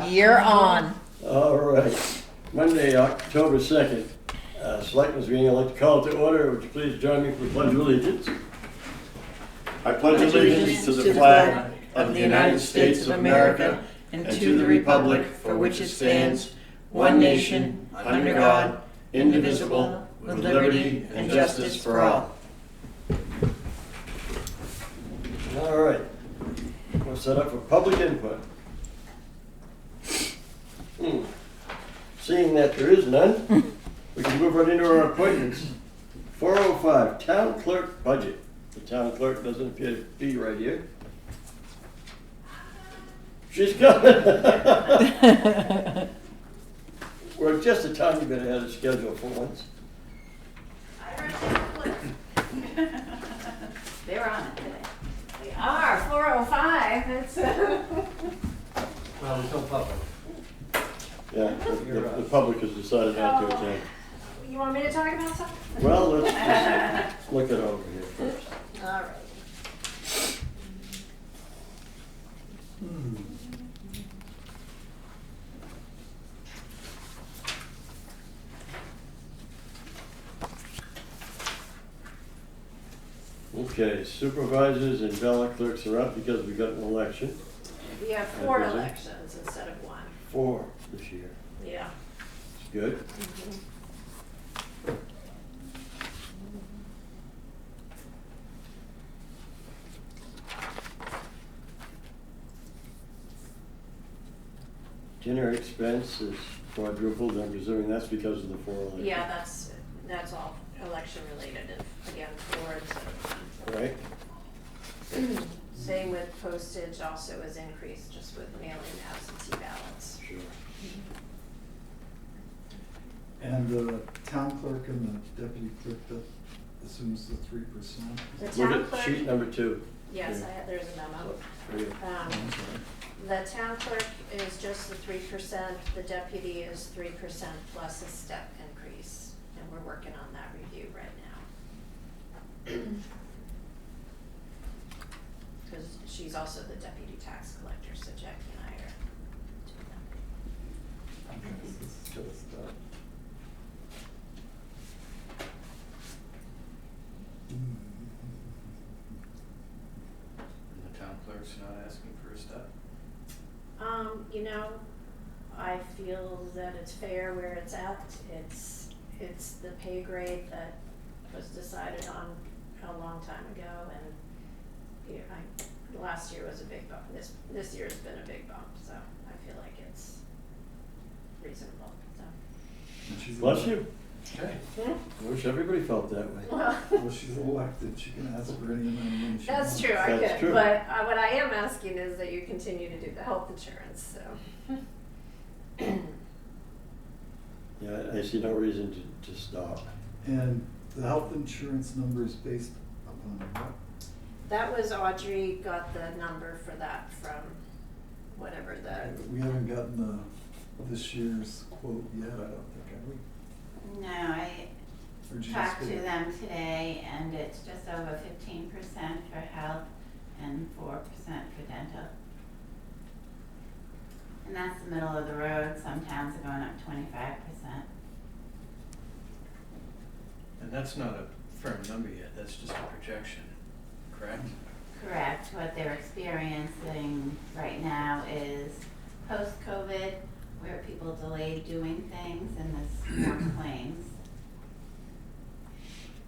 You're on. All right. Monday, October 2nd. Selectmen's meeting. I'd like to call it to order. Would you please join me for the Pledge of Allegiance? I pledge allegiance to the flag of the United States of America and to the republic for which it stands, one nation, under God, indivisible, with liberty and justice for all. All right. We'll set up for public input. Seeing that there is none, we can move right into our appointments. 405, Town Clerk Budget. The Town Clerk doesn't appear to be right here. She's coming. We're just a tiny bit ahead of schedule for once. They're on it today. We are 405. It's Well, there's no public. Yeah, the public has decided not to attend. You want me to talk about something? Well, let's just look it over here first. All right. Okay, supervisors and ballot clerks are up because we got an election. We have 4 elections instead of 1. 4 this year. Yeah. It's good. Dinner expense is quadrupled. I'm presuming that's because of the 4 elections. Yeah, that's all election related. And again, 4 instead of 1. Right? Same with postage, also is increased just with mailing absentee ballots. Sure. And the town clerk and the deputy clerk, that assumes the 3%. The Look town at clerk, sheet number 2. yes, Yeah. there's a memo. For you. The town clerk is just the 3%, the deputy is 3% plus a step increase, and we're working on that review right now. Because she's also the deputy tax collector, so Jackie and I are doing that. Okay, this is just, And the town clerk's not asking for a step. You know, I feel that it's fair where it's at. It's the pay grade that was decided on a long time ago, and last year was a big bump. This year's been a big bump, so I feel like it's reasonable. So. and she's Bless you. Okay. I wish everybody felt that way. Well, she's elected, she can ask for any amount of money she wants. That's true, I That's could, true. but what I am asking is that you continue to do the health insurance, so. Yeah, I see no reason to stop. And the health insurance number is based upon what? That was Audrey got the number for that from whatever the, We haven't gotten this year's quote yet, I don't think, have we? No, I Or did you just talked get to it? them today, and it's just over 15% for health and 4% for dental. And that's the middle of the road. Some towns are going up 25%. And that's not a firm number yet, that's just a projection, correct? Correct. What they're experiencing right now is post-COVID, where people delayed doing things and there's more claims.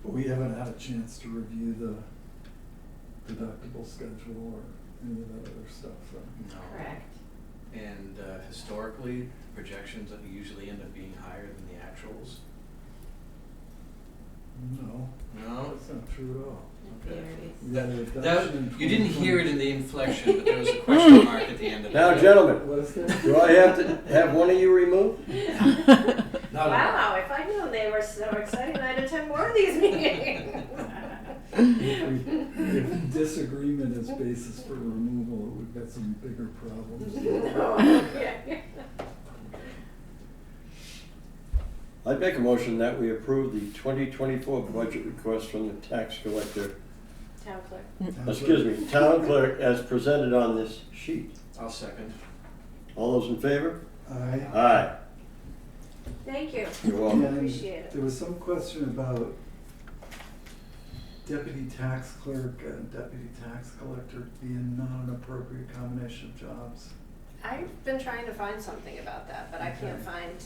But we haven't had a chance to review the deductible schedule or any of that other stuff, right? No. Correct. And historically, projections usually end up being higher than the actuals. No, No? that's not true at all. The Okay. theories. We had a That, reduction in you didn't 2020. hear it in the inflection, but there was a question mark at the end of it. Now, gentlemen, What is that? do I have to have one of you removed? Not wow, if I'd known they were so excited, I'd attend more of these meetings. If disagreement is basis for removal, we've got some bigger problems. No, okay. I'd make a motion that we approve the 2024 budget request from the tax collector, Town clerk. excuse me, town clerk, as presented on this sheet. I'll second. All those in favor? Aye. Aye. Thank you. You're welcome. And Appreciate it. there was some question about deputy tax clerk and deputy tax collector being not an appropriate combination of jobs. I've been trying to find something about that, but I can't Okay. find.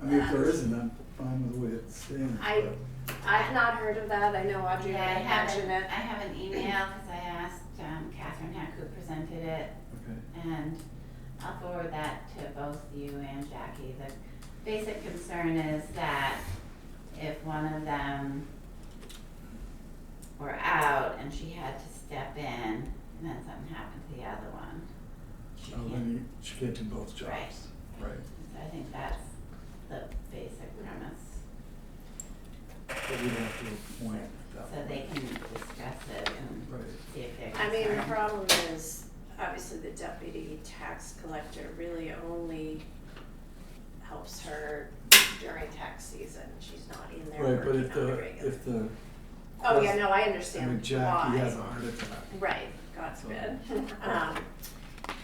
I mean, if there isn't, I'm fine with the way it stands. I've not heard of that. I know Audrey Yeah, I had have mentioned an, it. I have an email, cause I asked, Catherine Heck, who presented it, Okay. and I'll forward that to both you and Jackie. The basic concern is that if one of them were out and she had to step in, and then something happened to the other one, she Oh, can't. then she can't do both jobs. Right. Right. So I think that's the basic premise, But we'd have to appoint that. so they can discuss it and Right. see if they're I mean, the concerned. problem is, obviously, the deputy tax collector really only helps her during tax season. She's not in there Right, but working if on a the, regular. if the. Oh, yeah, no, I I understand mean, why. Jackie has a heart attack. Right, God So- forbid.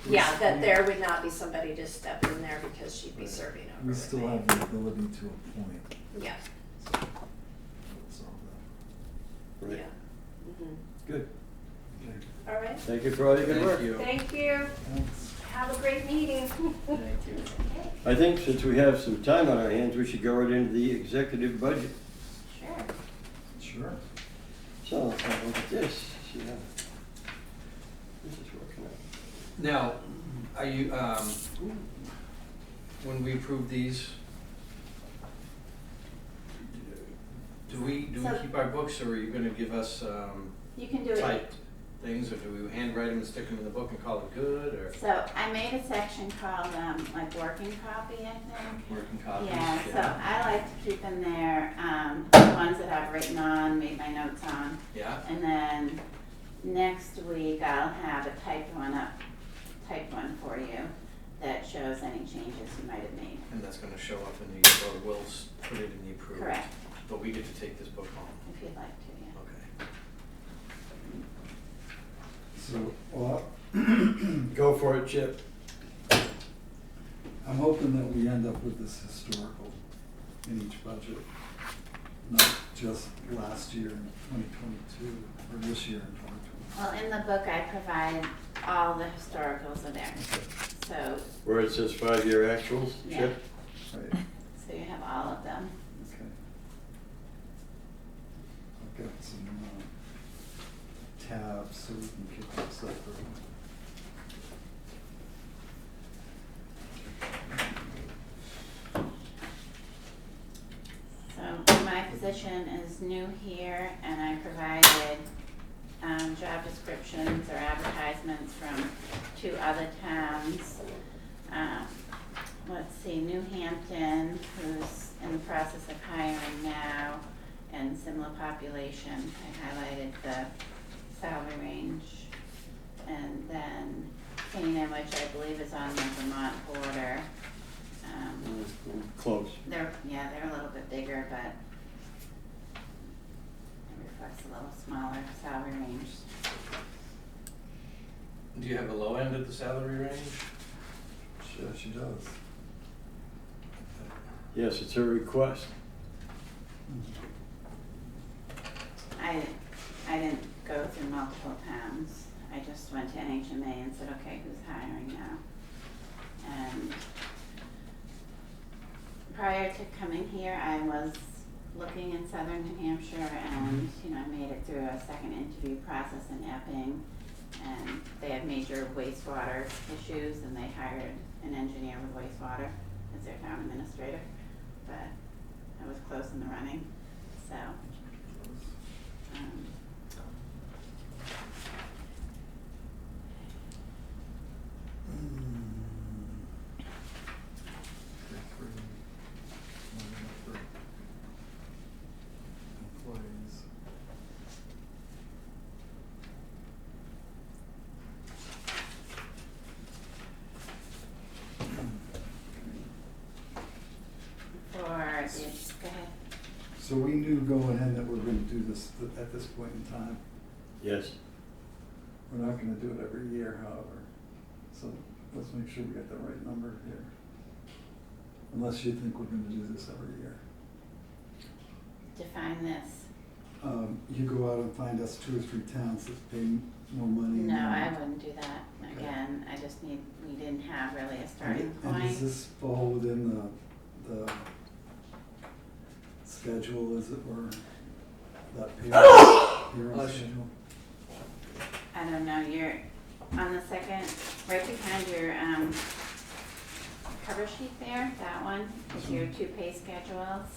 Yeah, that there would not be somebody to step in there because she'd be Right. serving over We with still me. have the ability to appoint, Yeah, so that's all Right. yeah. Mhm. Good. that. Okay, All right, Thank you for all your good work. Thank you. thank you. thanks. Have a great meeting. Thank you. Okay, I think since we have some time on our hands, we should go right into the executive budget. sure. Sure. So, let's have a look at this, see how this is working out. Now, are you, when we approve these, do we So- keep our books, or are you gonna give us, You can do it. typed things, or do we handwrite them and stick them in the book and call it good, or So I made a section called, like working copy, I think. working copies? Yeah, so I like to keep in there, the ones that I've written on, made my notes on. Yeah, And then next week I'll have a typed one for you that shows any changes you might have made. and that's gonna show up in the, or we'll put it in the approved. Correct, But we get to take this book home, if you'd like to, yeah. okay. So, well, Go for it, Chip. I'm hoping that we end up with this historical in each budget, not just last year in 2022, or this year in 2022. Well, in the book I provide all the historicals are there, so, Where it says 5-year actuals, Yeah. Chip? Right, so you have all of them. okay. I've got some tabs so we can keep them separate. So my position is new here, and I provided job descriptions or advertisements from 2 other towns. Let's see, New Hampton, who's in the process of hiring now, and similar population. I highlighted the salary range. And then Canaan, which I believe is on the Vermont border. Close. They're a little bit bigger, but it reflects a little smaller salary range. Do you have a low end of the salary range? Yeah, she does. Yes, it's her request. I didn't go through multiple towns. I just went to NHMA and said, okay, who's hiring now? And prior to coming here, I was looking in southern New Hampshire and, I made it through a second interview process in Epping. And they had major wastewater issues and they hired an engineer with wastewater as their town administrator. But I was close in the running, so. um, Employees. For the, go ahead. So we knew going in that we're gonna do this at this point in time. Yes. We're not gonna do it every year, however. So let's make sure we got the right number here. Unless you think we're gonna do this every year. Define this. You go out and find us 2 or 3 towns that pay more money. No, than- I wouldn't do that. Again, I just need, we didn't have really a starting And point. does this fall within the schedule, as it were? That payroll Bless you. schedule? I don't know, you're on the second, right behind your, cover sheet there, that one, is your 2 pay schedules.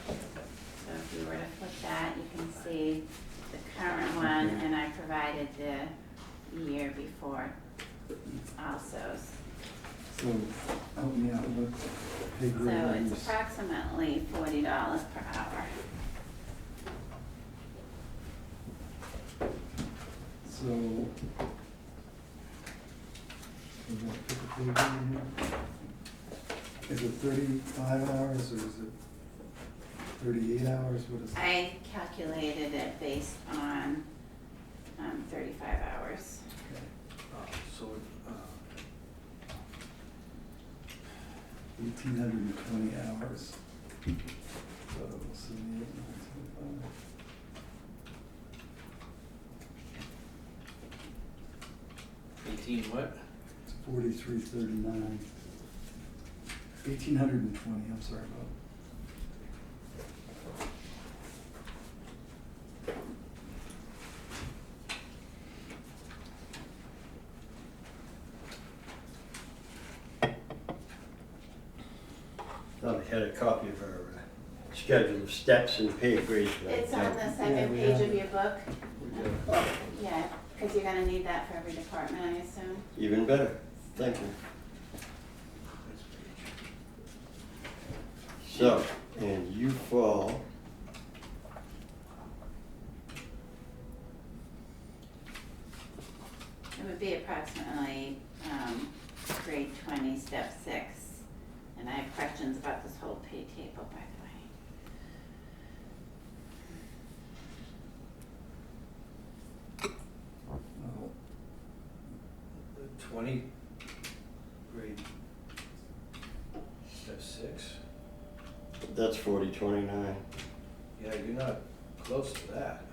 So if you were to flip that, you can see the current one, Okay. and I provided the year before also. So, help me out with pay So grade. it's approximately $40 per hour. So, we're gonna pick a pay grade here. Is it 35 hours or is it 38 hours? What is it? I calculated it based on 35 hours. Okay. So, 1,820 hours. So, 78, 925. 18 what? It's 4339. 1,820, I'm sorry about. Thought I had a copy of our schedule of steps and pay grades. but I It's on the don't. second we page have of it. your book. We did. Yeah, because you're gonna need that for every department, I assume. Even better, thank you. So, and you fall. It would be approximately grade 20, step 6. And I have questions about this whole pay table, by the way. Oh, 20 grade step 6. That's 4029. Yeah, you're not close to that.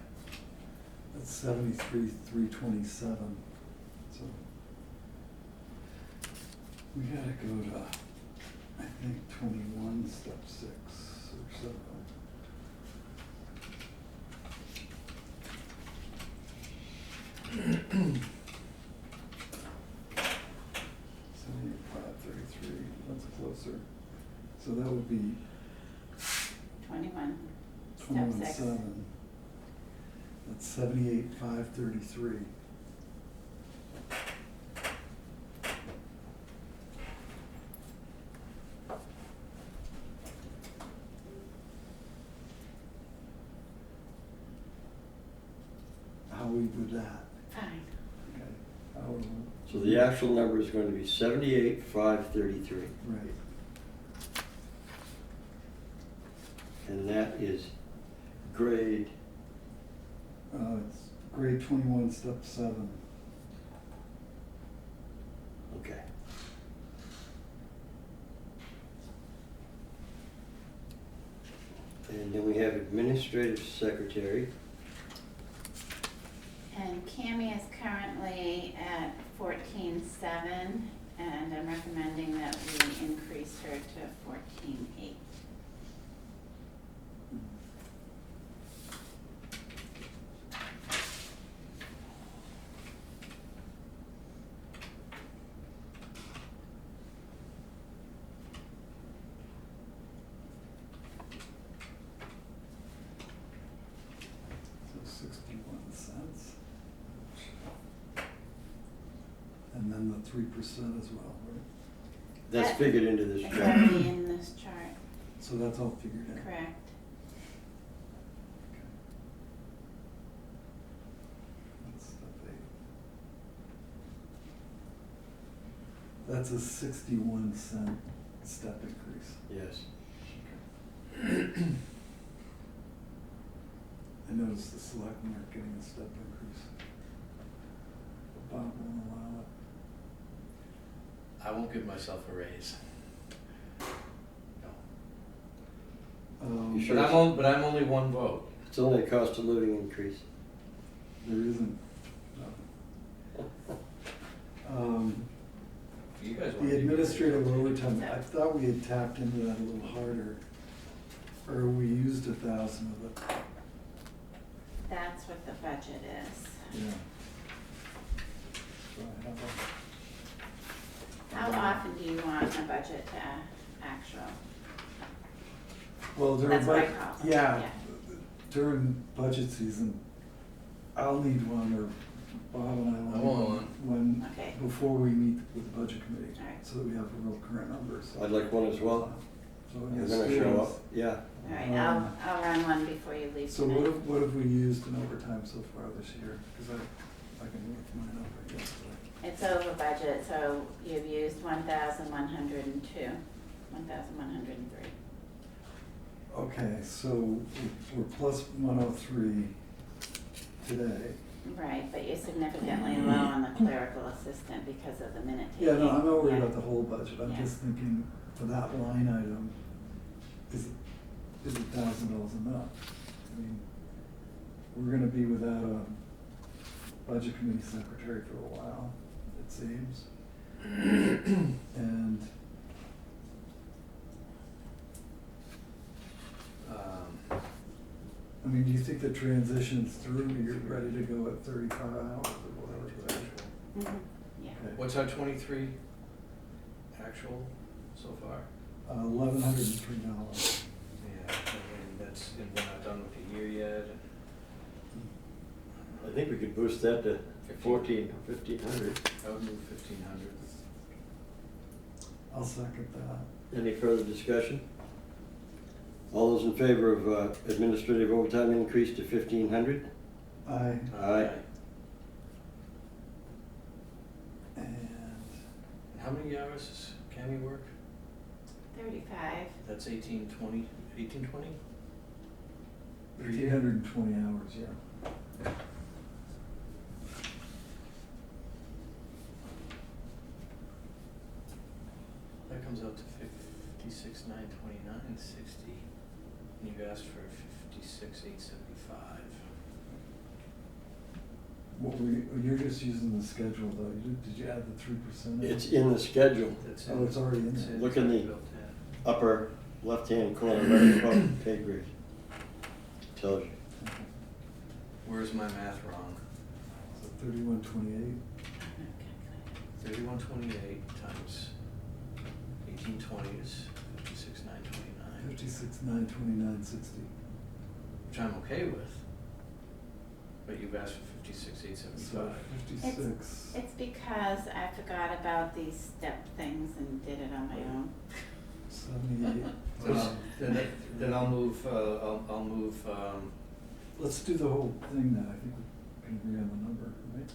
that's 73,327. So, we gotta go to, I think, 21, step 6 or 7. 78,533, that's closer. So that would be 21, step 21, 6. 7. That's 78,533. How we do that? Fine. Okay. How we- So the actual number is going to be 78,533. Right. And that is grade, It's grade 21, step 7. okay. And then we have administrative secretary. And Cammie is currently at 14.7, and I'm recommending that we increase her to 14.8. So 61 cents. And then the 3% as well, right? That's That- figured into this It's chart. already in this chart, So that's all figured out. correct? Okay. That's step 8. That's a 61-cent step increase. Yes. I noticed the selectmen aren't getting a step increase. But Bob won't allow it. I won't give myself a raise. No. You sure? But I'm only one vote. It's only a cost of living increase. There isn't. You guys want The to do administrative overtime, I thought we had tapped into that a little harder, or we used 1,000 of it, That's what the budget is. yeah. So I have How often do you want a budget to actual? Well, during That's what I budget, call it, yeah, yeah. during budget season, I'll need one, or Bob and I I will need want one Okay. before we meet with the budget committee, All right. so that we have real current numbers. I'd like one as well. So You're it's gonna show up, yeah. All right, Um, I'll run one before you leave So tonight. what have we used in overtime so far this year? Because I can look mine up, I guess. It's over budget, so you've used 1,102, 1,103. Okay, so we're plus 103 today. Right, but you're significantly low on the clerical assistant because of the minute taking. Yeah, no, I'm not worried Yeah. about the whole budget. I'm Yeah. just thinking for that line item, is $1,000 enough? I mean, we're gonna be without a budget committee secretary for a while, it seems. And I mean, do you think the transition's through, you're ready to go at 35 hours or whatever? Mhm, yeah. Okay. What's our 23 actual so far? $1,103. Yeah, I mean, that's, and we're not done with the year yet. I think we could boost that to 14 or 1,500. I would move 1,500. I'll second that. Any further discussion? All those in favor of administrative overtime increase to 1,500? Aye. Aye. And How many hours can we work? 35. That's 1820, 1820? 1,820 hours, yeah. That comes out to 56,929.60. And you've asked for 56,875. You're just using the schedule though. Did you add the 3%? It's in the schedule, That's Oh, it's already in it's there. Look in the- built in. upper left-hand corner, right above pay grade. Tells you. Where's my math wrong? So 3128. 3128 times 1820 is 56,929, 56,929.60. which I'm okay with. But you've asked for 56,875. So 56. It's because I forgot about these step things and did it on my own. 78. Then I'll move, I'll move, Let's do the whole thing then. I think we can agree on the number, right?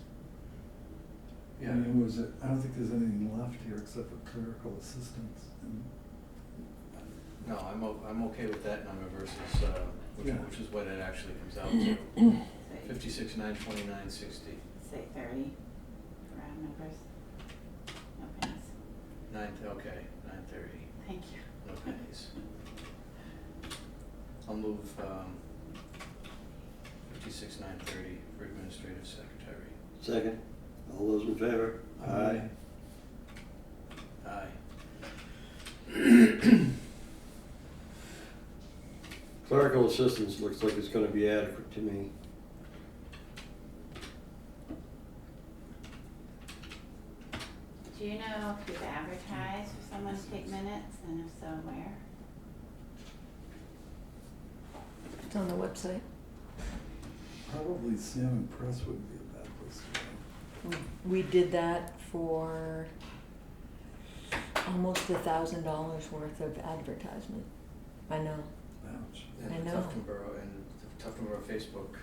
yeah. I mean, was it, I don't think there's anything left here except for clerical assistants. And No, I'm okay with that number versus, Yeah. which is what it actually comes out to. Say- 56,929.60. Say 30, round numbers. No pennies. Okay, 930, Thank you. no pennies. I'll move, 56,930 for administrative secretary. Second. All those in favor? Aye. Aye. Clerical assistance looks like it's gonna be adequate to me. Do you know if you've advertised for someone to take minutes, and if so, where? It's on the website. Probably Sam and Press wouldn't be a bad place to go. We did that for almost $1,000 worth of advertisement. I know. Ouch. And I the know. Tufton Borough Facebook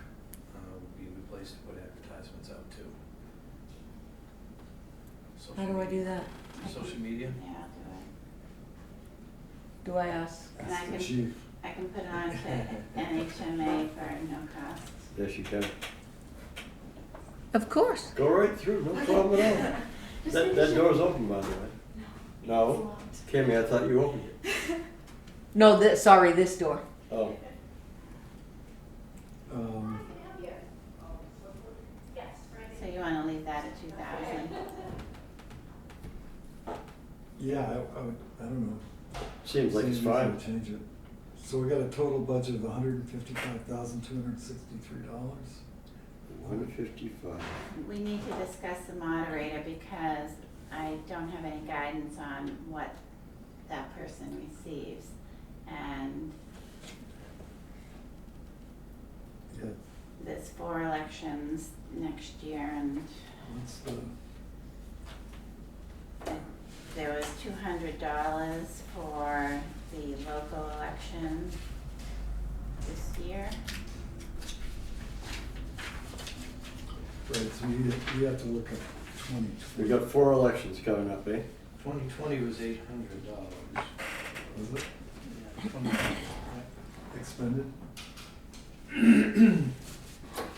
would be the place to put advertisements out too. How do I do that? Social media? Yeah, I'll do it. Do I ask? And I Ask the can- chief. I can put it on to NHMA for no cost. Yes, you can. Of course. Go right through, no problem at all. Just That making sure. door's open, by the way. No, Kimmy, I thought you opened it. No, sorry, this door. Oh, So you wanna leave that at 2,000? yeah, I don't know. seems like it's Seems we fine. can change it. So we got a total budget of $155,263. 155. We need to discuss the moderator because I don't have any guidance on what that person receives. And Yeah, there's 4 elections next year and what's the, there was $200 for the local election this year. right, so we have to look at 2020. We got 4 elections coming up, eh? 2020 was $800. Was it Yeah, 2020, right. expended?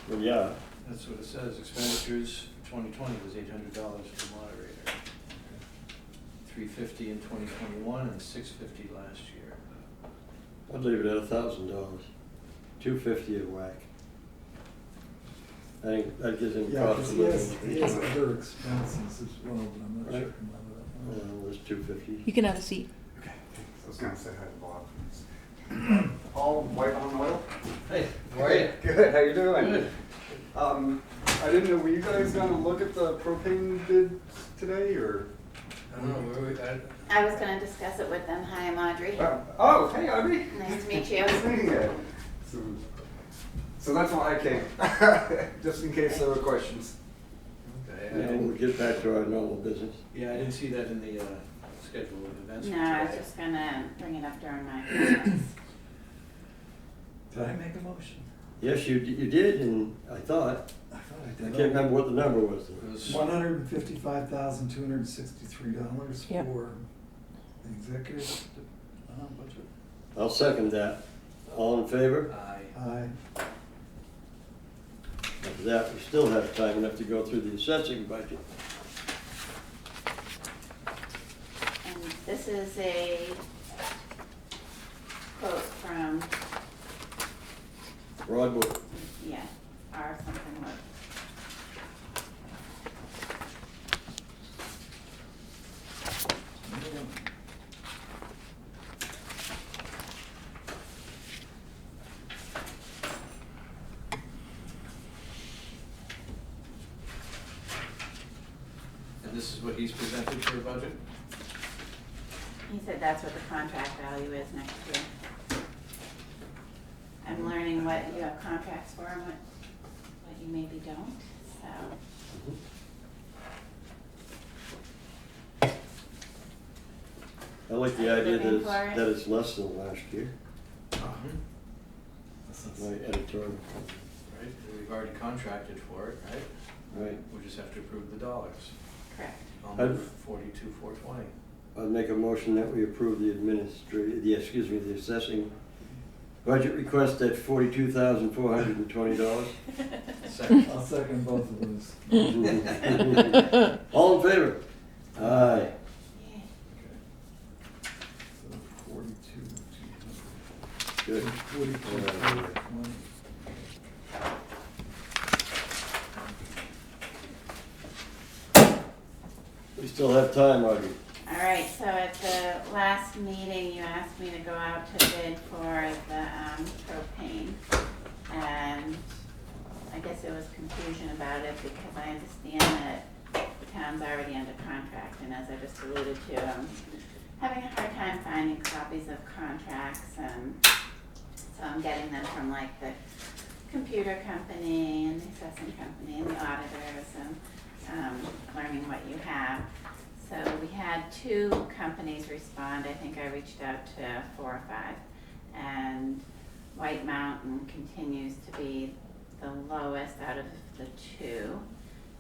Well, yeah, That's what it says, expenditures for 2020 was $800 for the moderator. 350 in 2021 and 650 last year. I'd leave it at $1,000. 250 a whack. I think that gives him Yeah, cost because of he has living. other expenses as well, but I'm not Right. checking that out. There's 250. You can have a seat. Okay, thanks. I was gonna say hi to Bob. All white on oil? Hey, how are you? Good, how you doing? Good. I didn't know, were you guys gonna look at the propane bid today, or? I don't know, where we, I was gonna discuss it with them. Hi, I'm Audrey. Oh, hey, Audrey. Nice to meet you. Nice meeting you. So that's why I came, just in case there were questions. okay, I Now we'll didn't, get back to our normal business. yeah, I didn't see that in the schedule of events for No, I was today. just gonna bring it up during my comments. Did I make a motion? Yes, you did, and I thought, I thought I I did. can't remember what the number was. It was $155,263 Yep. for the executive budget. I'll second that. All in favor? Aye. Aye. After that, we still have time enough to go through the assessing budget. And this is a quote from, Broadwood. yeah, R something like. And this is what he's presented for a budget? He said that's what the contract value is next year. I'm learning what you have contracts for and what you maybe don't, so. I like the Are you idea looking that for it? it's less than last year. That's My editorial. Right, we've already contracted for it, right? Right. We just have to approve the dollars. Correct. I'll move 42,420. I'd make a motion that we approve the the assessing budget request at $42,420. Second. I'll second both of those. All in favor? Aye. Yeah. So 42,200. Good. 42,420. We still have time, Audrey. All right, so at the last meeting, you asked me to go out to bid for the propane. And I guess there was confusion about it because I understand that the town's already under contract. And as I just alluded to, I'm having a hard time finding copies of contracts. And so I'm getting them from like the computer company and the assessing company and the auditors and learning what you have. So we had 2 companies respond. I think I reached out to 4 or 5. And White Mountain continues to be the lowest out of the 2.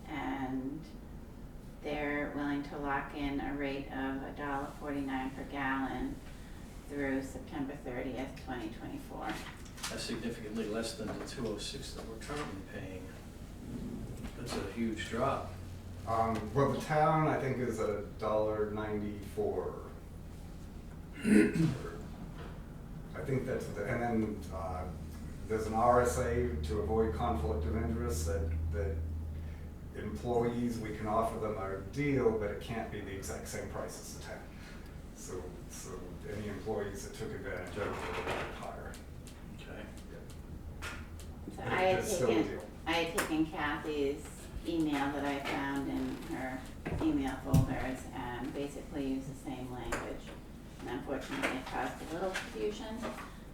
And they're willing to lock in a rate of $1.49 per gallon through September 30th, 2024. That's significantly less than the 206 that we're currently paying. That's a huge drop. Well, the town, I think, is $1.94. I think that's, and then, there's an RSA to avoid conflict of interest that employees, we can offer them a deal, but it can't be the exact same price as the town. So any employees that took advantage of it were higher. Okay. So I had It's still a taken, deal. I had taken Kathy's email that I found in her email folders and basically used the same language. And unfortunately, it caused a little confusion,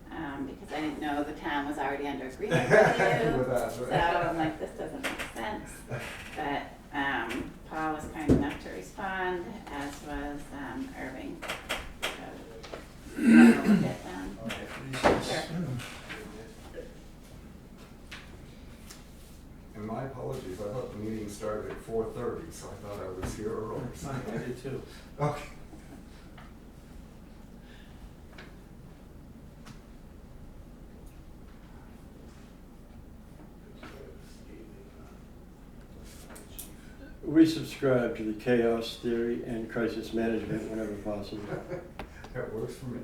because I didn't know the town was already under agreement with you. With us, So right. I'm like, this doesn't make sense. But, Paul was kind enough to respond, as was, Irving. So, you wanna look at them? All right. Sure. And my apologies, I thought the meeting started at 4:30, so I thought I was here early. I did too. Okay. We subscribe to the chaos theory and crisis management whenever possible. That works for me.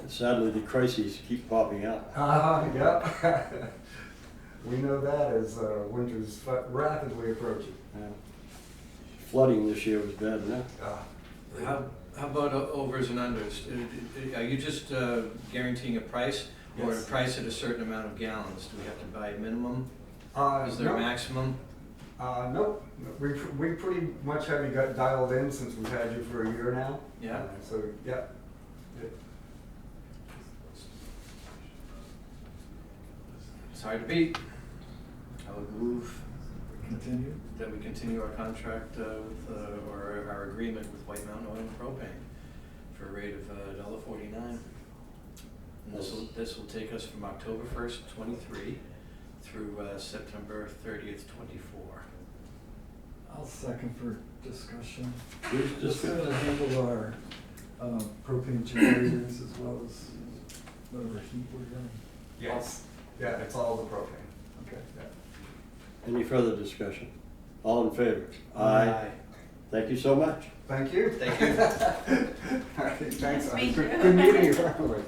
Sadly, the crises keep popping up. Yep. We know that as winter's rapidly approaching. Flooding this year was bad enough. How about overs and unders? Are you just guaranteeing a price, or a Yes. price at a certain amount of gallons? Do we have to buy a minimum? Is there a No. maximum? Nope. We pretty much have you got dialed in since we've had you for a year now. Yeah. So, yeah. It's hard to beat. I would move Continue. that we continue our contract or our agreement with White Mountain Oil and Propane for a rate of $1.49. And this will take us from October 1st, 23 through September 30th, 24. I'll second for discussion. Please Just discuss. gonna handle our propane generators as well as whatever heat we're getting. Yes. Yeah, it's all the propane. Okay. Yeah. Any further discussion? All in favor? Aye. Thank you so much. Thank you. Thank you. All right, thanks. Nice to meet Good you. good meeting you, finally.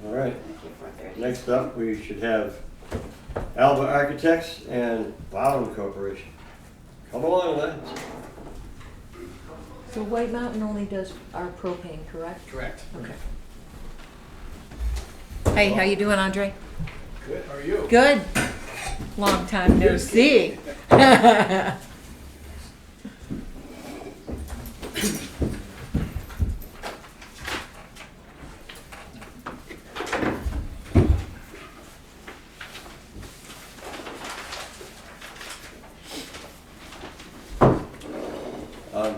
All right. Thank you, 4:30. Next up, we should have Alba Architects and Bowden Corporation. Come along, lads. So White Mountain only does our propane, correct? Correct. Okay. Hey, how you doing, Andre? Good, how are you? Good. Long time no see.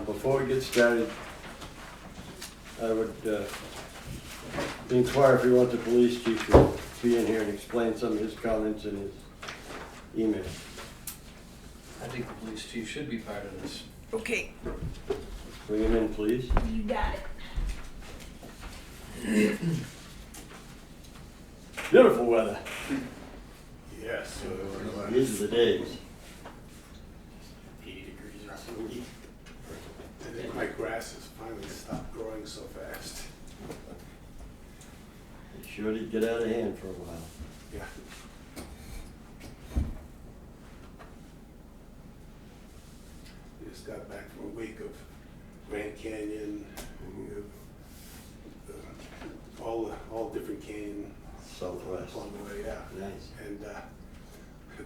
Before we get started, I would inquire if you want the police chief to be in here and explain some of his comments in his email. I think the police chief should be part of this. Okay, Bring him in, please. you got it. Beautiful weather. Yes, These are the days. 80 degrees or something. I think my grass has finally stopped growing so fast. It sure did get out of hand for a while. Yeah. We just got back from a week of Grand Canyon, all different canyon Southwest. along the way, yeah. Nice. And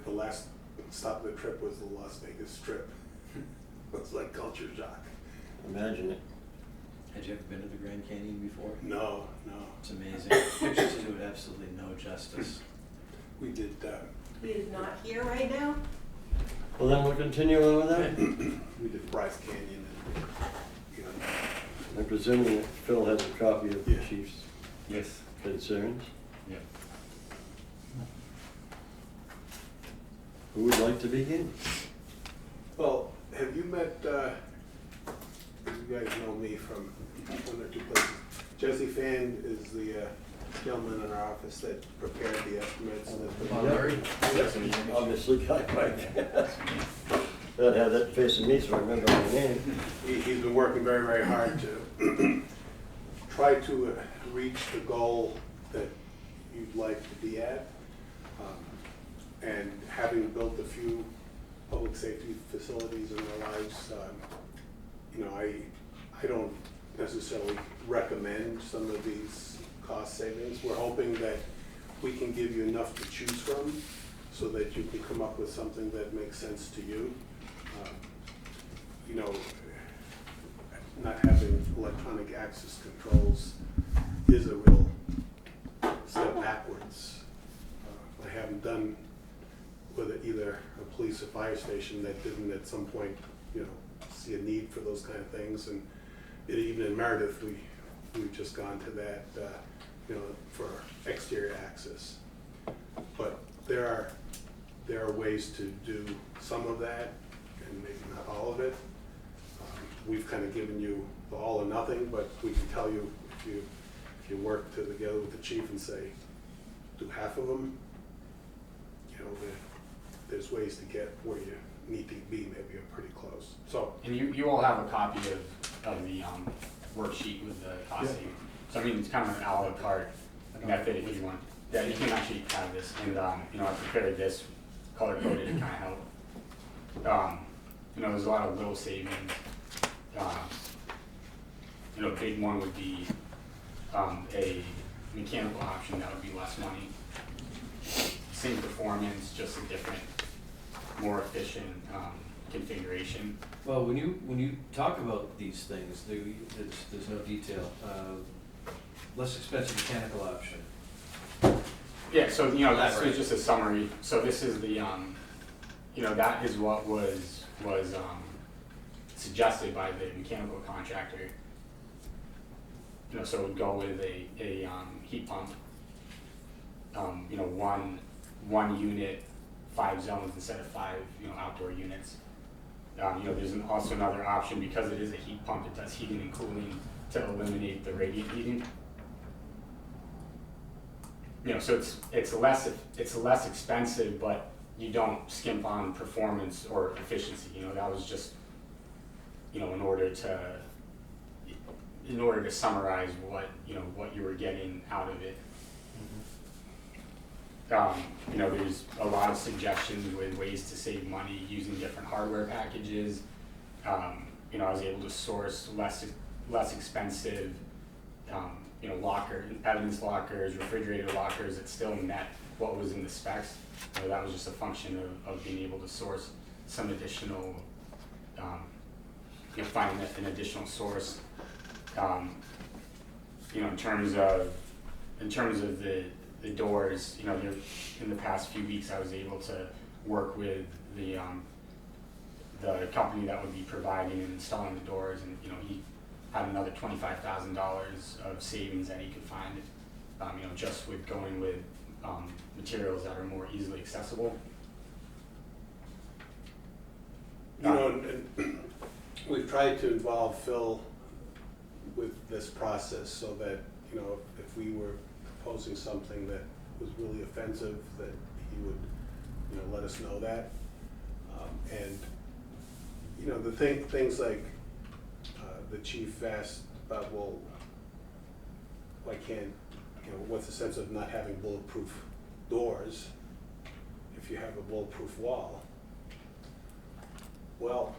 the last stop of the trip was the Las Vegas Strip. It was like culture shock. Imagine it. Had you ever been to the Grand Canyon before? No. It's amazing. Pictures do it absolutely no justice. We did, He is not here right now? Well, then we'll continue on with that. we did Bryce Canyon and, you know, I'm presuming that Phil has a copy of the Yeah. chief's Yes. concerns. Yep. Who would like to begin? well, have you met, you guys know me from one or two places. Jesse Fan is the gentleman in our office that prepared the estimates. Oh, Larry? Obviously, guy right there. I'd have that facing me so I remember my name. He's been working very, very hard to try to reach the goal that you'd like to be at. And having built a few public safety facilities in our lives, you know, I don't necessarily recommend some of these cost savings. We're hoping that we can give you enough to choose from so that you can come up with something that makes sense to you. You know, not having electronic access controls is a real step backwards. I haven't done with either a police or fire station that didn't at some point, you know, see a need for those kind of things. And even in Meredith, we've just gone to that, you know, for exterior access. But there are ways to do some of that, and maybe not all of it. We've kind of given you the all or nothing, but we can tell you if you work together with the chief and say, do half of them, you know, there's ways to get where you need to be, maybe you're pretty close. So, And you all have a copy of the worksheet with the costing. So I mean, it's kind of an a la carte method if you want. Yeah, you can actually have this. And you know, I prepared this color coded to kind of help. You know, there's a lot of little savings. You know, a big one would be a mechanical option that would be less money. Same performance, just a different, more efficient configuration. Well, when you talk about these things, there's no detail. Less expensive mechanical option. Yeah, so you know, that's Right. just a summary. So this is the, you know, that is what was suggested by the mechanical contractor. You know, so it would go with a heat pump. You know, one unit, 5 zones instead of 5, you know, outdoor units. You know, there's also another option because it is a heat pump. It does heating and cooling to eliminate the radiant heating. You know, so it's less expensive, but you don't skimp on performance or efficiency. You know, that was just, you know, in order to summarize what you were getting out of it. You know, there's a lot of suggestions with ways to save money using different hardware packages. You know, I was able to source less expensive, you know, evidence lockers, refrigerator lockers that still met what was in the specs. So that was just a function of being able to source some additional, you know, finding an additional source. You know, in terms of the doors, you know, in the past few weeks, I was able to work with the company that would be providing and installing the doors, and you know, he had another $25,000 of savings that he could find, you know, just with going with materials that are more easily accessible. you know, and we've tried to involve Phil with this process so that, you know, if we were proposing something that was really offensive, that he would, you know, let us know that. And, you know, the things like the chief asked about, well, why can't, you know, what's the sense of not having bulletproof doors if you have a bulletproof wall? Well,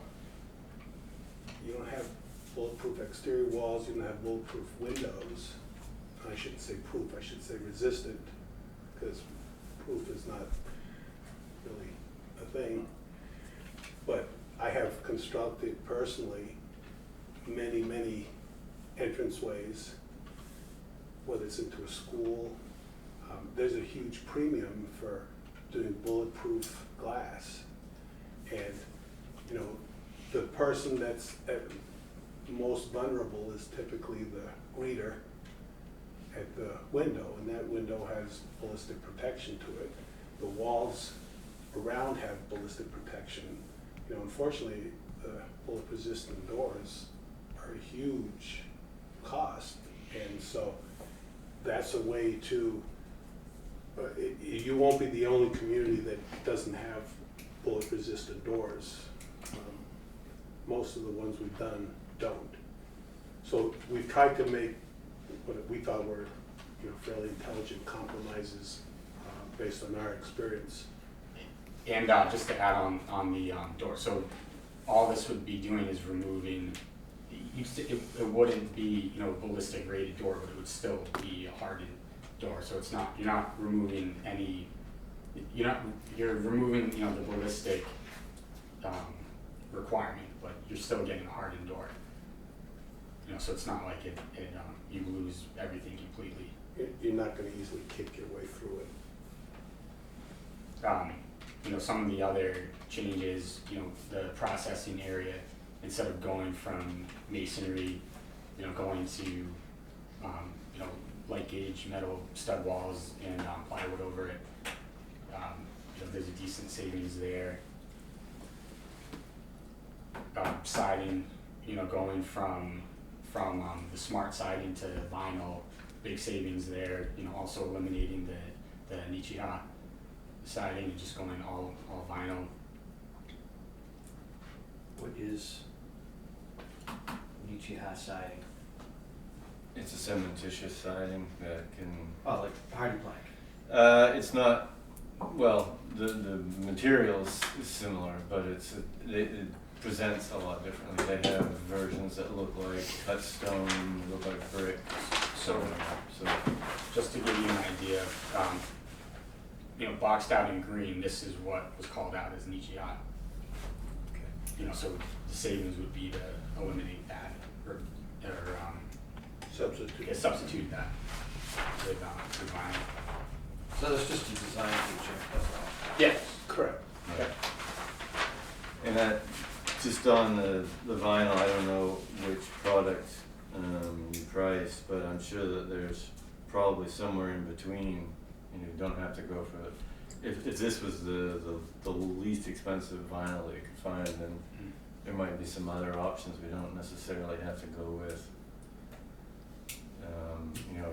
you don't have bulletproof exterior walls, you don't have bulletproof windows. I shouldn't say proof, I should say resistant, because proof is not really a thing. But I have constructed personally many entranceways, whether it's into a school. There's a huge premium for doing bulletproof glass. And, you know, the person that's most vulnerable is typically the greeter at the window, and that window has ballistic protection to it. The walls around have ballistic protection. You know, unfortunately, the bullet-resistant doors are a huge cost, and so that's a way to, you won't be the only community that doesn't have bullet resistant doors. Most of the ones we've done don't. So we've tried to make what we thought were, fairly intelligent compromises based on our experience. And just to add on the door, so all this would be doing is removing, it wouldn't be, a ballistic rated door, but it would still be a hardened door. So it's not, you're not removing any, you're removing, the ballistic requirement, but you're still getting a hardened door. So it's not like you lose everything completely. You're not going to easily kick your way through it. Some of the other changes, the processing area, instead of going from masonry, going to, light gauge metal stud walls and plywood over it. There's a decent savings there. Siding, going from the smart siding to vinyl, big savings there. Also eliminating the Nichiha siding and just going all vinyl. What is Nichiha siding? It's a cementitious siding that can. Oh, like hardy plank. It's not. Well, the material is similar, but it presents a lot differently. They have versions that look like cut stone, look like brick. So Just to give you an idea, boxed out in green, this is what was called out as Nichiha. Okay. So the savings would be to eliminate that or substitute that with vinyl. So that's just a design feature, that's all. Yes. Correct. right. And that just on the vinyl, I don't know which product you price, but I'm sure that there's probably somewhere in between. You don't have to go for it. If this was the least expensive vinyl that you could find, then there might be some other options we don't necessarily have to go with.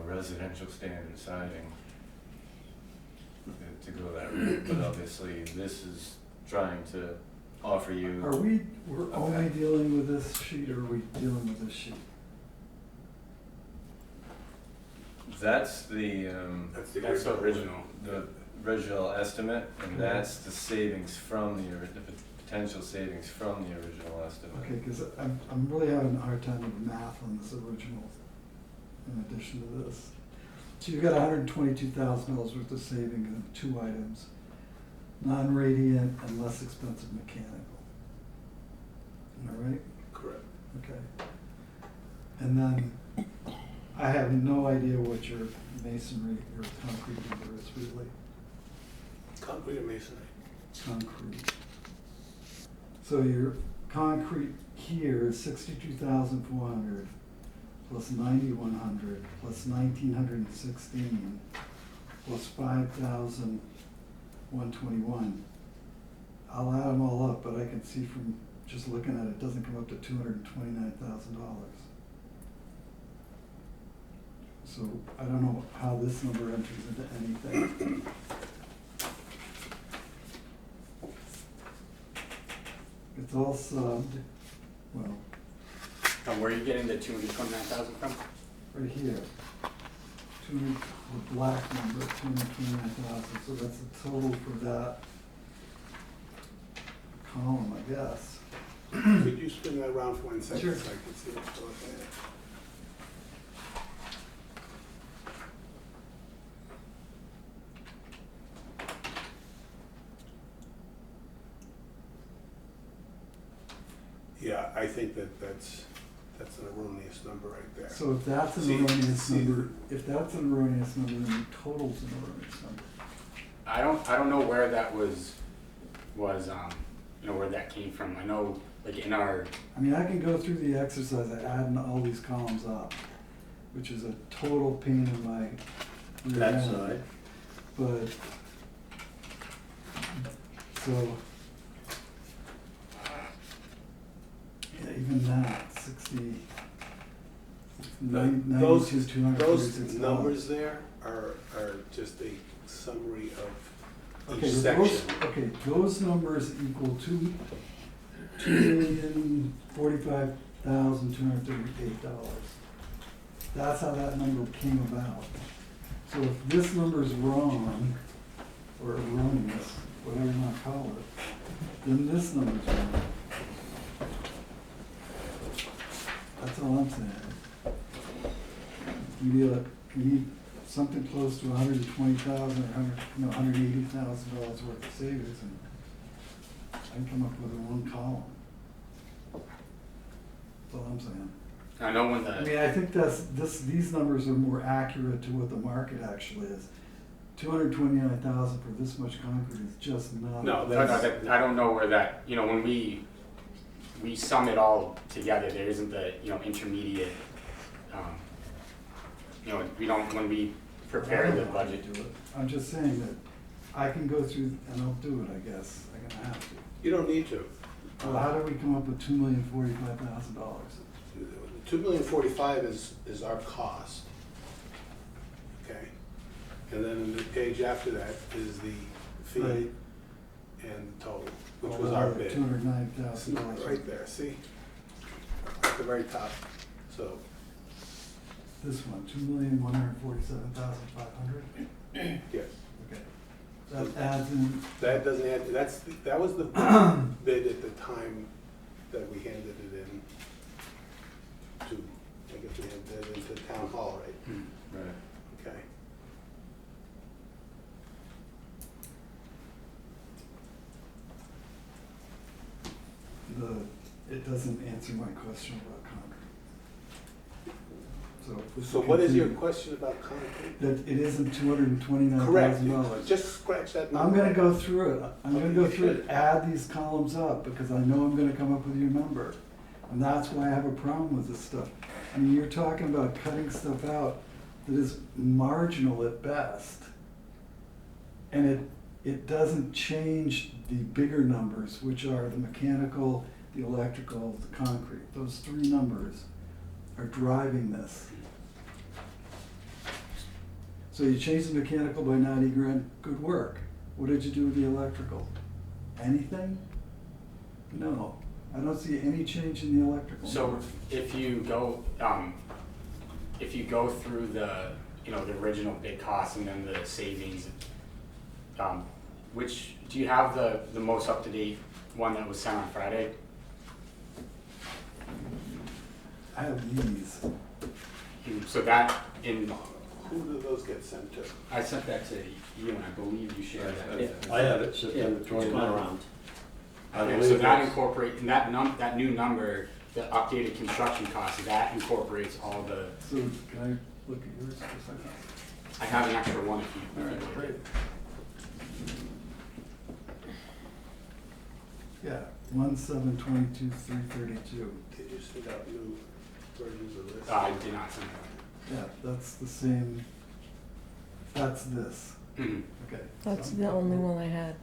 Residential standard siding to go that route, but obviously this is trying to offer you. We're only dealing with this sheet, or are we dealing with this sheet? That's the original. The original estimate, and that's the savings from the potential savings from the original estimate. Okay, because I'm really having a hard time with math on this original in addition to this. So you've got $122,000 worth of savings in two items, non-radiant and less expensive mechanical. Am I right? Correct. Okay. And then I have no idea what your masonry or concrete number is really. Concrete or masonry? Concrete. So your concrete here is 62,400 plus 9,100 plus 1,916 plus 5,121. I'll add them all up, but I can see from just looking at it, it doesn't come up to $229,000. So I don't know how this number enters into anything. It's all subbed, well, Where are you getting the 229,000 from? right here. The black number, 229,000, so that's the total for that column, I guess. Could you spin that around for 1 second Sure. so I can see what's going on? Yeah, I think that's an erroneous number right there. So if that's an erroneous number, then the total's an erroneous number. I don't know where that was where that came from. I know, like in our. I mean, I can go through the exercise of adding all these columns up, which is a total pain in my rear That end. side. But, so, yeah, even that, 60, Those 246 numbers there are just a summary of Okay, each but section. those numbers equal $2,045,238. That's how that number came about. So if this number's wrong, or erroneous, whatever you wanna call it, then this number's wrong. That's all I'm saying. You need something close to $120,000 or $180,000 worth of savings, and I can come up with a one column. That's all I'm saying. I know when I the, mean, I think these numbers are more accurate to what the market actually is. 229,000 for this much concrete is just not. No, I don't know where that, when we sum it all together, there isn't the, intermediate, we don't, when we prepare the budget. Do it. I'm just saying that I can go through, and I'll do it, I guess. I'm gonna have to. You don't need to. Well, how do we come up with $2,045,000? $2,045,000 is our cost. Okay? And then the page after that is the fee Right. and the total, which was our bid. $209,000. Right there, see? At the very top. So, This one, 2,147,500. yes. Okay. That adds in. That doesn't add, that was the bid at the time that we handed it in to, I guess we handed it into town hall, right? Right. Okay. It doesn't answer my question about concrete. So what is your question about concrete? That it isn't $229,000. Correct. Just scratch that number. I'm gonna go through it. I'm gonna Okay, go you through it, should. add these columns up, because I know I'm gonna come up with your number. And that's why I have a problem with this stuff. I mean, you're talking about cutting stuff out that is marginal at best. And it doesn't change the bigger numbers, which are the mechanical, the electrical, the concrete. Those three numbers are driving this. So you changed the mechanical by 90 grand, good work. What did you do with the electrical? Anything? No, I don't see any change in the electrical. So if you go through the, the original bid cost and then the savings, which, do you have the most up-to-date one that was sent on Friday? I have these. So that Who do those get sent to? I sent that to you, and I believe you shared that. I have it, September It's gone 29th. around. I Okay, believe so that it's- incorporate, and that new number, the updated construction cost, that incorporates all the, So can I look at yours for a second? I have an extra one if you. All right, great. Yeah, 1/7/22/332. Did you send out new versions of this? I did not send that. Yeah, that's the same, that's this, Mhm. okay. That's so the only one I had.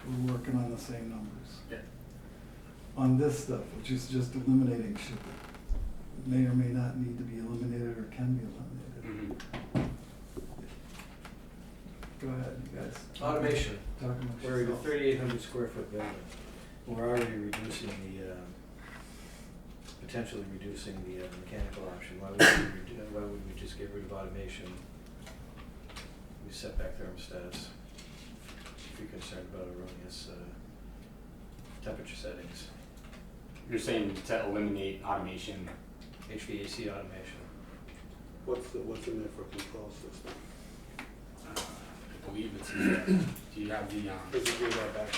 We're working on the same numbers. Yeah. On this stuff, which is just eliminating shit that may or may not need to be eliminated or can be eliminated. Mhm. Go ahead, you guys. Automation. Talk amongst We're at a yourselves. 3,800 square foot building. We're already reducing potentially reducing the mechanical option. Why would we just get rid of automation? We set back thermostats. If you're concerned about erroneous temperature settings, You're saying to eliminate automation. HVAC automation. What's in there for control system? I believe it's in there. Do you have the, Does it give that back?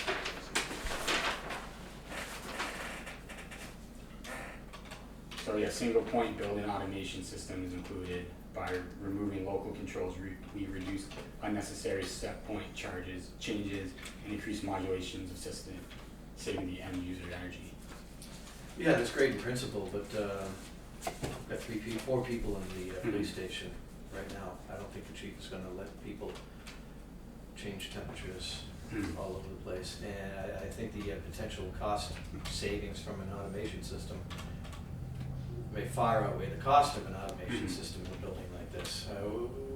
so yeah, single point building automation system is included. By removing local controls, we reduce unnecessary set point changes, and increase modulations of system, saving the end user energy. Yeah, that's great in principle, but got 4 people in the police station right now. I don't think the chief is gonna let people change temperatures all over the place. And I think the potential cost savings from an automation system may far outweigh the cost of an automation system in a building like this.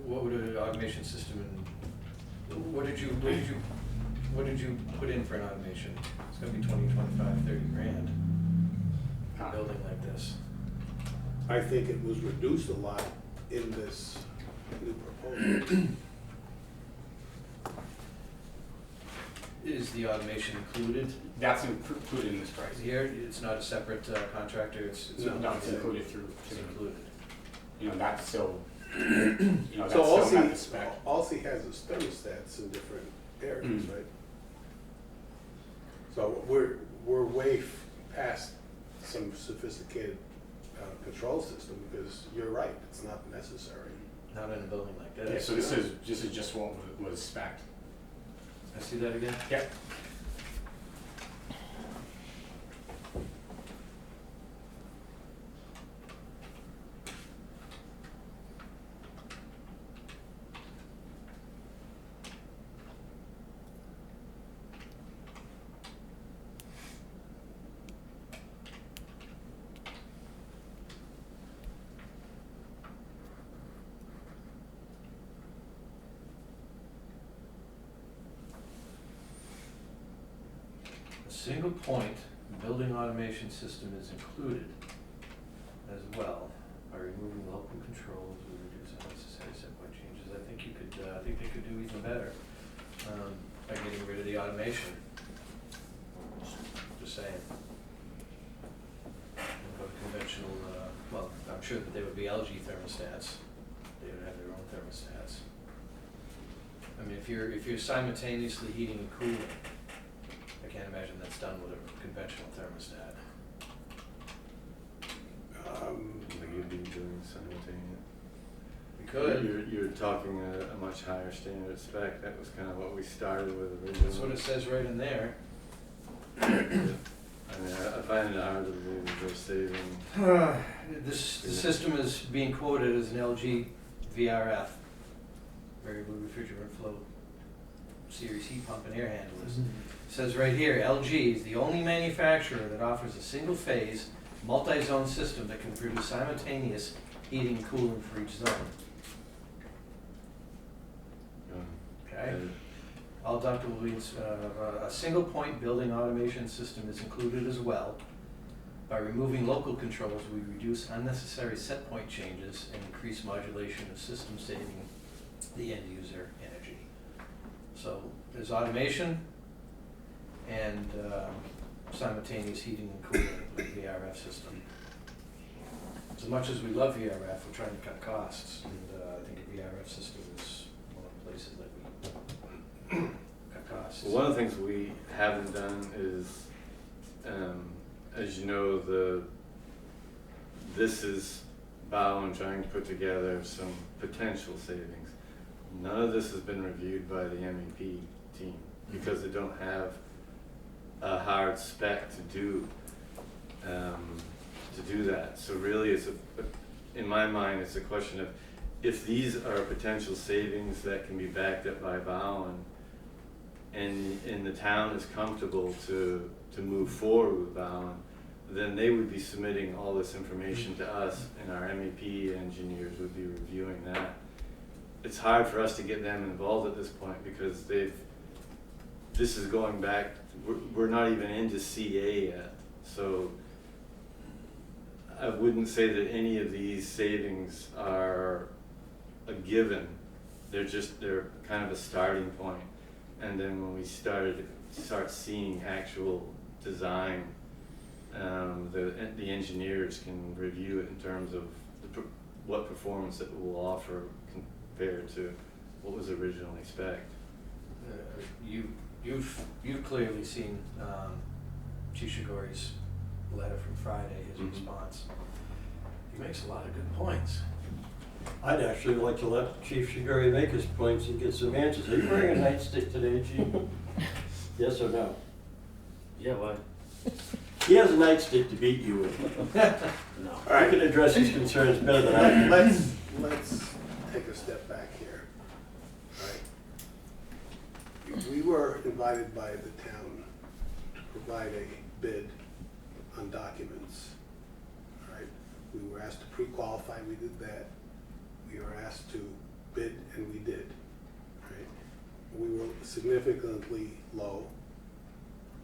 What would an automation system what did you put in for an automation? It's gonna be 20, 25, 30 grand, a building like this. I think it was reduced a lot in this new proposal. Is the automation included That's included in this price. here? It's not a separate contractor, it's No. No, it's included through, It's included. you know, that's still, you know, that's So all still not he, the spec. all he has is thermostats in different areas, Mm. right? So we're way past some sophisticated control system, because you're right, it's not necessary. Not in a building like Yeah, this. so this is just what was spec. I see that again? Yep. A single point building automation system is included as well. By removing local controls, we reduce unnecessary set point changes. I think you could, I think they could do even better, by getting rid of the automation. Just saying. And go to conventional, well, I'm sure that they would be LG thermostats. They would have their own thermostats. I mean, if you're simultaneously heating and cooling, I can't imagine that's done with a conventional thermostat. Like you'd be doing simultaneous. We could. You're talking a much higher standard spec. That was kind of what we started with originally. That's what it says right in there. I mean, I find it hard to believe that they're saving. The system is being quoted as an LG VRF, variable refrigerant flow series heat pump and air handlers. It says right here, LG is the only manufacturer that offers a single-phase, multi-zone system that can produce simultaneous heating and cooling for each zone. Okay? All ductile leads, a single point building automation system is included as well. By removing local controls, we reduce unnecessary set point changes and increase modulation of system, saving the end user energy. So there's automation and simultaneous heating and cooling with the VRF system. As much as we love VRF, we're trying to cut costs, and I think a VRF system is one of the places that we cut costs. Well, one of the things we haven't done is, as you know, this is Bowen trying to put together some potential savings. None of this has been reviewed by the MEP team because they don't have a hard spec to do that. So really, in my mind, it's a question of if these are potential savings that can be backed up by Bowen, and the town is comfortable to move forward with Bowen, then they would be submitting all this information to us, and our MEP engineers would be reviewing that. It's hard for us to get them involved at this point because this is going back, we're not even into CA yet. So I wouldn't say that any of these savings are a given. They're kind of a starting point. And then when we start seeing actual design, the engineers can review it in terms of what performance it will offer compared to what was originally spec'd. You've clearly seen Chief Shigori's letter from Friday, his response. He makes a lot of good points. I'd actually like to let Chief Shigori make his points and get some answers. Are you wearing a nightstick today, Chief? Yes or no? Yeah, why? He has a nightstick to beat you with. All I right, can address his concerns better than I can. let's take a step back here. All right. We were invited by the town to provide a bid on documents, all right? We were asked to pre-qualify, we did that. We were asked to bid, and we did. Right? We were significantly low,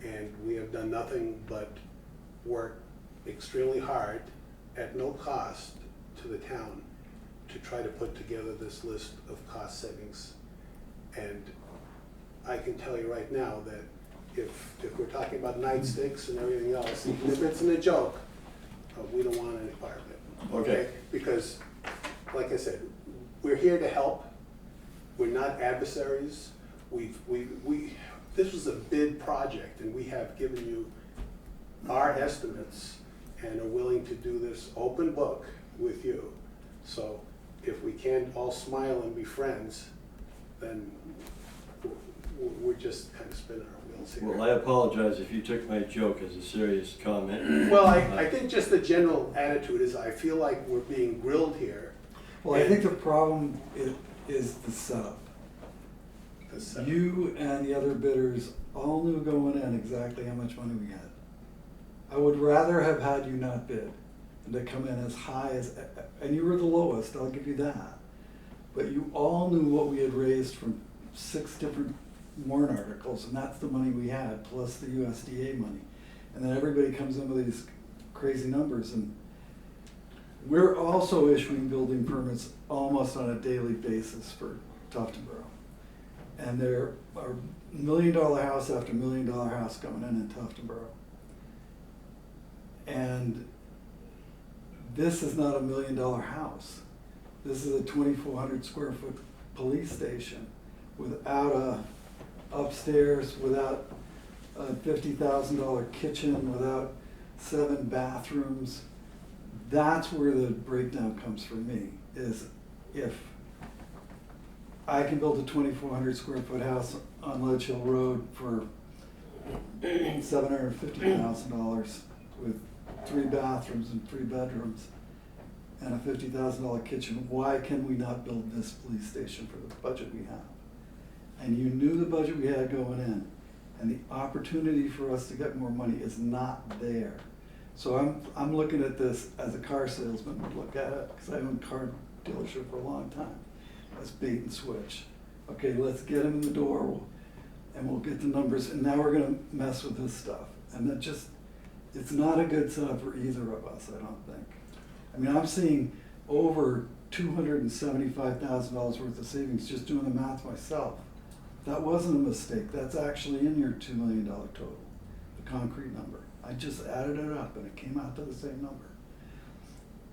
and we have done nothing but work extremely hard at no cost to the town to try to put together this list of cost savings. And I can tell you right now that if we're talking about nightsticks and everything else, even if it's in a joke, we don't want any part of it. Okay. Because, like I said, we're here to help. We're not adversaries. This was a bid project, and we have given you our estimates and are willing to do this open book with you. So if we can't all smile and be friends, then we're just kind of spinning our wheels here. Well, I apologize if you took my joke as a serious comment. Well, I think just the general attitude is I feel like we're being grilled here. Well, I think the problem is the setup. This, You and the other bidders all knew going in exactly how much money we had. I would rather have had you not bid and to come in as high as, and you were the lowest, I'll give you that. But you all knew what we had raised from 6 different warrant articles, and that's the money we had, plus the USDA money. And then everybody comes in with these crazy numbers, and we're also issuing building permits almost on a daily basis for Tuftonboro. And there are $1 million house after $1 million house coming in Tuftonboro. And this is not a $1 million house. This is a 2,400 square foot police station without a upstairs, without a $50,000 kitchen, without 7 bathrooms. That's where the breakdown comes for me, is if I can build a 2,400 square foot house on Ledge Hill Road for $750,000 with 3 bathrooms and 3 bedrooms and a $50,000 kitchen, why can we not build this police station for the budget we have? And you knew the budget we had going in, and the opportunity for us to get more money is not there. So I'm looking at this as a car salesman would look at it, because I owned a car dealership for a long time. That's bait and switch. Okay, let's get them in the door, and we'll get the numbers, and now we're gonna mess with this stuff. And that just, it's not a good setup for either of us, I don't think. I mean, I'm seeing over $275,000 worth of savings just doing the math myself. That wasn't a mistake, that's actually in your $2 million total, the concrete number. I just added it up and it came out to the same number.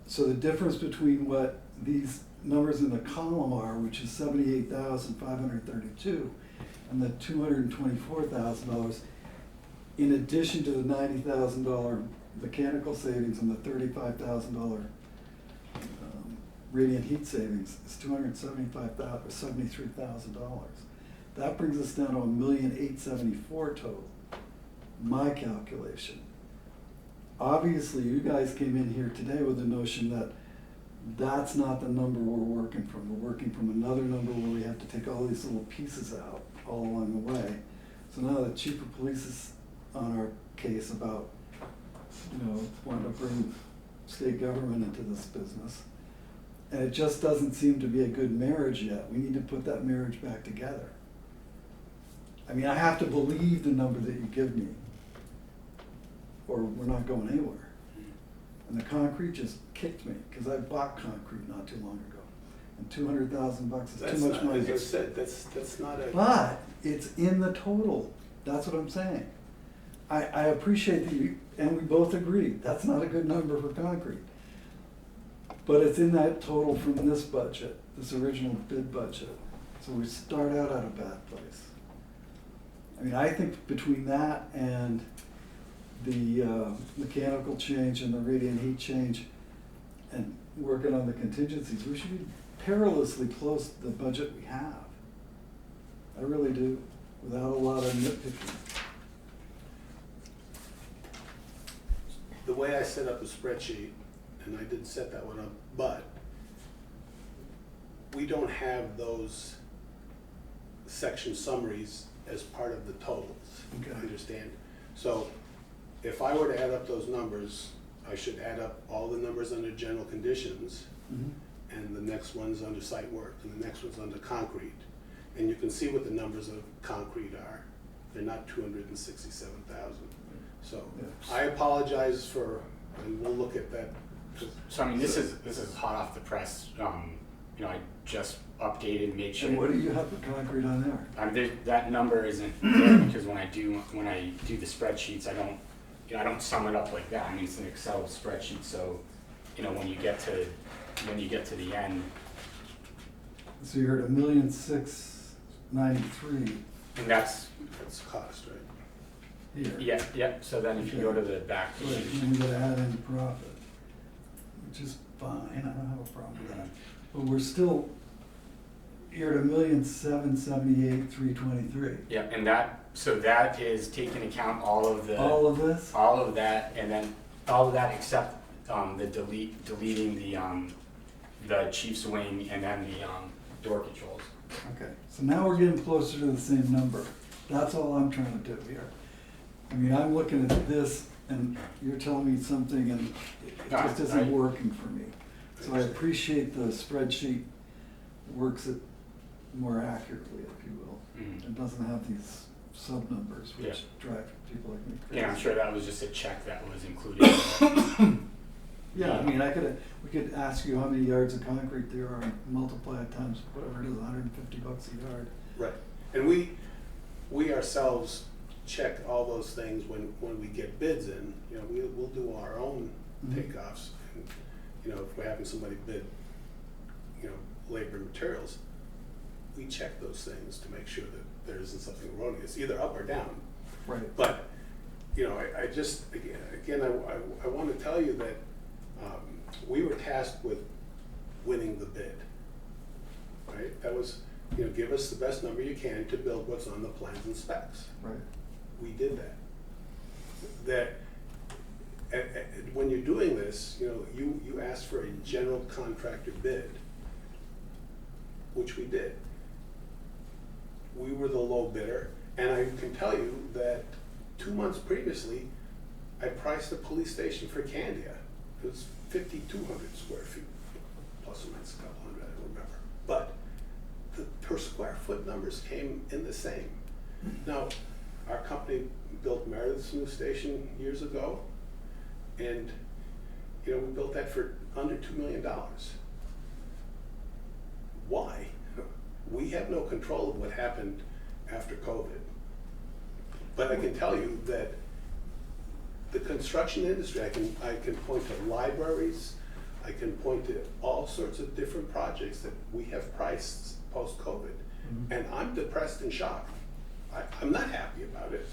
So the difference between what these numbers in the column are, which is $78,532, and the $224,000, in addition to the $90,000 mechanical savings and the $35,000 radiant heat savings, is $273,000. That brings us down to $1,874,000 total, my calculation. Obviously, you guys came in here today with the notion that that's not the number we're working from. We're working from another number where we have to take all these little pieces out all along the way. So now the chief of police is on our case about, wanting to bring state government into this business. And it just doesn't seem to be a good marriage yet. We need to put that marriage back together. I mean, I have to believe the number that you give me, or we're not going anywhere. And the concrete just kicked me, because I bought concrete not too long ago. And $200,000 is too much money. As I said, that's not a. But it's in the total. That's what I'm saying. I appreciate that you, and we both agree, that's not a good number for concrete. But it's in that total from this budget, this original bid budget. So we start out at a bad place. I mean, I think between that and the mechanical change and the radiant heat change and working on the contingencies, we should be perilously close to the budget we have. I really do, without a lot of nitpicking. The way I set up a spreadsheet, and I didn't set that one up, but we don't have those section summaries as part of the totals, Okay. understand? So if I were to add up those numbers, I should add up all the numbers under general conditions, Mhm. and the next one's under site work, and the next one's under concrete. And you can see what the numbers of concrete are. They're not 267,000. So Yeah. I apologize for, and we'll look at that. So I mean, this is hot off the press. You know, I just updated, made sure. And what do you have for concrete on there? That number isn't there because when I do the spreadsheets, I don't sum it up like that. I mean, it's an Excel spreadsheet, so you know when you get to the end, So you're at $1,693,000 and that's cost, right? here. yeah. So then if you go to the back Right, page, and then we gotta add in profit, which is fine, I don't have a problem with that. But we're still, you're at $1,778,323. yeah, and that is taking account all of This? all of that, and then all of that except the deleting the chief's wing and then the door controls. Okay, so now we're getting closer to the same number. That's all I'm trying to do here. I mean, I'm looking at this and you're telling me something and it just isn't working for me. So I appreciate the spreadsheet works it more accurately, if you will. Mhm. It doesn't have these sub numbers which drive people like me crazy. Yeah, I'm sure that was just a check that was included. Yeah, I mean, we could ask you how many yards of concrete there are and multiply it times whatever it is, $150 a yard. Right. And we ourselves check all those things when we get bids in. You know, we'll do our own Mhm. takeoffs. And, you know, if we're having somebody bid, you know, labor and materials, we check those things to make sure that there isn't something erroneous, either up or down. Right. But, you know, I just, again, I want to tell you that we were tasked with winning the bid, right? That was, you know, give us the best number you can to build what's on the plans and specs. Right. We did that. When you're doing this, you know, you asked for a general contractor bid, which we did. We were the low bidder, and I can tell you that 2 months previously, I priced a police station for Candia. It was 5,200 square feet, plus or minus a couple hundred, I don't remember. But the per square foot numbers came in the same. Now, our company built Meredith's new station years ago, and you know, we built that for under $2 million. Why? We have no control of what happened after COVID. But I can tell you that the construction industry, I can point to libraries, I can point to all sorts of different projects that we have priced post-COVID. Mhm. And I'm depressed and shocked. I'm not happy about it.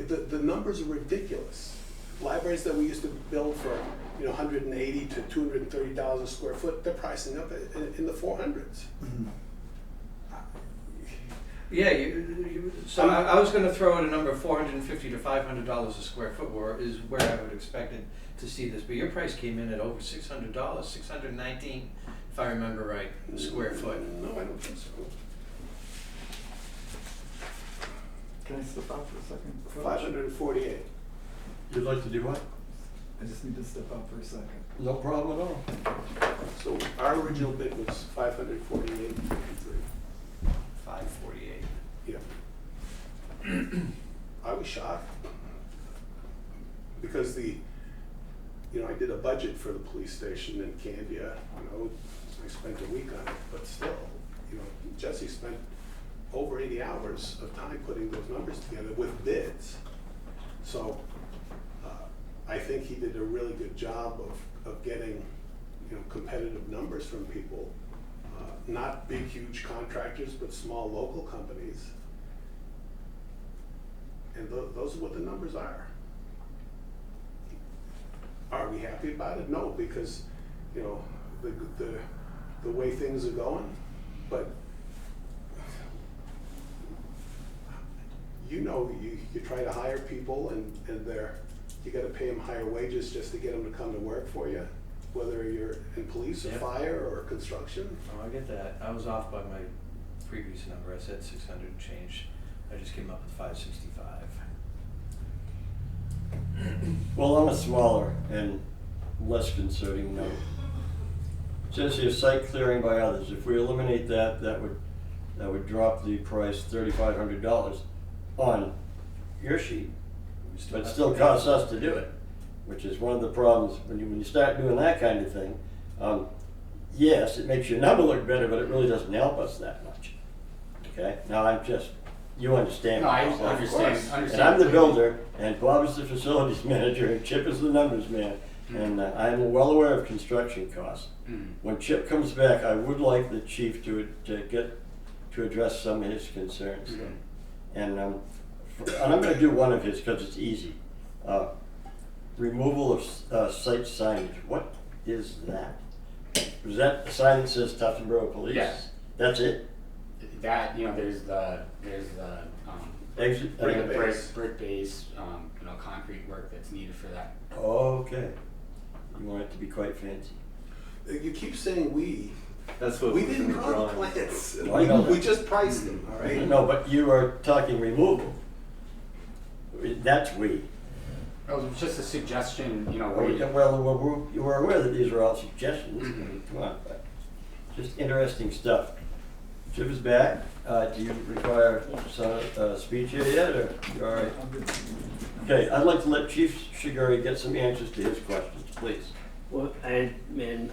The numbers are ridiculous. Libraries that we used to build for, you know, $180 to $230 a square foot, they're pricing up in the 400s. Mhm. Yeah, so I was gonna throw in a number of $450 to $500 a square foot is where I would expect it to see this, but your price came in at over $600, $619, if I remember right, a square foot. No, I don't think so. Can I step out for a second? 548. You'd like to do what? I just need to step out for a second. No problem at all. So our original bid was 548.53. 548. Yeah. I was shocked because I did a budget for the police station in Candia. You know, I spent a week on it, but still, you know, Jesse spent over 80 hours of time putting those numbers together with bids. So I think he did a really good job of getting, you know, competitive numbers from people. Not big, huge contractors, but small local companies. And those are what the numbers are. Are we happy about it? No, because, you know, the way things are going, but you know, you try to hire people and you gotta pay them higher wages just to get them to come to work for you, whether you're in police or Yeah. fire or construction. Oh, I get that. I was off by my previous number. I said 600 and change. I just came up with 565. Well, I'm a smaller, and less concerning note. It says here site clearing by others. If we eliminate that, that would drop the price $3,500 on your sheet, but it still costs us to do it, which is one of the problems when you start doing that kind of thing. Yes, it makes your number look better, but it really doesn't help us that much. Okay, now you understand. No, I what I'm saying. understand. And I'm the builder, and Bob is the facilities manager, and Chip is the numbers man, and I'm well aware of construction costs. When Chip comes back, I would like the chief to address some of his concerns. And I'm going to do one of his because it's easy. Removal of site signage. What is that? Is that the sign that says Tufton Borough Police? Yes. That's it? That, there's the Exit? brick base, concrete work that's needed for that. Okay. You want it to be quite fancy. You keep saying we. That's what We was in didn't the draw the drawing. plans. No, I know We that. just priced them, all right? No, but you are talking removal. That's we. Oh, it was just a suggestion, Well, you were aware that these are all suggestions. I mean, come on, but just interesting stuff. Chip is back. Do you require some speech here yet, or you all right? Okay, I'd like to let Chief Shiguri get some answers to his questions, please. Well, I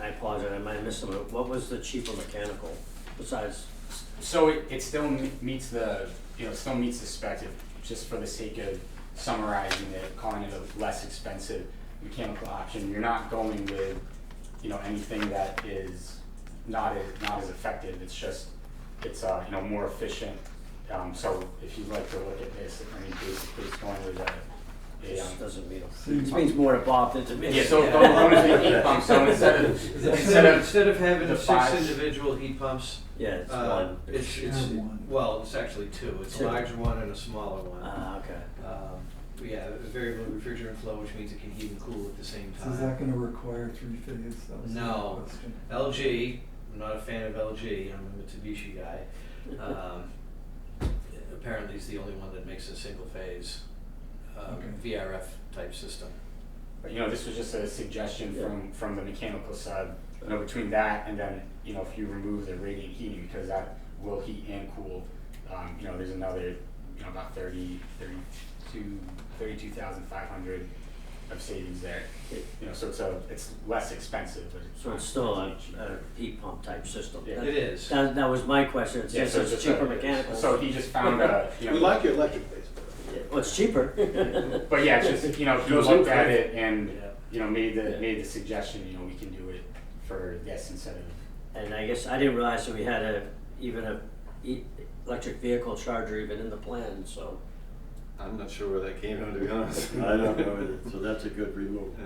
apologize, I might have missed some of it. What was the cheaper mechanical besides? So it still meets the, still meets the spec, just for the sake of summarizing it, calling it a less expensive mechanical option. You're not going with, anything that is not as effective. It's just, it's more efficient. So if you'd like to look at this, basically it's going with This doesn't mean, it means more to Bob than to me. Yeah, so going with the heat pump, so instead Instead of having the six five- individual heat pumps, Yeah, it's one. it's, One. well, it's actually two. It's a Two. larger one and a smaller one. Okay. Yeah, a variable refrigerant flow, which means it can heat and cool at the same So is that time. gonna require three-phase? That was the No. question. LG, I'm not a fan of LG, I'm a Mitsubishi guy. Apparently it's the only one that makes a single phase, Okay. VRF type system. But this was just a suggestion Yeah. from the mechanical side. Between that and then if you remove the radiant heating, because that will heat and cool. There's another about 32,500 of savings there. So it's less expensive, but So it's still a heat pump type system. Yeah, it is. That was my question. It Yeah, says so it's just cheaper a- mechanical. So he just found We like your electric base. Well, it's cheaper. But yeah, it's just if you Goes looked in at for- it and made the suggestion, we can do it for this instead of. And I guess I didn't realize that we had even a electric vehicle charger even in the plan, so. I'm not sure where that came from, to be honest. I don't know either, so that's a good remove.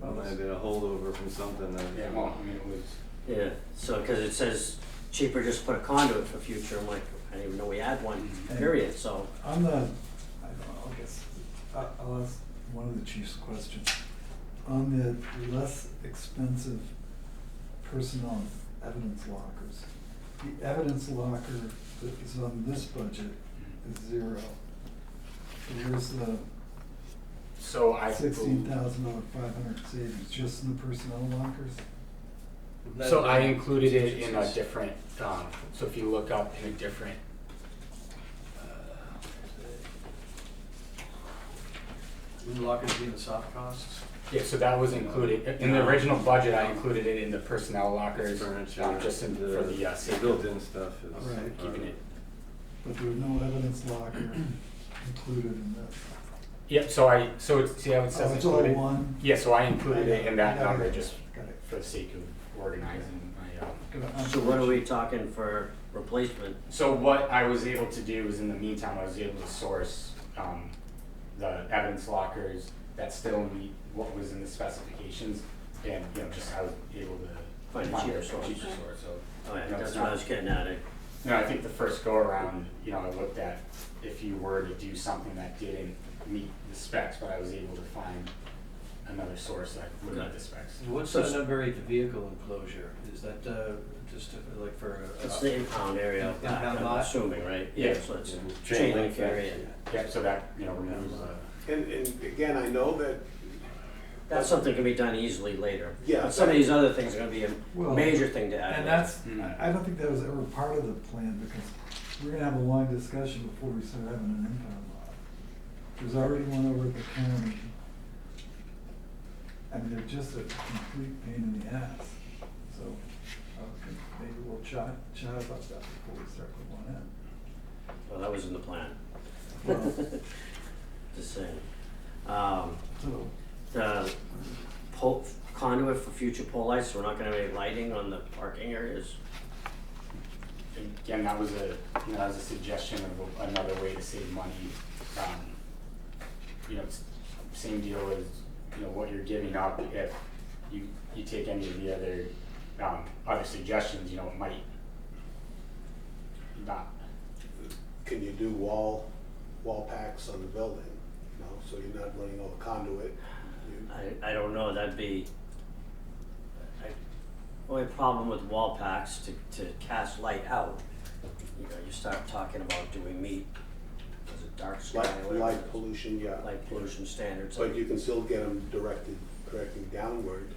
Might have been a holdover from something. Yeah, well, it was. Yeah, so, cause it says cheaper just put a conduit for future, I'm like, I didn't even know we had one, period, so. On the, I don't know, I guess, I'll ask one of the chief's questions. On the less expensive personnel evidence lockers, the evidence locker that is on this budget is 0. So where's the So I. $16,500 savings, just in the personnel lockers? So I included it in a different, so if you look up in a different, Room lockers being the soft costs. yeah, so that was included, in the original budget, I included it in the personnel lockers, Furniture, just for the sake of built-in stuff is. Right. keeping it. But there's no evidence locker included in this. Yep, so it's, see how it says Oh, it's all included? one? Yeah, so I included it in that Got it. number just Got it. for the sake of organizing my, So what are we talking for replacement? So what I was able to do is in the meantime, I was able to source, the evidence lockers that still meet what was in the specifications. And, just I was able to Find a cheaper source. cheaper source, so. Oh, yeah, No, it's that's not- what I was getting at, I think the first go around, I looked at if you were to do something that didn't meet the specs, but I was able to find another source that would meet the specs. What's the number 8, the vehicle enclosure? Is that just like for? it's the impound area out back, Impound I'm lot? assuming, right? Yeah. So it's Yeah. chain link area. Yeah, so that, removes And again, I know that That's something can be done easily later. Yeah, But some of these other things are gonna be a Well, major thing to add. And later. that's, I don't think that was ever part of the plan, because we're gonna have a long discussion before we start having an impound lot. There's already one over at the county. I mean, they're just a complete pain in the ass, so, maybe we'll chat about that before we start putting one in. Well, that was in the plan. Well, Just saying. so, The pole, conduit for future pole lights, so we're not gonna have any lighting on the parking areas? Again, that was a suggestion of another way to save money. It's same deal as, what you're giving up. If you take any of the other suggestions, it might not. Can you do wall packs on the building, so you're not running over conduit? I don't know, that'd be, only problem with wall packs to cast light out, you start talking about do we meet, is it dark sky or whatever it Light is? pollution, yeah. Light pollution standards. But you can still get them directing downward.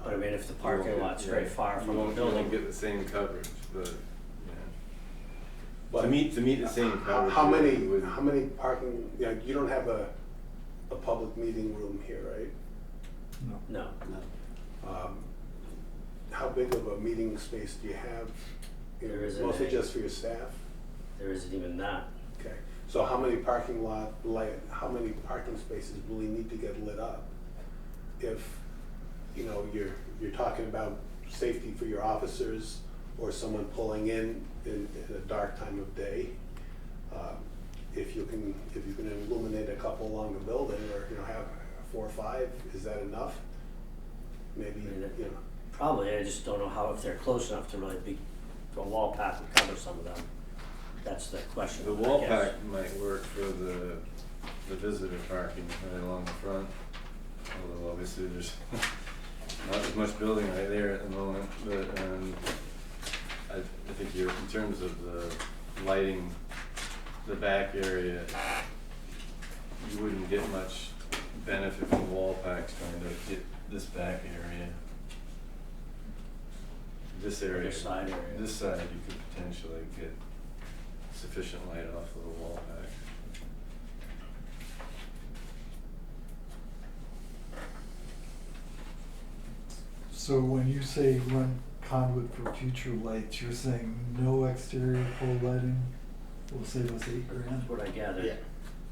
But I mean, if the parking lot's very far from the You won't building. get the same coverage, but, But to meet the same coverage. How you many wouldn't- parking, you don't have a public meeting room here, right? no. No, How big of a meeting space do you have? There isn't Mostly any. just for your staff? there isn't even that. Okay, so how many parking spaces really need to get lit up? If, you're talking about safety for your officers or someone pulling in a dark time of day. If you can illuminate a couple along the building or, have 4 or 5, is that enough? Maybe, Probably, I just don't know how, if they're close enough to really be, a wall pack would cover some of them. That's the question. The I wall guess. pack might work for the visitor parking right along the front, although obviously there's not as much building right there at the moment, but, I think in terms of the lighting, the back area, you wouldn't get much benefit from wall packs trying to get this back area. This area, This side area. this side, you could potentially get sufficient light off of the wall pack. So when you say run conduit for future lights, you're saying no exterior pole lighting will save us $8,000? That's what I gathered. Yeah.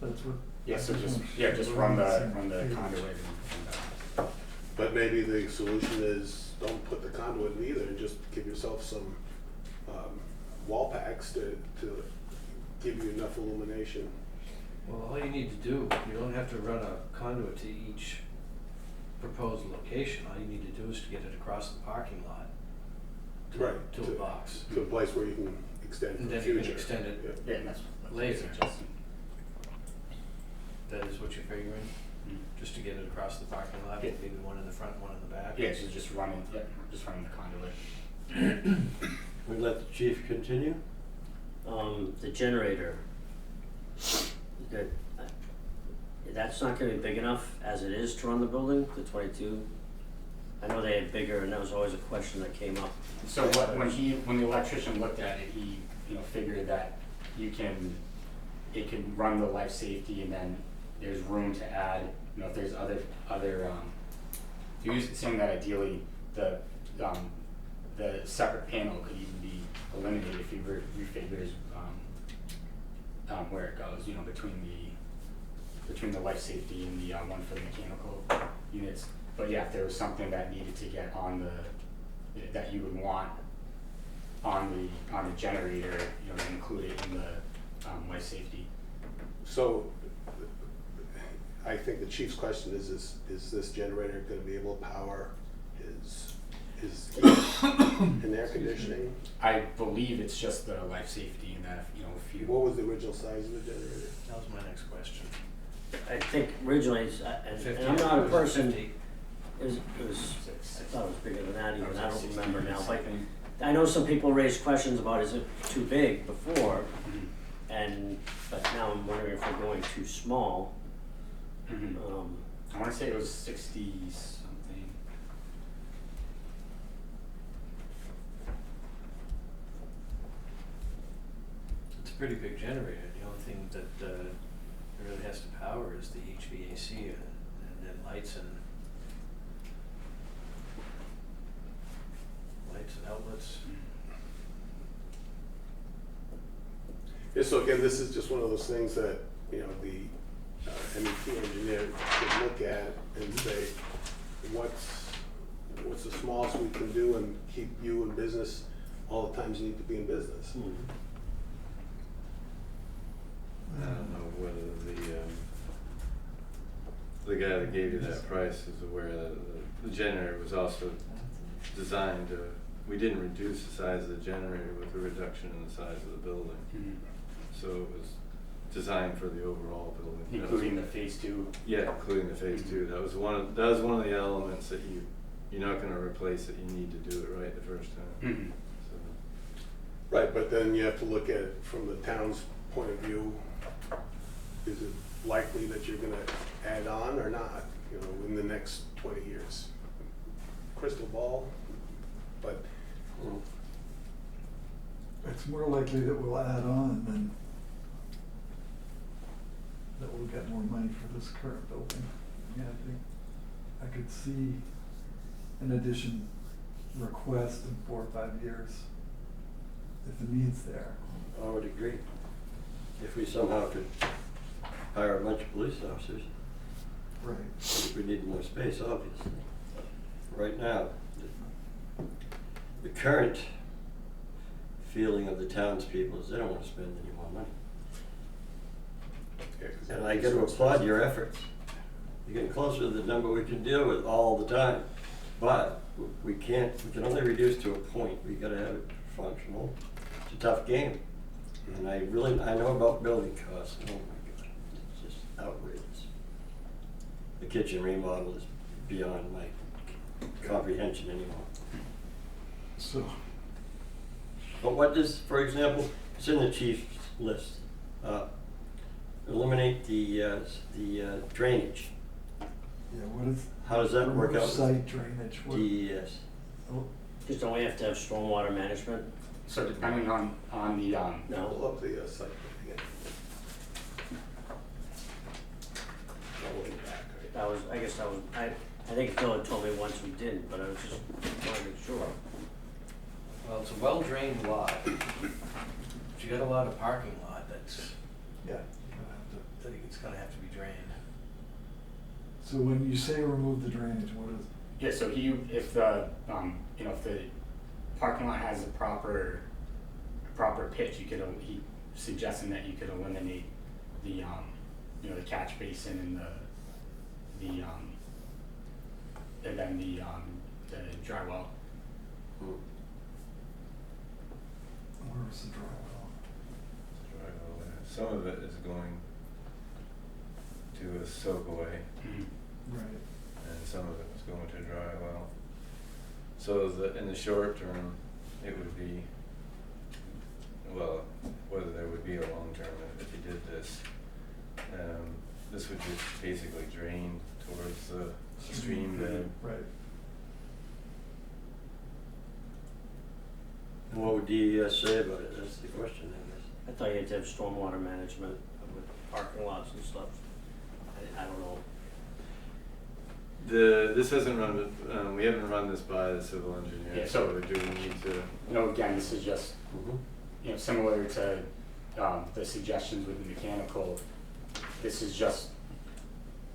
That's what. Yeah, so I just run the conduit and but maybe the solution is don't put the conduit in either, just give yourself some wall packs to give you enough illumination. Well, all you need to do, you don't have to run a conduit to each proposed location. All you need to do is to get it across the parking lot Right. to a box. To a place where you can extend for And the then future. you can extend it. Yeah. Yeah, and that's Later. suggesting. That is what you're figuring, just to get it across the parking lot, Yeah. maybe one in the front, one in the back? Yeah, so just running the conduit. We let the chief continue? The generator, that's not gonna be big enough as it is to run the building, the 22. I know they had bigger, and that was always a question that came up. So when the electrician looked at it, he, figured that it can run the life safety, and then there's room to add, if there's other, he was saying that ideally the separate panel could even be eliminated if he refigures, where it goes, between the life safety and the one for the mechanical units. But yeah, if there was something that needed to get that you would want on the generator, to include it in the life safety. So, I think the chief's question is this generator gonna be able to power his heat and air conditioning? I believe it's just the life safety, and that if you. What was the original size of the generator? That was my next question. I think originally, and 50, I'm not a was person, 50. it was, I thought it was bigger than that even, I don't 60, remember now, but something. I know some people raised questions about is it too big before, but now I'm wondering if we're going too small. Mhm. wanna say it was 60 something. It's a pretty big generator. The only thing that really has to power is the HVAC and then lights and outlets. Yeah, so again, this is just one of those things that, you know, the MEP engineer could look at and say, what's the smallest we can do and keep you in business all the times you need to be in business? I don't know whether the guy that gave you that price is aware that the generator was also designed to, we didn't reduce the size of the generator with the reduction in the size of the building. Mm-hmm. So it was designed for the overall building. Including the phase 2. Yeah, including the phase 2. That was one of the elements that you're not gonna replace it, you need to do it right the first time. Mm-hmm. So, Right, but then you have to look at it from the town's point of view. Is it likely that you're gonna add on or not, you know, in the next 20 years? Crystal ball, but It's more likely that we'll add on than that we'll get more money for this current building. Yeah, I think I could see an addition request in 4 or 5 years if the need's there. I would agree. If we somehow could hire a bunch of police officers, Right. we need more space, obviously. Right now, the current feeling of the townspeople is they don't want to spend any more money. yeah, 'cause And I got to applaud your efforts. You're getting closer to the number we can deal with all the time. But we can only reduce to a point. We gotta have it functional. It's a tough game. And I know about building costs. Oh my God, it's just outrageous. The kitchen remodel is beyond my comprehension anymore. So, But what does, for example, it's in the chief's list, eliminate the drainage. yeah, what is? How does that work remove out? Site drainage, what? DES. Oh, Just don't we have to have stormwater management? So depending on the, Pull No. up the site plan again. All the way back, right? I think Phil had told me once we didn't, but I was just trying to make sure. Well, it's a well-drained lot. But you got a lot of parking lot that's, yeah, you're gonna have to. that it's gonna have to be drained. So when you say remove the drainage, what is? yeah, so if the, if the parking lot has a proper pitch, he suggesting that you could eliminate the, the catch basin and and then the dry well. Where's the drywall? Some of it is going to a soak away, Right. and some of it is going to dry well. So in the short term, it would be, well, whether there would be a long term if you did this, this would just basically drain towards the stream bed. Right. And what would DES say about it? That's the question, I guess. I thought you had to have stormwater management with parking lots and stuff. I don't know. This hasn't run, we haven't run this by the civil engineer, Yeah, so so- we do need to. Again, this is just, similar to the suggestions with the mechanical. This is just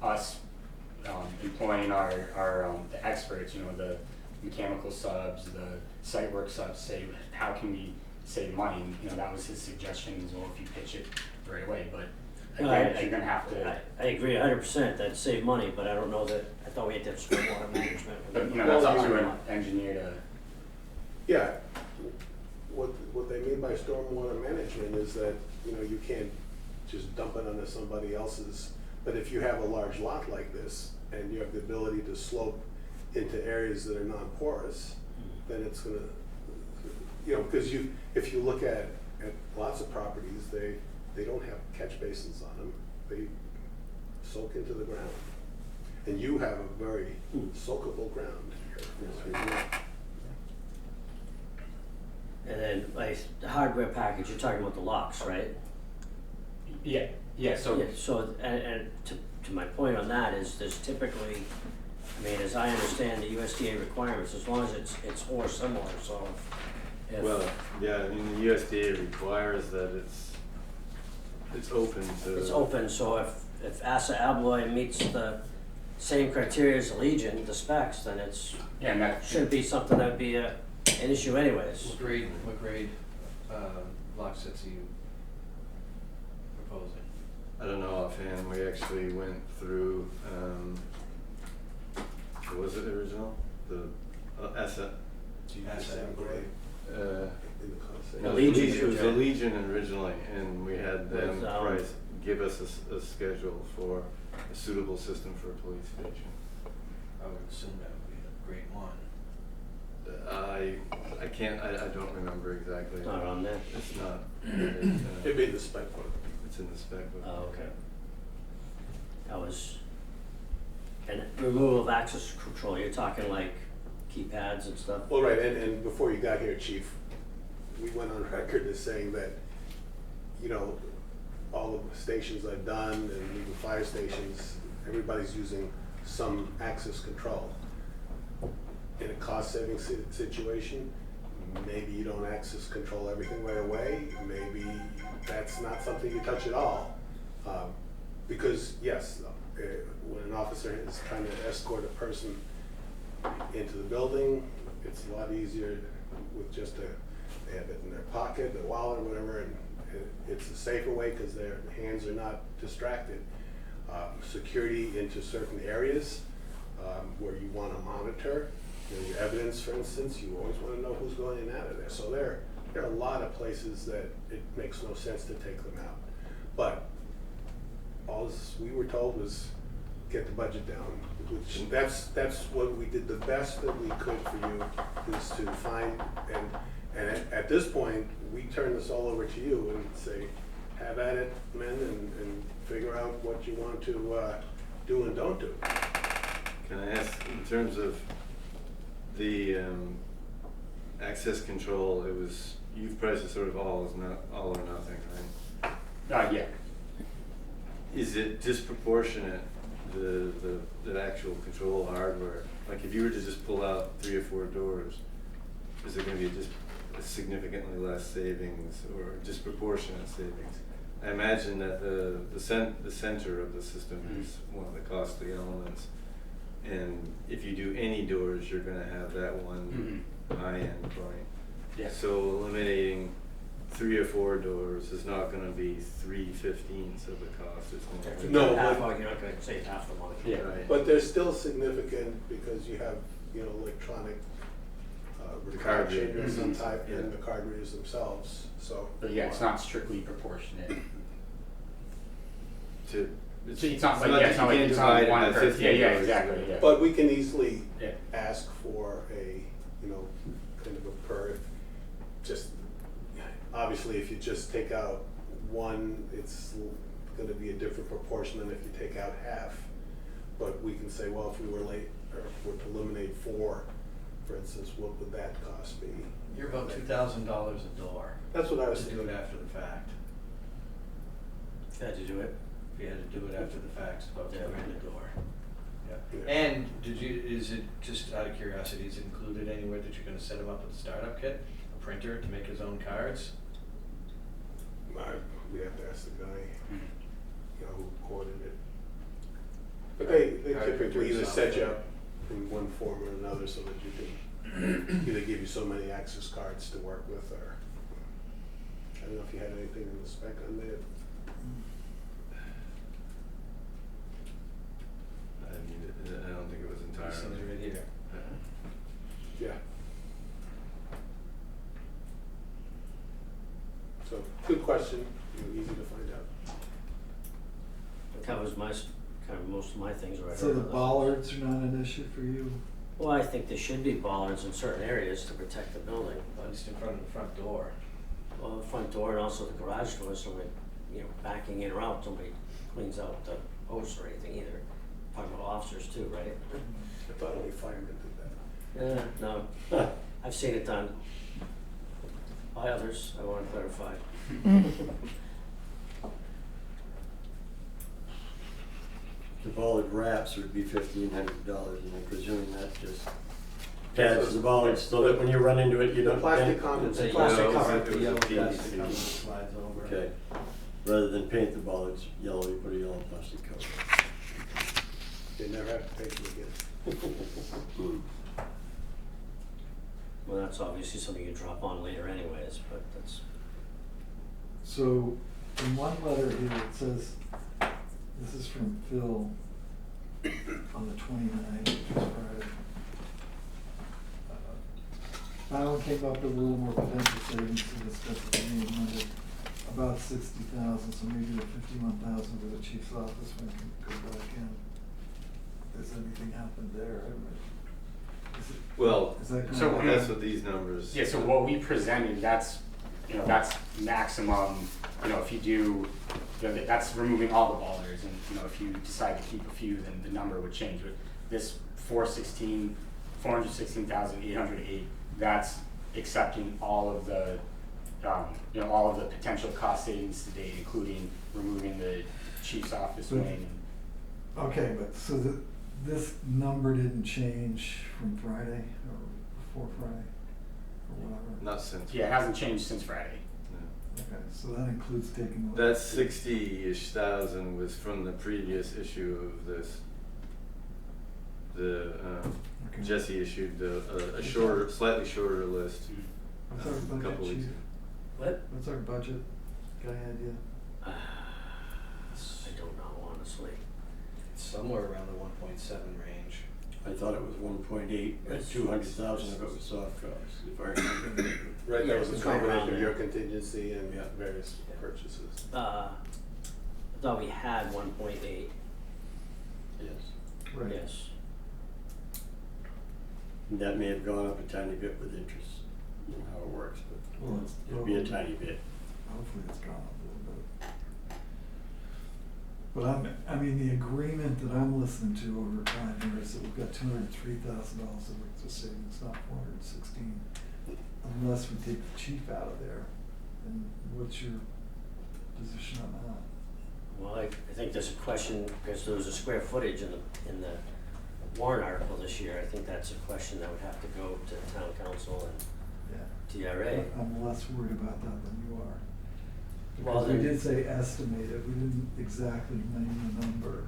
us employing our the experts, the mechanical subs, the site work subs, say how can we save money? And, that was his suggestion as well if you pitch it right away. But again, you're gonna have to. I agree 100%, that'd save money, but I don't know that, I thought we had to have stormwater management. But that's up to an engineer to. Yeah, what they mean by stormwater management is that, you can't just dump it onto somebody else's, but if you have a large lot like this, and you have the ability to slope into areas that are non-porous, then it's gonna, because if you look at lots of properties, they don't have catch basins on them, they soak into the ground. And you have a very soakable ground here. And then, like, the hardware package, you're talking about the locks, right? Yeah, so, Yeah, so, and to my point on that is, there's typically, I mean, as I understand the USDA requirements, as long as it's or similar, so if. Well, yeah, I mean, the USDA requires that it's open to. It's open, so if Assa Abloy meets the same criteria as the Legion, the specs, then it's, yeah, and that, shouldn't be something that'd be an issue anyways. What grade lock sets are you proposing? I don't know offhand, we actually went through, what was it original? The asset, Asset grade uh, in the concept. The no, Legion. it was the Legion originally, and we had them With, give us a schedule for a suitable system for a police station. I would assume that would be a grade 1. I can't, I don't remember exactly. It's not on there. It's not. It'd be in the spec book. It's in the spec book. Oh, okay. That was, and removal of access control, you're talking like keypads and stuff? Well, right, and before you got here, Chief, we went on record as saying that, you know, all the stations I've done, and even fire stations, everybody's using some access control. In a cost-saving situation, maybe you don't access control everything right away, maybe that's not something you touch at all. Because, yes, when an officer is trying to escort a person into the building, it's a lot easier with just they have it in their pocket, their wallet, or whatever, and it's a safer way because their hands are not distracted. Security into certain areas where you want to monitor, you know, your evidence, for instance, you always want to know who's going in and out of there. So there are a lot of places that it makes no sense to take them out. But all we were told was get the budget down, which that's what we did. The best that we could for you is to find, and at this point, we turn this all over to you and say, have at it, men, and figure out what you want to do and don't do. Can I ask, in terms of the access control, it was, you've priced it sort of all or nothing, right? yeah, Is it disproportionate, the actual control hardware? Like if you were to just pull out 3 or 4 doors, is it gonna be just significantly less savings or disproportionate savings? I imagine that the center of the system is one of the costly elements. And if you do any doors, you're gonna have that one high-end point. yeah. So eliminating 3 or 4 doors is not gonna be 3/15 of the cost, it's If gonna you be. No, cut half but- out, you're not gonna save half the money. Yeah. Right. But they're still significant because you have, you know, electronic The card recollection of some readers. type Yeah. and the card readers themselves, so. But yeah, it's not strictly proportionate. It's not like, yeah, it's not like it's not one per, yeah, exactly, yeah. But we can easily Yeah. ask for a, you know, kind of a per, just, obviously, if you just take out one, it's gonna be a different proportion than if you take out half. But we can say, well, if we were late, or if we were to eliminate 4, for instance, what would that cost be? You're about $2,000 a door. That's what I was To do thinking. it after the fact. If you had to do it, If you had to do it after the fact, it's about yeah, $2,000 ran a the door. door. Yeah. Yeah. And is it, just out of curiosity, is it included anywhere that you're gonna set him up with a startup kit? A printer to make his own cards? We have to ask the guy, Mhm. you know, who quoted it. But they Card typically printer either set you software. up in one form or another so that you can either give you so many access cards to work with, or, I don't know if you had anything in the spec on that. I don't think it was These things entirely. are right here. Yeah. So, good question, you know, easy to find out. It covers kind of most of my things right So the bollards are not an issue for you? Well, I think there should be bollards in certain areas to protect the building. At least in front of the front door. Well, the front door and also the garage door, so when, you know, backing in or out, somebody cleans out the posts or anything either. talking about officers too, right? I thought only firemen did that. No, I've seen it done by others, I wanna clarify. The bollard wraps would be $1,500, and I'm presuming that just pads the bollard so that when you run into it, you The don't. plastic bend. condoms. The Yeah, plastic it was- cover, it was the yellow a plastic PVC. cover slides over. Okay, rather than paint the bollards yellow, you put a yellow plastic cover. They never have to pay for it again. Well, that's obviously something you drop on later anyways, but that's, So, in one letter here, it says, this is from Phil on the 29th, which is Friday. Fallon came up with a little more potential savings to discuss at the meeting Monday, about 60,000, so maybe the 51,000 for the chief's office when it can go back in. Has anything happened there? Is it- Well, is that So, kind that's what these numbers. Yeah, so what we presented, that's, you know, that's maximum, you know, if you do, you know, that's removing all the bollards, and, you know, if you decide to keep a few, then the number would change, but this 416,808, that's accepting all of the, you know, all of the potential cost savings to date, including removing the chief's office But- wing. Okay, but so this number didn't change from Friday or before Friday or whatever? Not since. Yeah, it hasn't changed since Friday. No. Okay, so that includes taking away. That 60-ish thousand was from the previous issue of this. The, Okay. Jesse issued a shorter, slightly shorter list. What's our a budget, couple weeks chief? ago. what? What's our budget? Got any idea? I don't know, honestly. Somewhere around the 1.7 range. I thought it was 1.8, That's- 200,000 of it was soft costs, if I remember. Right, that was a it's right around combination of your there. contingency and Yeah. various purchases. I thought we had 1.8, Yes. Right. yes. And that may have gone up a tiny bit with interest, you know how it works, but Well, it's it'd be a probably- tiny bit. Hopefully it's gone up a little bit. But I mean, the agreement that I'm listening to over time here is that we've got $203,000 of savings, not 416, unless we take the chief out of there. And what's your position on that? Well, I think there's a question, because there was a square footage in the warrant article this year. I think that's a question that would have to go to town council and Yeah. TRA. I'm less worried about that than you are. Well, Because we then- did say estimated, we didn't exactly name the number,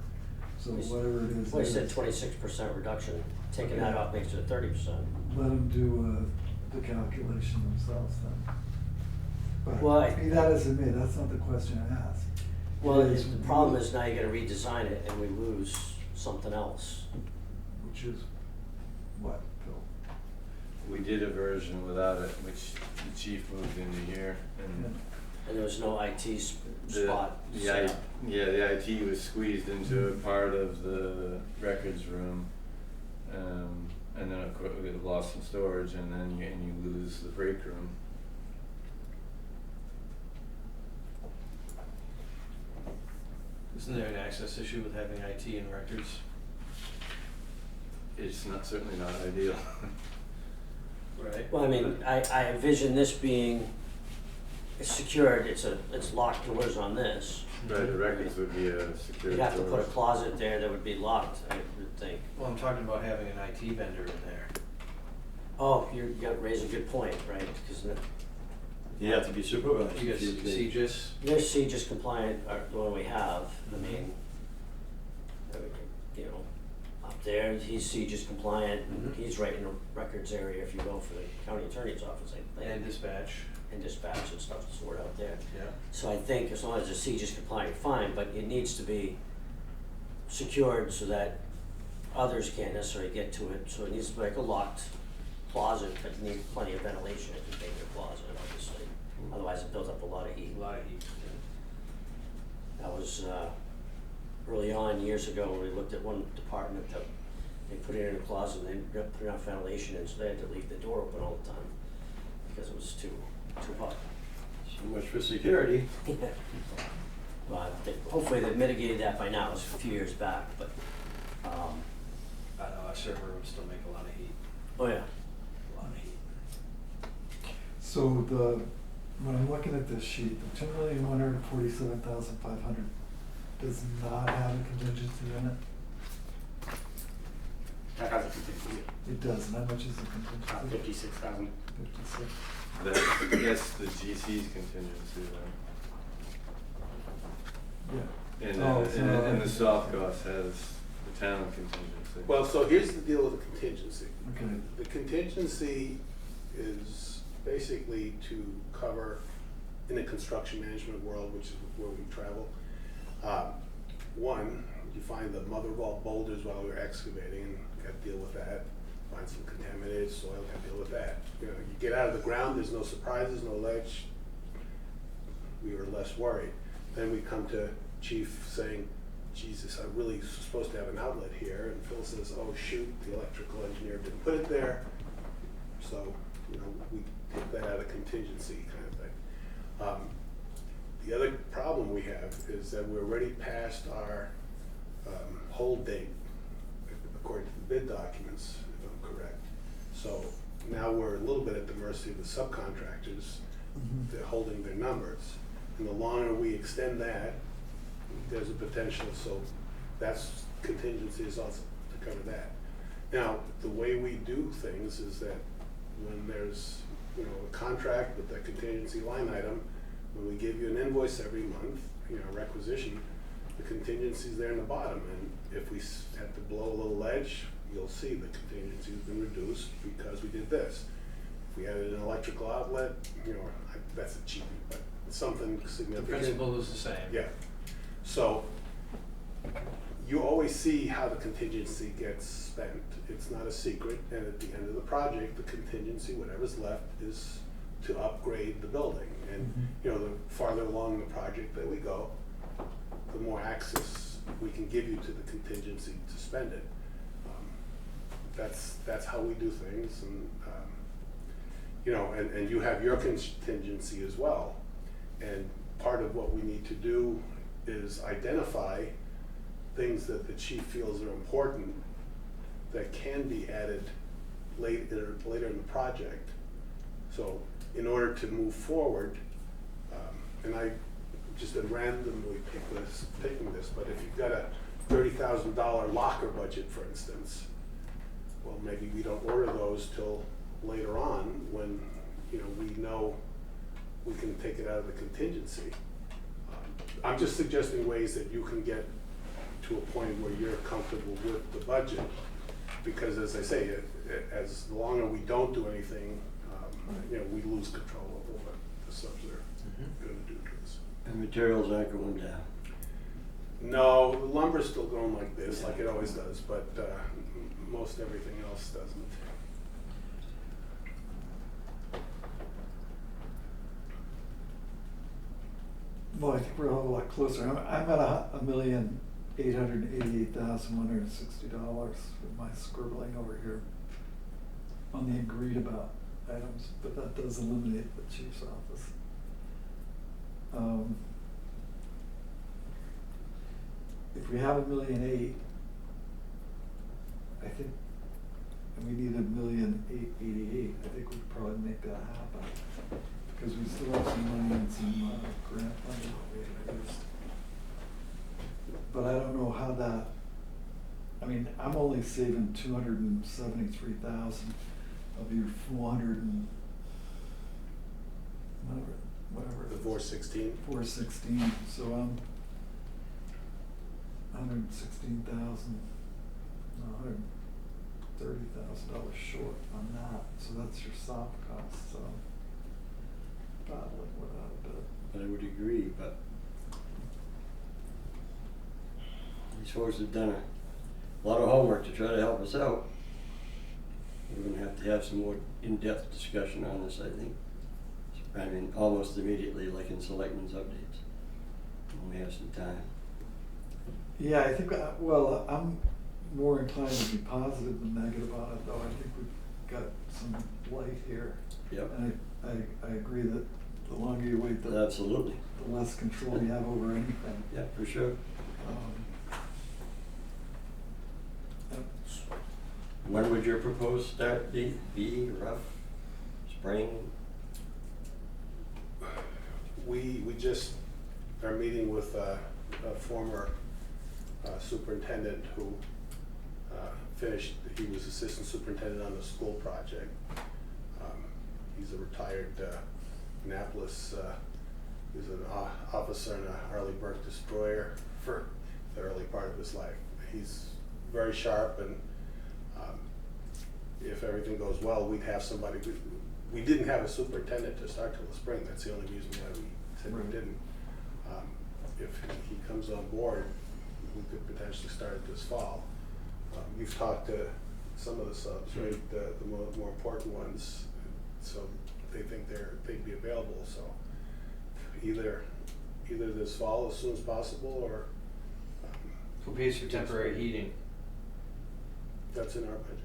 so We- whatever it is. Well, you it said is. 26% reduction, taking that off makes it 30%. Let them do the calculation themselves then. Well, But be that as it may, that's not the question I asked. Well, It is the problem is now you gotta redesign it and we lose something else. Which is what, Phil? We did a version without it, which the chief moved into here, and And there was no IT the, spot set up. the IT was squeezed into a part of the records room. And then of course we get lost in storage, and then you lose the break room. Isn't there an access issue with having IT and records? It's not, certainly not ideal. Right. Well, I mean, I envision this being, it's secured, it's locked doors on this. Right, the records would be a secure You'd have to put a storage. closet there that would be locked, I would think. Well, I'm talking about having an IT vendor in there. Oh, you raise a good point, right, because You have to be supervised. You guys if you- see just, they're CJIS compliant, or the one we have, I mean, you know, up there, he's CJIS compliant, and Mhm. he's right in the records area if you go for the county attorney's office, I think. and dispatch, And dispatch and stuff to sort out there. yeah. So I think as long as it's CJIS compliant, fine, but it needs to be secured so that others can't necessarily get to it, so it needs to be like a locked closet, but it needs plenty of ventilation if you take your closet, obviously. Otherwise it builds up a lot of heat. A lot of heat. That was, early on, years ago, when we looked at one department that they put it in a closet and they put enough ventilation in, so they had to leave the door open all the time because it was too hot. So much for security. Well, hopefully they've mitigated that by now, it was a few years back, but I know our server rooms still make a lot of heat, Oh, yeah. a lot of heat. So when I'm looking at this sheet, the $2,147,500 does not have a contingency in it? That has a contingency, It does, and how much is the contingency? 56,000. 56. That's the GC's contingency Yeah. then. And, Oh, and the soft cost has the town contingency. Well, so here's the deal with the contingency. Okay. The contingency is basically to cover, in the construction management world, which is where we travel, one, you find the mother of all boulders while you're excavating and got to deal with that. Find some contaminated soil, got to deal with that. You know, you get out of the ground, there's no surprises, no ledge. We were less worried. Then we come to chief saying, Jesus, I really supposed to have an outlet here. And Phil says, oh shoot, the electrical engineer didn't put it there. So, you know, we take that out of contingency kind of thing. The other problem we have is that we're already past our hold date, according to the bid documents, if I'm correct. So now we're a little bit at the mercy of the subcontractors. They're holding their numbers. And the longer we extend that, there's a potential, so that's contingency is also to cover that. Now, the way we do things is that when there's, you know, a contract with that contingency line item, when we give you an invoice every month, you know, requisition, the contingency's there in the bottom, and if we have to blow a little ledge, you'll see the contingency's been reduced because we did this. If we added an electrical outlet, you know, that's a cheapie, but something The significant. principle is the same. Yeah. So you always see how the contingency gets spent. It's not a secret, and at the end of the project, the contingency, whatever's left, is to upgrade the building. And you know, the farther along the project that we go, the more access we can give you to the contingency to spend it. That's how we do things, and you know, and you have your contingency as well. And part of what we need to do is identify things that the chief feels are important that can be added later in the project. So in order to move forward, and I just randomly picking this, but if you've got a $30,000 locker budget, for instance, well, maybe we don't order those till later on when, you know we can take it out of the contingency. I'm just suggesting ways that you can get to a point where you're comfortable with the budget, because as I say, as the longer we don't do anything, you know, we lose control over what the subs are going to do to us. And materials aren't going down. No, the lumber's still going like this, like it always does, but most everything else doesn't. Well, I think we're a lot closer. I'm at $1,888,160 with my scribbling over here on the agreed about items, but that does eliminate the chief's office. If we have $1.8 million, I think, and we need $1,888,000, I think we could probably make that happen. Because we still have some money and some grant funding that we haven't used. But I don't know how that, I mean, I'm only saving 273,000 of your 400 and whatever. The 416? 416, so I'm $116,000, no, $130,000 short on that, so that's your soft cost, so battling with that a bit. I would agree, but these folks have done a lot of homework to try to help us out. We're gonna have some more in-depth discussion on this, I think. I mean, almost immediately, like in Selectmen's updates, when we have some time. Yeah, I think, well, I'm more inclined to be positive than negative on it, though. I think we've got some light here. Yep. And I agree that the longer you wait, the Absolutely. the less control you have over anything. Yeah, for sure. When would your proposed start date be, rough, spring? We just are meeting with a former superintendent who finished, he was assistant superintendent on the school project. He's a retired Annapolis, he was an officer in a Harley Burke destroyer for the early part of his life. He's very sharp, and if everything goes well, we'd have somebody. We didn't have a superintendent to start till the spring. That's the only reason why we said we didn't. If he comes on board, we could potentially start it this fall. You've talked to some of the subs, right? The more important ones, so they think they'd be available. So either this fall as soon as possible, or Who pays for temporary heating? that's in our budget.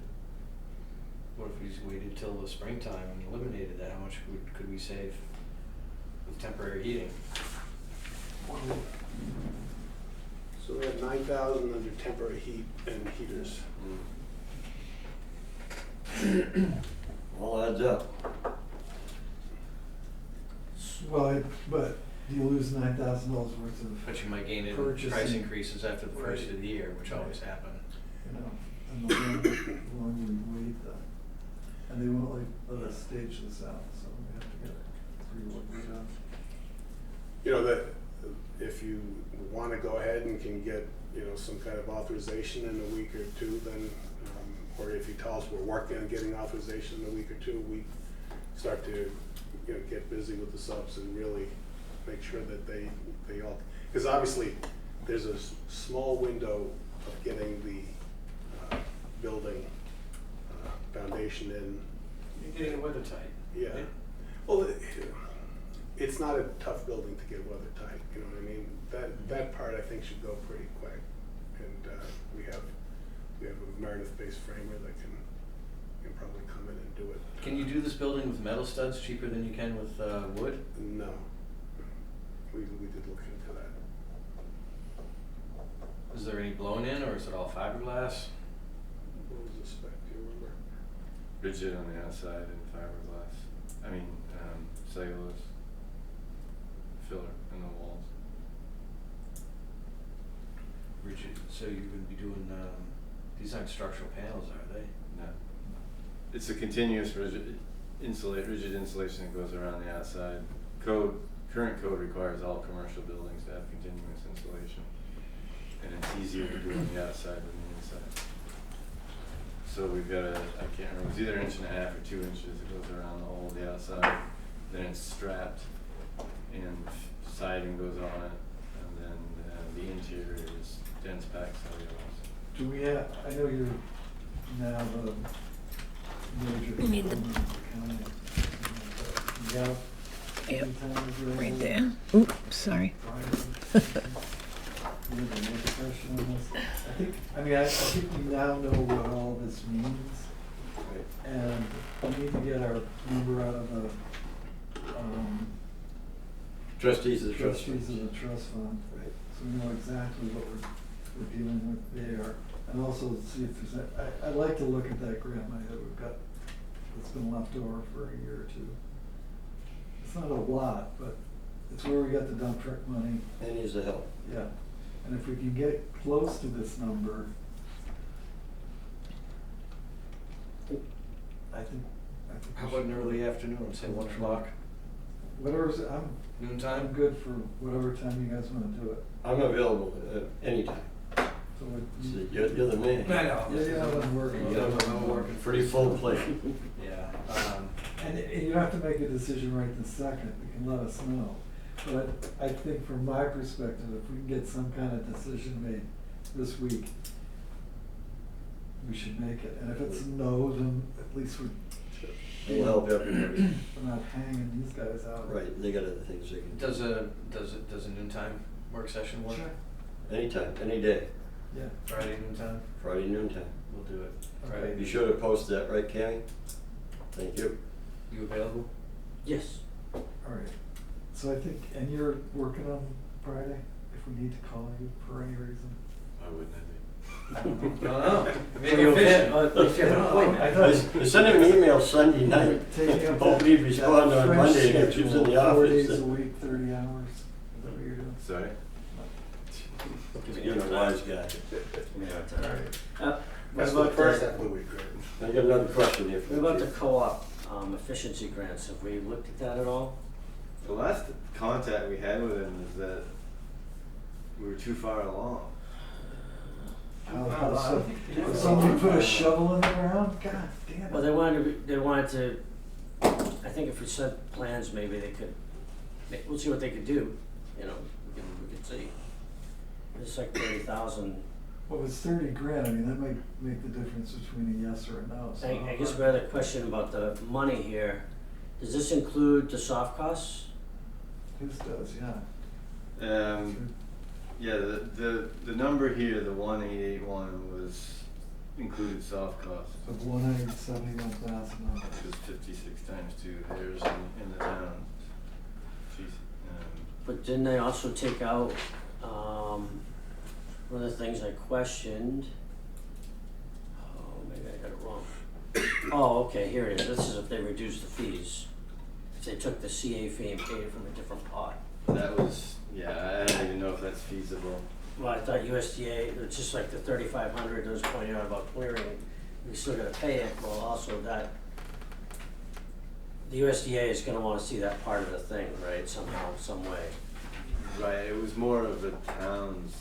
What if we just waited till the springtime and eliminated that? How much could we save with temporary heating? So we have 9,000 under temporary heat and heaters. All adds up. Well, but do you lose $9,000 worth of, But you might gain in Purchasing. price increases after the first of the year, which always happen. you know, and the longer we wait, and they won't let us stage this out, so we have to get it reworked out. You know, that if you want to go ahead and can get, some kind of authorization in a week or two, then, or if you tell us we're working on getting authorization in a week or two, we start to, get busy with the subs and really make sure that they all, because obviously there's a small window of getting the building foundation in. You're getting it weather tight. Yeah. Well, it's not a tough building to get weather tight, you know what I mean? That part I think should go pretty quick. And we have a Meredith-based framer that can probably come in and do it. Can you do this building with metal studs cheaper than you can with wood? No. We did look into that. Is there any blown in, or is it all fiberglass? What was the spec, do you remember? Rigid on the outside and fiberglass. I mean, cellulose filler in the walls. Rigid. So you're going to be doing these aren't structural panels, are they? No. It's a continuous rigid insulation that goes around the outside. Current code requires all commercial buildings to have continuous insulation, and it's easier to do on the outside than the inside. So we've got I can't remember, it's either 1.5 inches or 2 inches. It goes around the whole of the outside. Then it's strapped, and siding goes on it, and then the interior is dense packed cellulose. Do we have, I know you're now the major. We need the- county. You have Yep, any time available right there. Oops, sorry. Friday? You have a work session on this? I think we now know what all this means, and we need to get our number out of the, Trustees of the trust. trustees of the trust fund. Right. So we know exactly what we're dealing with there, and also see if there's, I'd like to look at that grant money that we've got, that's been left over for a year or two. It's not a lot, but it's where we got the dump truck money, And needs the help. yeah. And if we can get close to this number, I think. How about an early afternoon, say 1 o'clock, Whatever's, I'm noontime? good for whatever time you guys wanna do it. I'm available anytime. So So it. you're the man. I know. Yeah, I'm working. You have I'm working. pretty full plate. Yeah. And you don't have to make a decision right this second, you can let us know. But I think from my perspective, if we can get some kind of decision made this week, we should make it. And if it's no, then at least We'll help everybody. we're not hanging these guys out. Right, they got other things they can do. Does a noontime work session work? Sure. Anytime, any day, Yeah. Friday noontime? Friday noontime. We'll do it. Okay. Friday. Be sure to post that, right, Cammy? Thank you. You available? Yes. All right. So I think, and you're working on Friday, if we need to call you for any reason? Why wouldn't I be? No, maybe Well, efficient. if you have an appointment. I thought I sent him an email Sunday night, taking up hoping he'd respond on French Monday if he was in schedule, the 4 office. days a week, 30 hours. Is that what you're doing? Sorry? He's being a wise guy. Yeah. Alright. What That's for the about first the, half of the week, right? I got another question here for what about you. the co-op, efficiency grants? Have we looked at that at all? The last contact we had with him was that we were too far along. Did somebody put a shovel in the ground? God damn it. Well, they wanted to, I think if we sent plans, maybe they could, we'll see what they could do, you know, we could see. It's like 30,000. Well, it's 30 grand, I mean, that might make the difference between a yes or a no, so. I guess my other question about the money here, does this include the soft costs? His does, yeah. Yeah, the number here, the 1881 was included soft costs. Of $171,000. It was 56 times 2 hairs in the town. Jeez. But didn't they also take out, one of the things I questioned, oh, maybe I got it wrong. Oh, okay, here it is, this is if they reduced the fees. If they took the CA fee and paid it from a different pot. That was, yeah, I don't even know if that's feasible. Well, I thought USDA, it's just like the 3,500 that was pointed out about clearing, we still gotta pay it, well, also that, the USDA is gonna wanna see that part of the thing, right, somehow, some way. Right, it was more of the town's.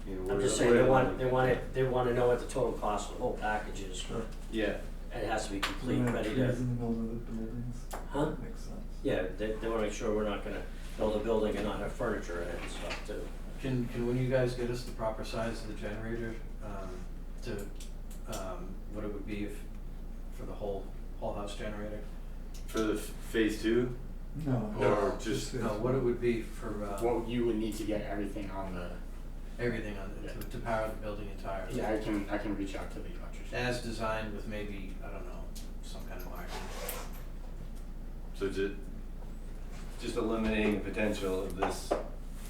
You know, I'm just we're- saying, we're- they wanna know what the total cost of the whole package is, Sure. Yeah, and it has to be complete, Trees ready in to, the middle of the buildings. Huh? Makes sense. yeah, they wanna make sure we're not gonna build a building and not have furniture in it and stuff too. Can when you guys get us the proper size of the generator, to, what it would be if, for the whole house generator? for the phase 2, No. or just, No, what it would be for, Well, you would need to get everything on the, everything on, to power the building entirely. yeah, I can reach out to the electrician. As designed with maybe, I don't know, some kind of margin. so just eliminating the potential of this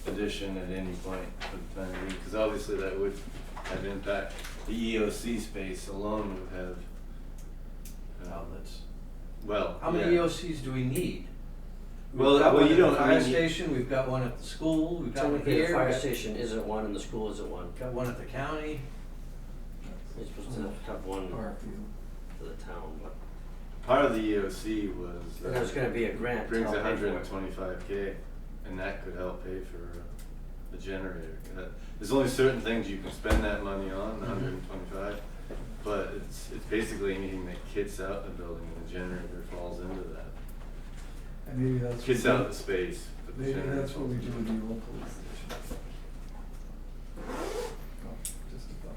addition at any point for the time being, because obviously that would have impact. The EOC space alone would have, Outlets. well, How many yeah. EOCs do we need? Well, We've got well, one you at the don't- I fire mean, you- station, we've got one at the school, we've got one Technically, here, the fire we've station isn't one and the school isn't one. got one at the county. It's supposed to have one Park view. for the town, but, Part of the EOC was. and there's gonna be a grant to Brings help pay for it. 125K, and that could help pay for the generator. There's only certain things you can spend that money on, the 125, but it's basically anything that kits out the building, and the generator falls into that. And maybe that's. Kits what out we- the space, but the Maybe generator that's what we falls do into with the old police station. Oh, just a thought.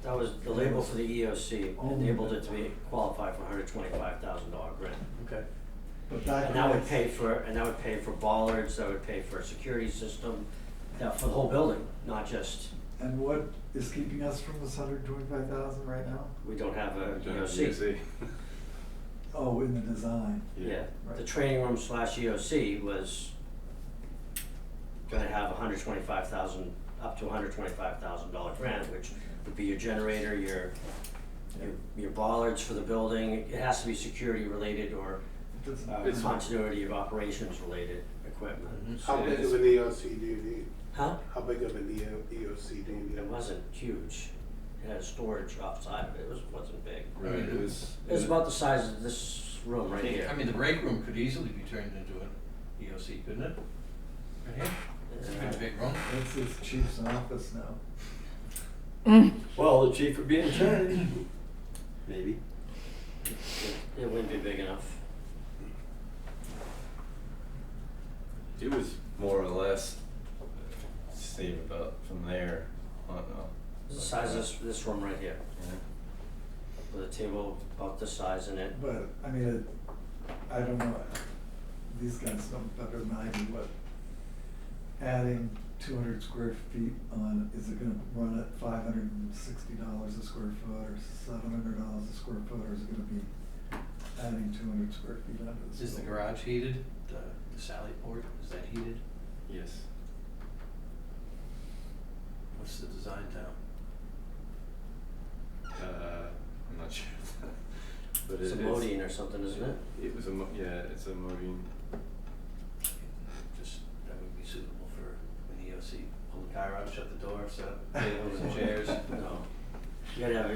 That was, the label for the EOC Oh. enabled it to be qualified for $125,000 grant. Okay. But back. And that would pay for bollards, that would pay for a security system, for the whole building, not just, And what is keeping us from this 125,000 right now? we don't have a the EOC. Oh, in the design. Yeah, the Right. training room / EOC was gonna have up to $125,000 grant, which would be your generator, your bollards for the building. It has to be security related or It doesn't. It's- continuity of operations related equipment. How big of an EOC do you need? Huh? How big of an EOC do you need? It wasn't huge. It had storage outside of it. It wasn't big. Right, it was. It was about the size of this room right here. I mean, the break room could easily be turned into an EOC, couldn't it? Right here? It's a pretty big room. That's his chief's office now. Well, the chief would be in charge. Maybe. It wouldn't be big enough. It was more or less same about from there on. It's the size of this room right here, Yeah. with a table about this size in it. But, I mean, I don't know, these guys know better than I do, what adding 200 square feet on, is it gonna run at $560 a square foot or $700 a square foot, or is it gonna be adding 200 square feet onto this. Is the building. garage heated, the Sally port, is that heated? Yes. What's the design time? I'm not sure. But It's a is- Modine or something, isn't it? It was yeah, it's a Modine. Just, that would be suitable for when the EOC pull the car out, shut the door, set up tables and chairs. No. You gotta have a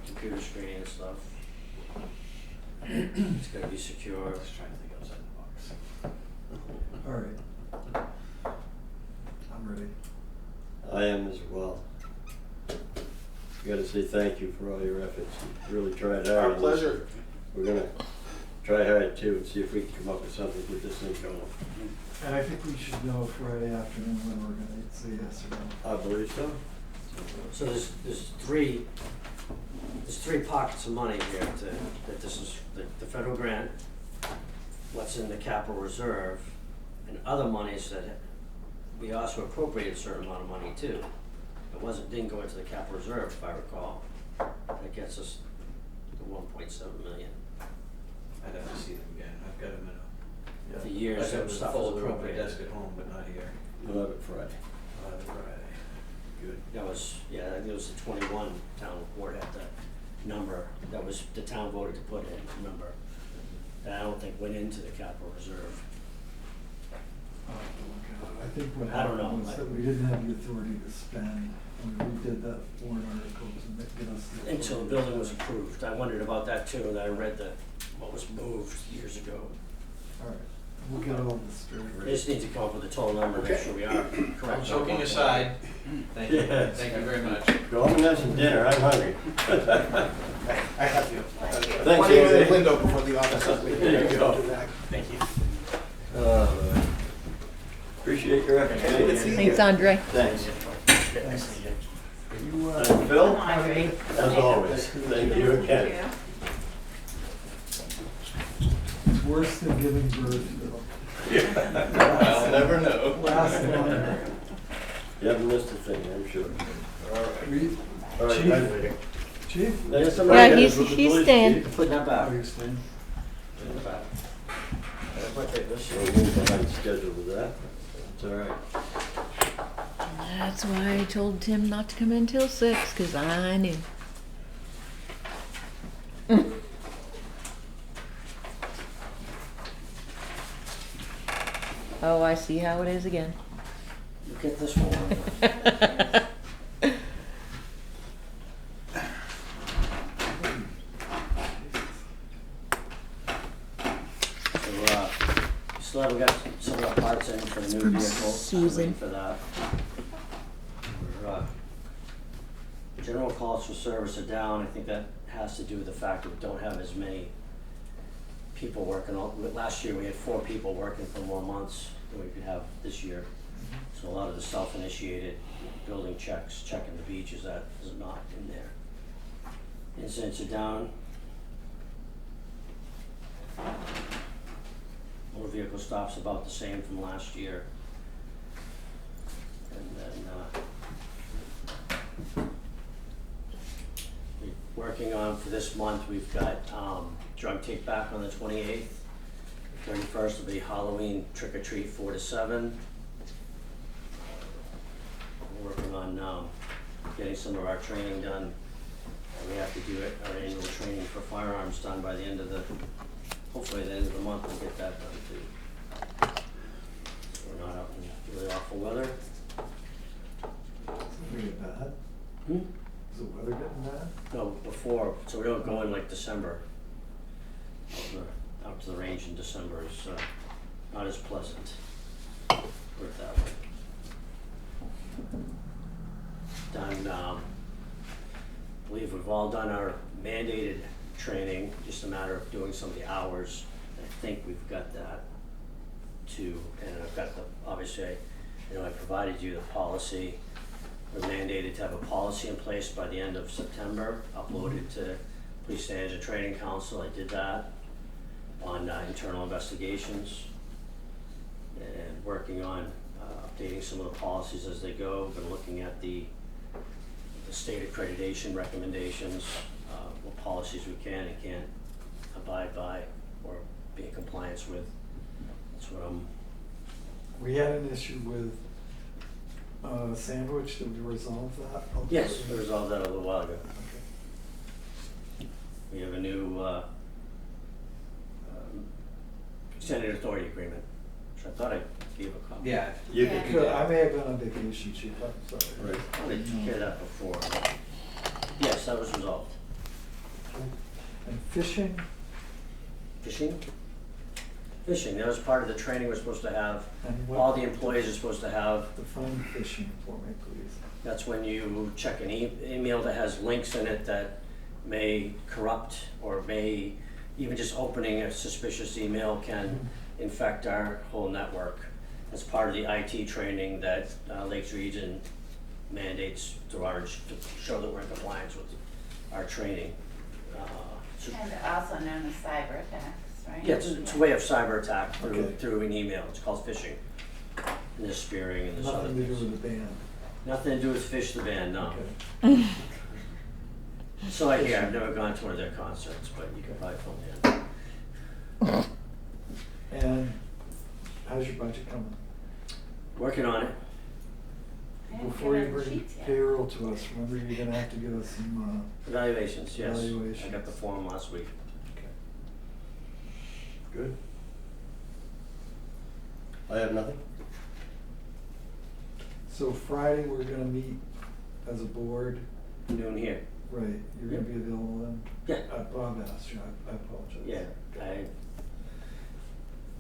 computer screen and stuff. It's gotta be secure. Just trying to think outside the box. All right. I'm ready. I am as well. Gotta say thank you for all your efforts. You really tried hard. Our on this. pleasure. We're gonna try hard too and see if we can come up with something to get this thing going. And I think we should know Friday afternoon when we're gonna say yes or no. I believe so. So there's three pockets of money here that this is the federal grant, what's in the capital reserve, and other monies that we also appropriated a certain amount of money too. It didn't go into the capital reserve, if I recall. That gets us to 1.7 million. I'd have to see them again, I've got them in The a, years I've got of them in a stuff was folder on my appropriated. desk at home, but not here. We'll have it Friday. Friday. Good. That was, yeah, I think it was the 21 town board had that number, that was, the town voted to put in, number. That I don't think went into the capital reserve. I'll have to look at it. I think what I don't know. happened was that we didn't have the authority to spend when we did that warrant article to get us the. Until the building was approved. I wondered about that too, and I read what was moved years ago. All right, we'll get all this straight. I just need to come up with a total number, make sure we are correct. I'm joking aside, thank you, Yes. thank you very much. Go home and have some dinner. I'm hungry. I have you. Thanks, Plenty of Andy. window before the office. There you go. Thank you. Appreciate your effort. Thank you. Thanks, Andre. Thanks. Thanks. You, And Phil, Audrey. as always, thank you again. it's worse than giving birth, Phil. I'll never know. Last longer. You haven't missed a thing, I'm sure. We- All right, Chief? I- Chief? Next Yeah, time he's- with the he's police staying. chief. Put that Oh, back. you're staying? Put it back. Might take this. We're a little behind schedule with that. It's all right. That's why I told Tim not to come in till 6, 'cause I knew. Oh, I see how it is again. You get this one. So, still haven't got some of the parts in for the new From vehicle. I'm Susan. waiting for that. We're, general calls for service are down. I think that has to do with the fact that we don't have as many people working. Last year, we had 4 people working for more months than we could have this year. So a lot of the self-initiated building checks, checking the beaches, that is not in there. Incidents are down. Motor vehicle stops about the same from last year. And then, we're working on, for this month, we've got, drug take back on the 28th. The 31st will be Halloween trick or treat 4 to 7. We're working on, getting some of our training done. We have to do it, our annual training for firearms done by the end of hopefully the end of the month, we'll get that done too. So we're not out in really awful weather. Is it getting bad? Hmm? Is the weather getting bad? No, before, so we don't go in like December. Out to the range in December is not as pleasant, put it that way. Done, I believe we've all done our mandated training, just a matter of doing some of the hours. I think we've got that too, and I've got obviously, I provided you the policy. We're mandated to have a policy in place by the end of September, uploaded to Police Standards and Training Council. I did that on internal investigations and working on updating some of the policies as they go. Been looking at the state accreditation recommendations, what policies we can and can't abide by or be in compliance with. That's what I'm, We had an issue with Sandwich, did we resolve that? yes, we resolved that a little while ago. Okay. We have a new extended authority agreement, which I thought I gave a copy. Yeah. You Yeah. can, Good, I may have been on vacation, Chief, I'm sorry. Right. I wanted to hear that before. Yes, that was resolved. And fishing, Fishing? Fishing, that was part of the training we're supposed to have. and what? All the employees are supposed to have. Define fishing for me, please. That's when you check an email that has links in it that may corrupt or may, even just opening a suspicious email can infect our whole network. That's part of the IT training that Lakes Region mandates to show that we're in compliance with our training. So- And also known as cyber attacks, right? Yeah, it's a way of cyber attack Okay. through an email. It's called phishing. And there's spearing and there's other Nothing to do things. with the band. Nothing to do with Fish the Band, no. Okay. So I hear, I've never gone to one of their concerts, but you can probably phone me in. And how's your budget coming? Working on it. I haven't Before you given bring sheets yet. payroll to us, remember you're gonna have to give us some, Evaluations, yes. I Evaluations. got the form last week. good. I have nothing. so Friday, we're gonna meet as a board, Noon here. right, you're gonna be available then? Yeah. Bob asked you, I apologize. Yeah,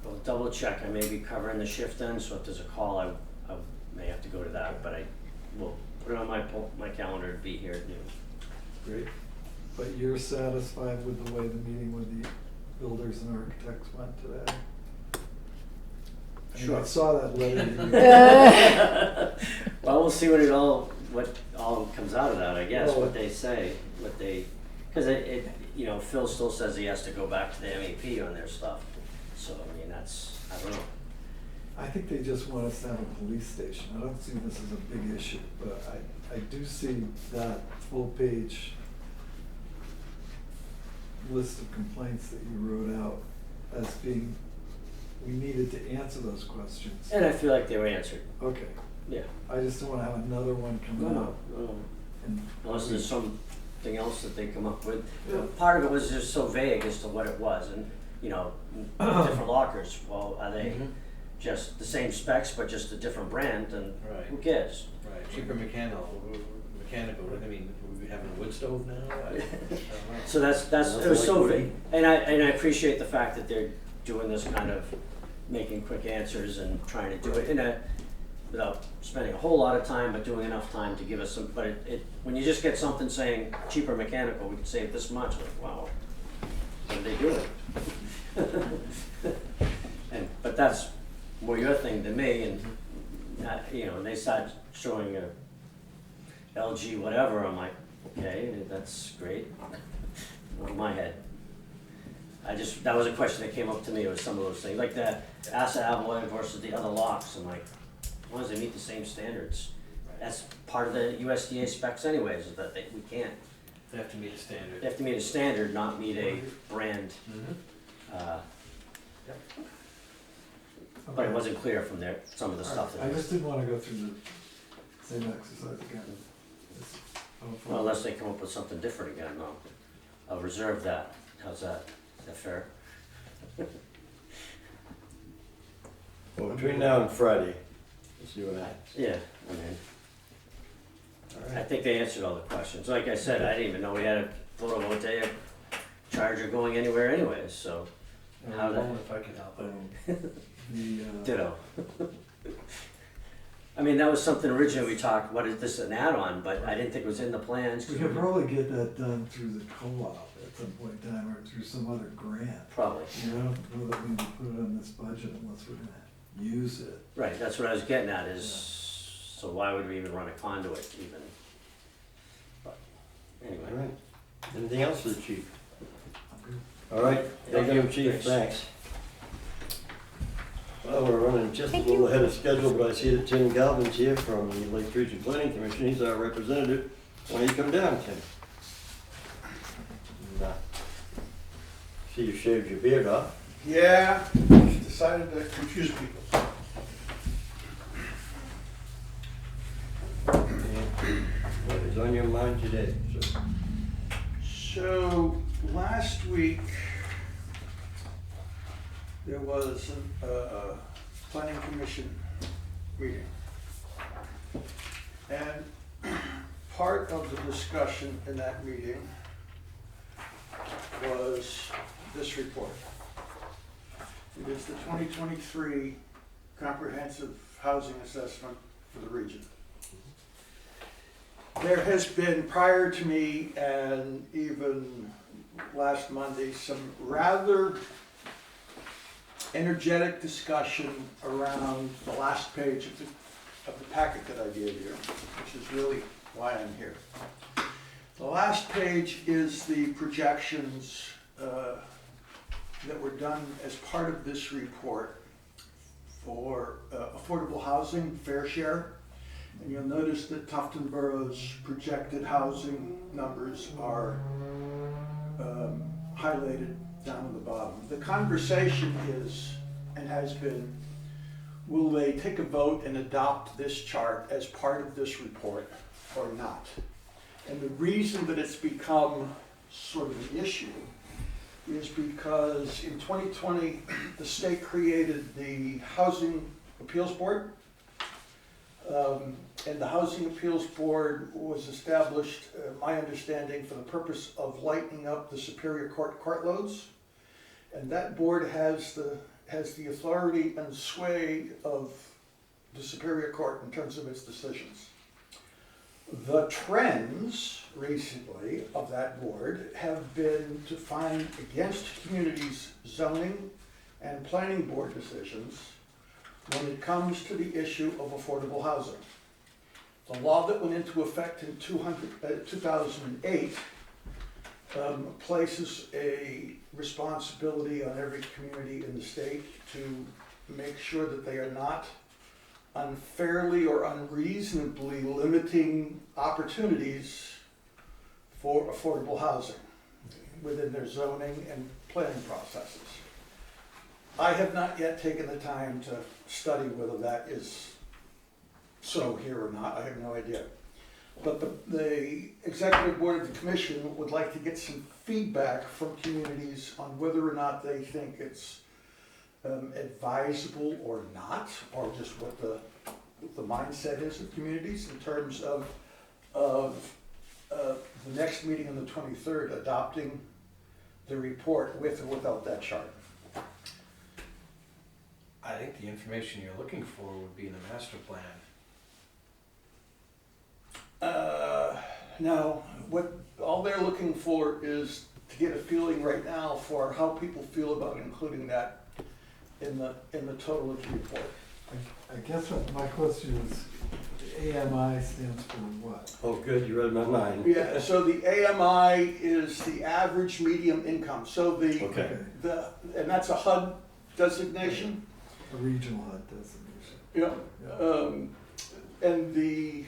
will double check. I may be covering the shift then, so if there's a call, I may have to go to that, but I will put it on my calendar to be here at noon. Great. But you're satisfied with the way the meeting with the builders and architects went today? I mean, I Sure. saw that letter you. Well, we'll see what all comes out of that, I guess, Well- what they say, cause it, Phil still says he has to go back to the MEP on their stuff. So, I mean, I don't know. I think they just want us to have a police station. I don't see this as a big issue, but I do see that full page list of complaints that you wrote out as being, we needed to answer those questions. And I feel like they were answered, Okay, yeah. I just don't wanna have another one No, coming up. no. and- Unless there's something else that they come up with. Yeah. Part of it was just so vague as to what it was, and, different lockers, well, are they Mhm. just the same specs but just a different brand, and Right. who cares? Right, cheaper mechanical, I mean, are we having a wood stove now? I don't know. So that's, it was so vague, and I appreciate the fact that they're doing this kind of, making quick answers and trying to do it without spending a whole lot of time, but doing enough time to give us some, but when you just get something saying cheaper mechanical, we can save this much, like, wow, what are they doing? But that's more your thing than me, and, and they start showing a LG whatever, I'm like, okay, that's great, over my head. That was a question that came up to me, was some of those things, like the Asa Alloy versus the other locks, I'm like, as long as they meet the same standards. That's part of the USDA specs anyways, is that we can't, They have to meet a standard. they have to meet a standard, not meet a brand. Mhm. But it Okay. wasn't clear from some of the stuff I that, just didn't wanna go through the same exercise again. well, unless they come up with something different again, no. I'll reserve that, how's that? Is that fair? Well, between now and Friday, let's see what happens. Yeah, I mean, All I right. think they answered all the questions. Like I said, I didn't even know we had a photovoltaic charger going anywhere anyways, so how I'm the, wondering if I can help it. ditto. I mean, that was something originally we talked, what is this, an add-on, but I didn't think it was in the plans. 'cause We could probably get that done through the co-op at some point in time, or through some other grant. Probably, You know, I don't know that we need to put it on this budget unless we're gonna use it. right, that's what I was getting at is, so why would we even run a conduit even? But, All anyway. right. Anything else for the chief? I'm good. All right, thank you, chief, Thanks. thanks. Well, we're running just a little ahead of schedule, but I see that Tim Galvin's here from the Lake Region Planning Commission. He's our representative. Why don't you come down, Tim? Nah. See, you shaved your beard off. Yeah, decided to confuse people. What is on your mind today, sir? So, last week, there was a planning commission meeting. And part of the discussion in that meeting was this report. It is the 2023 Comprehensive Housing Assessment for the region. There has been, prior to me and even last Monday, some rather energetic discussion around the last page of the packet that I gave you, which is really why I'm here. The last page is the projections that were done as part of this report for affordable housing fair share. And you'll notice that Tufton Borough's projected housing numbers are highlighted down at the bottom. The conversation is, and has been, will they take a vote and adopt this chart as part of this report or not? And the reason that it's become sort of an issue is because in 2020, the state created the Housing Appeals Board. And the Housing Appeals Board was established, my understanding, for the purpose of lightening up the Superior Court court loads. And that board has the authority and sway of the Superior Court in terms of its decisions. The trends recently of that board have been to find against communities' zoning and planning board decisions when it comes to the issue of affordable housing. The law that went into effect in 2008 places a responsibility on every community in the state to make sure that they are not unfairly or unreasonably limiting opportunities for affordable housing within their zoning and planning processes. I have not yet taken the time to study whether that is so here or not. I have no idea. But the executive board of the commission would like to get some feedback from communities on whether or not they think it's advisable or not, or just what the mindset is of communities in terms of the next meeting on the 23rd adopting the report with or without that chart. I think the information you're looking for would be in the master plan. No, what all they're looking for is to get a feeling right now for how people feel about including that in the total of the report. I guess what my question is, the AMI stands for what? Oh, good, you read my mind. Yeah, so the AMI is the average medium income. So Okay. and that's a HUD designation. A regional HUD designation. Yeah. Yeah. And the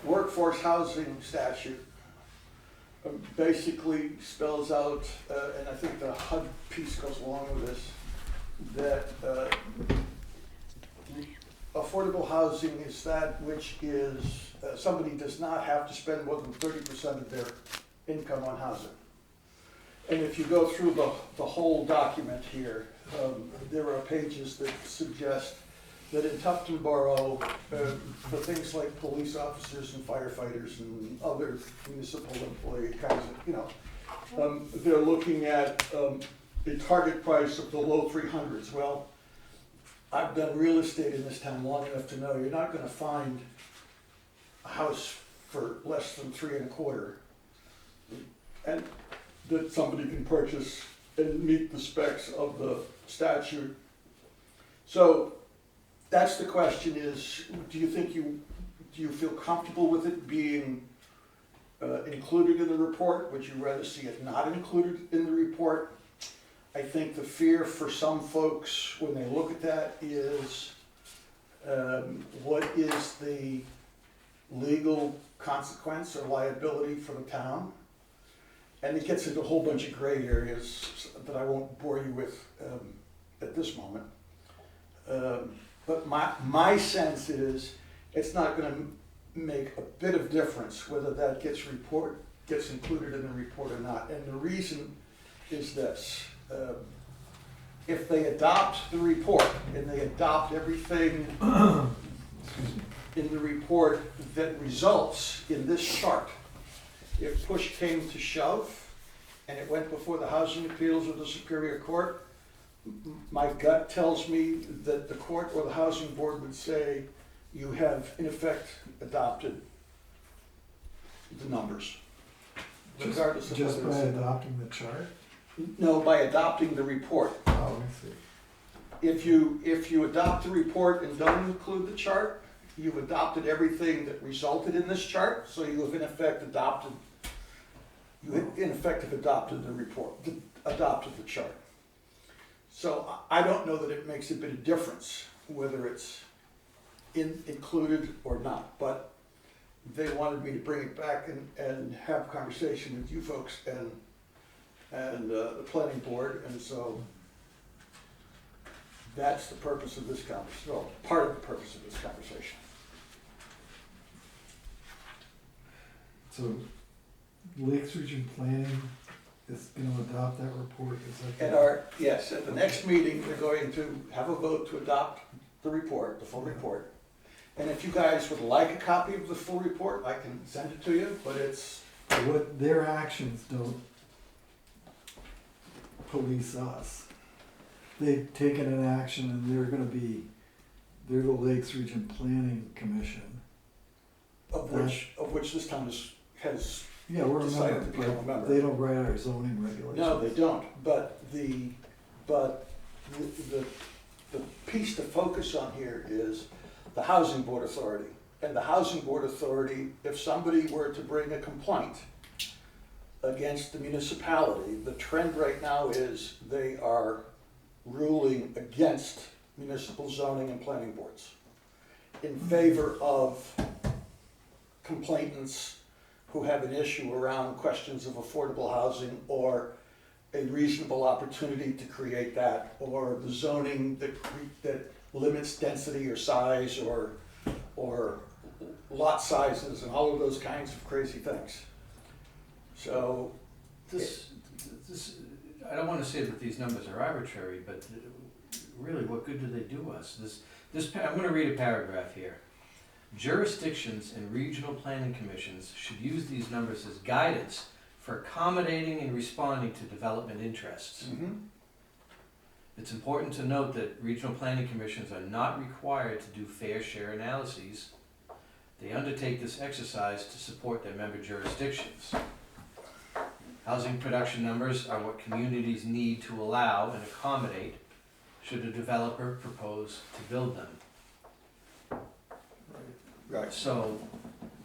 workforce housing statute basically spells out, and I think the HUD piece goes along with this, that affordable housing is that which is, somebody does not have to spend more than 30% of their income on housing. And if you go through the whole document here, there are pages that suggest that in Tufton Borough, for things like police officers and firefighters and other municipal employee kinds of, they're looking at a target price of the low 300s. Well, I've done real estate in this town long enough to know you're not gonna find a house for less than 3 1/4, and that somebody can purchase and meet the specs of the statute. So that's the question is, do you feel comfortable with it being included in the report? Would you rather see it not included in the report? I think the fear for some folks when they look at that is, what is the legal consequence or liability for the town? and it gets into a whole bunch of gray areas that I won't bore you with at this moment. But my sense is it's not going to make a bit of difference whether that gets included in the report or not. And the reason is this. If they adopt the report and they adopt everything in the report that results in this chart, if push came to shove and it went before the Housing Appeals or the Superior Court, my gut tells me that the court or the Housing Board would say, you have in effect adopted the numbers. Regardless of Just whether by it's- adopting the chart? No, by adopting the report. Oh, I see. If you adopt the report and don't include the chart, you've adopted everything that resulted in this chart, so you have in effect adopted the report, adopted the chart. So I don't know that it makes a bit of difference whether it's included or not, but they wanted me to bring it back and have a conversation with you folks and the planning board, and so that's the purpose of this conversation, well, part of the purpose of this conversation. So Lakes Region Planning is gonna adopt that report, is that? Yes, at the next meeting, they're going to have a vote to adopt the report, the full report. And if you guys would like a copy of the full report, I can send it to you, but it's, What, their actions don't police us. They've taken an action and they're the Lakes Region Planning Commission. of which this town has Yeah, we're a decided member, to become a but member. they don't write our zoning regulations. No, they don't, but the piece to focus on here is the Housing Board Authority. And the Housing Board Authority, if somebody were to bring a complaint against the municipality, the trend right now is they are ruling against municipal zoning and planning boards in favor of complainants who have an issue around questions of affordable housing or a reasonable opportunity to create that, or the zoning that limits density or size or lot sizes and all of those kinds of crazy things. So This, I don't wanna say that these numbers are arbitrary, but really, what good do they do us? I'm gonna read a paragraph here. Jurisdictions and regional planning commissions should use these numbers as guidance for accommodating and responding to development interests. It's important to note that regional planning commissions are not required to do fair share analyses. They undertake this exercise to support their member jurisdictions. Housing production numbers are what communities need to allow and accommodate should a developer propose to build them. right. So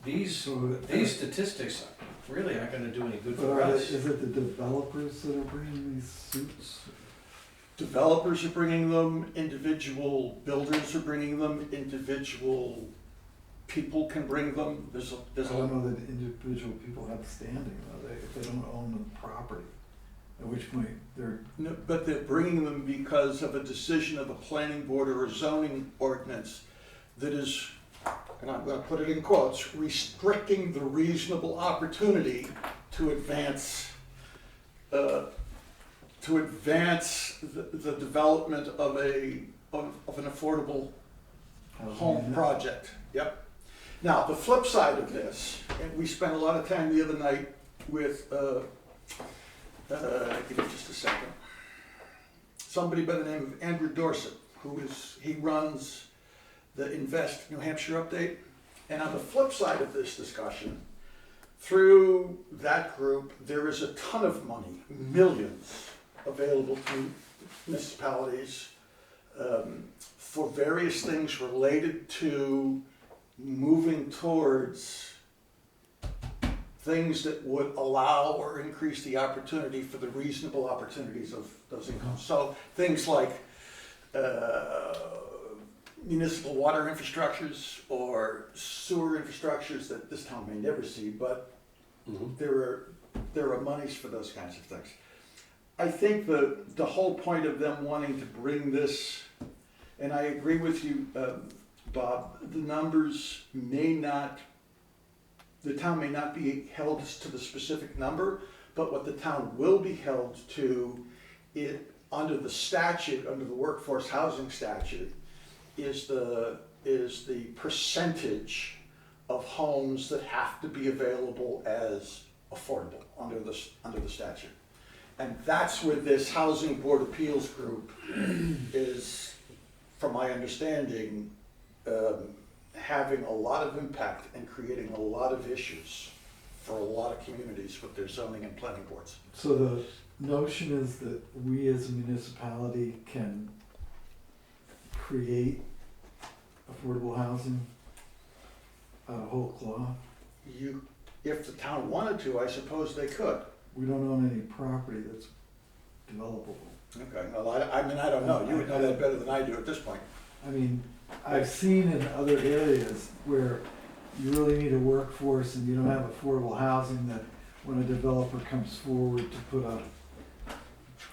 these statistics really aren't gonna do any good But for us. is it the developers that are bringing these suits? Developers are bringing them, individual builders are bringing them, individual people can bring them. I don't know that individual people have standing, though, if they don't own the property, at which point they're, No, but they're bringing them because of a decision of a planning board or a zoning ordinance that is, and I'm gonna put it in quotes, restricting the reasonable opportunity to advance the development of an affordable home unit. project. Yep. Now, the flip side of this, and we spent a lot of time the other night with, give me just a second. Somebody by the name of Andrew Dorset, he runs the Invest New Hampshire update. And on the flip side of this discussion, through that group, there is a ton of money, millions, available to municipalities for various things related to moving towards things that would allow or increase the opportunity for the reasonable opportunities of those incomes. So things like municipal water infrastructures or sewer infrastructures that this town may never see, but there are there are monies for those kinds of things. I think the whole point of them wanting to bring this, and I agree with you, Bob, the numbers may not, the town may not be held to the specific number, but what the town will be held to, it, under the statute, under the workforce housing statute, is the percentage of homes that have to be available as affordable under the statute. And that's where this Housing Board Appeals group is, from my understanding, having a lot of impact and creating a lot of issues for a lot of communities with their zoning and planning boards. So the notion is that we as a municipality can create affordable housing out of whole cloth. If the town wanted to, I suppose they could. We don't own any property that's developable. Okay, well, I mean, I don't know, you would know that better than I do at this point. I mean, I've seen in other areas where you really need a workforce and you don't have affordable housing, that when a developer comes forward to put a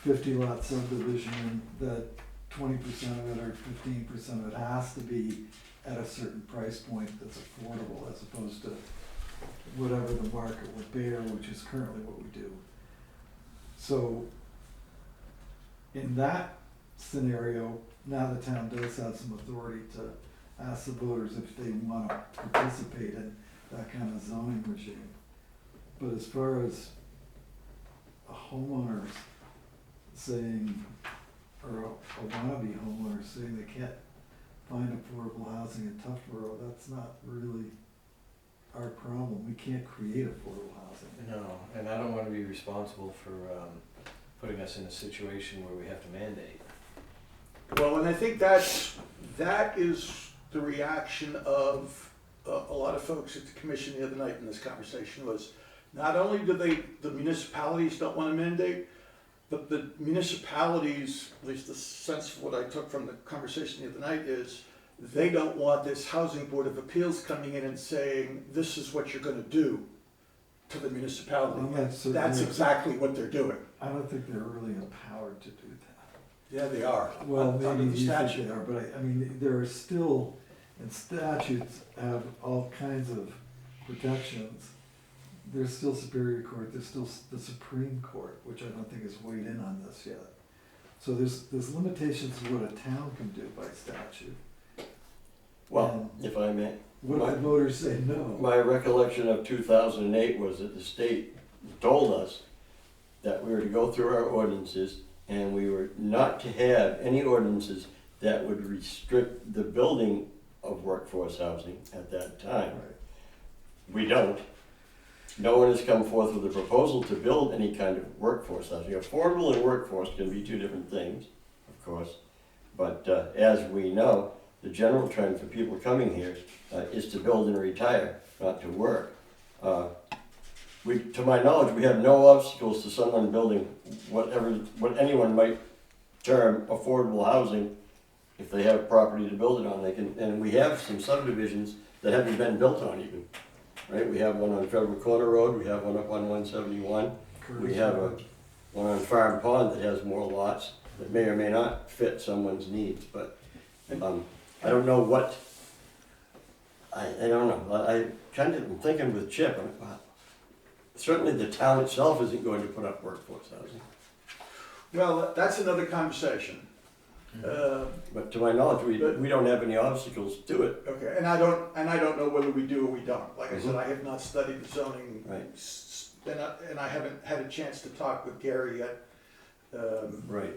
50-lot subdivision in, that 20% of it or 15% of it has to be at a certain price point that's affordable, as opposed to whatever the market would bear, which is currently what we do. So in that scenario, now the town does have some authority to ask the voters if they want to participate in that kind of zoning regime. But as far as a homeowner saying, or a wannabe homeowner saying they can't find affordable housing in Tufboro, that's not really our problem. We can't create affordable housing. No, and I don't want to be responsible for putting us in a situation where we have to mandate. Well, and I think that is the reaction of a lot of folks at the commission the other night in this conversation, was not only do the municipalities don't want to mandate, but the municipalities, at least the sense of what I took from the conversation the other night, is they don't want this Housing Board of Appeals coming in and saying, this is what you're going to do to the municipality. That's exactly what they're doing. I don't think they're really empowered to do that. Yeah, they are. Well, Under maybe the you think statute. they are, but I mean, there are still, and statutes have all kinds of protections. There's still Superior Court, there's still the Supreme Court, which I don't think has weighed in on this yet. So there's limitations to what a town can do by statute. Well, if I may, What if the voters say no? my recollection of 2008 was that the state told us that we were to go through our ordinances and we were not to have any ordinances that would restrict the building of workforce housing at that time. Right. We don't. No one has come forth with a proposal to build any kind of workforce housing. Affordable and workforce can be two different things, of course. But as we know, the general trend for people coming here is to build and retire, not to work. To my knowledge, we have no obstacles to someone building what anyone might term affordable housing. If they have property to build it on, they can. And we have some subdivisions that haven't been built on even. Right? We have one on Federal Corner Road. We have one up on 171. We have one on Farm Pond that has more lots that may or may not fit someone's needs. But I don't know what. I don't know. I kind of am thinking with Chip. Certainly the town itself isn't going to put up workforce housing. Well, that's another conversation. But to my knowledge, we don't have any obstacles to it. Okay, and I don't know whether we do or we don't. Like I said, I have not studied the zoning, Right. And I haven't had a chance to talk with Gary yet. Right.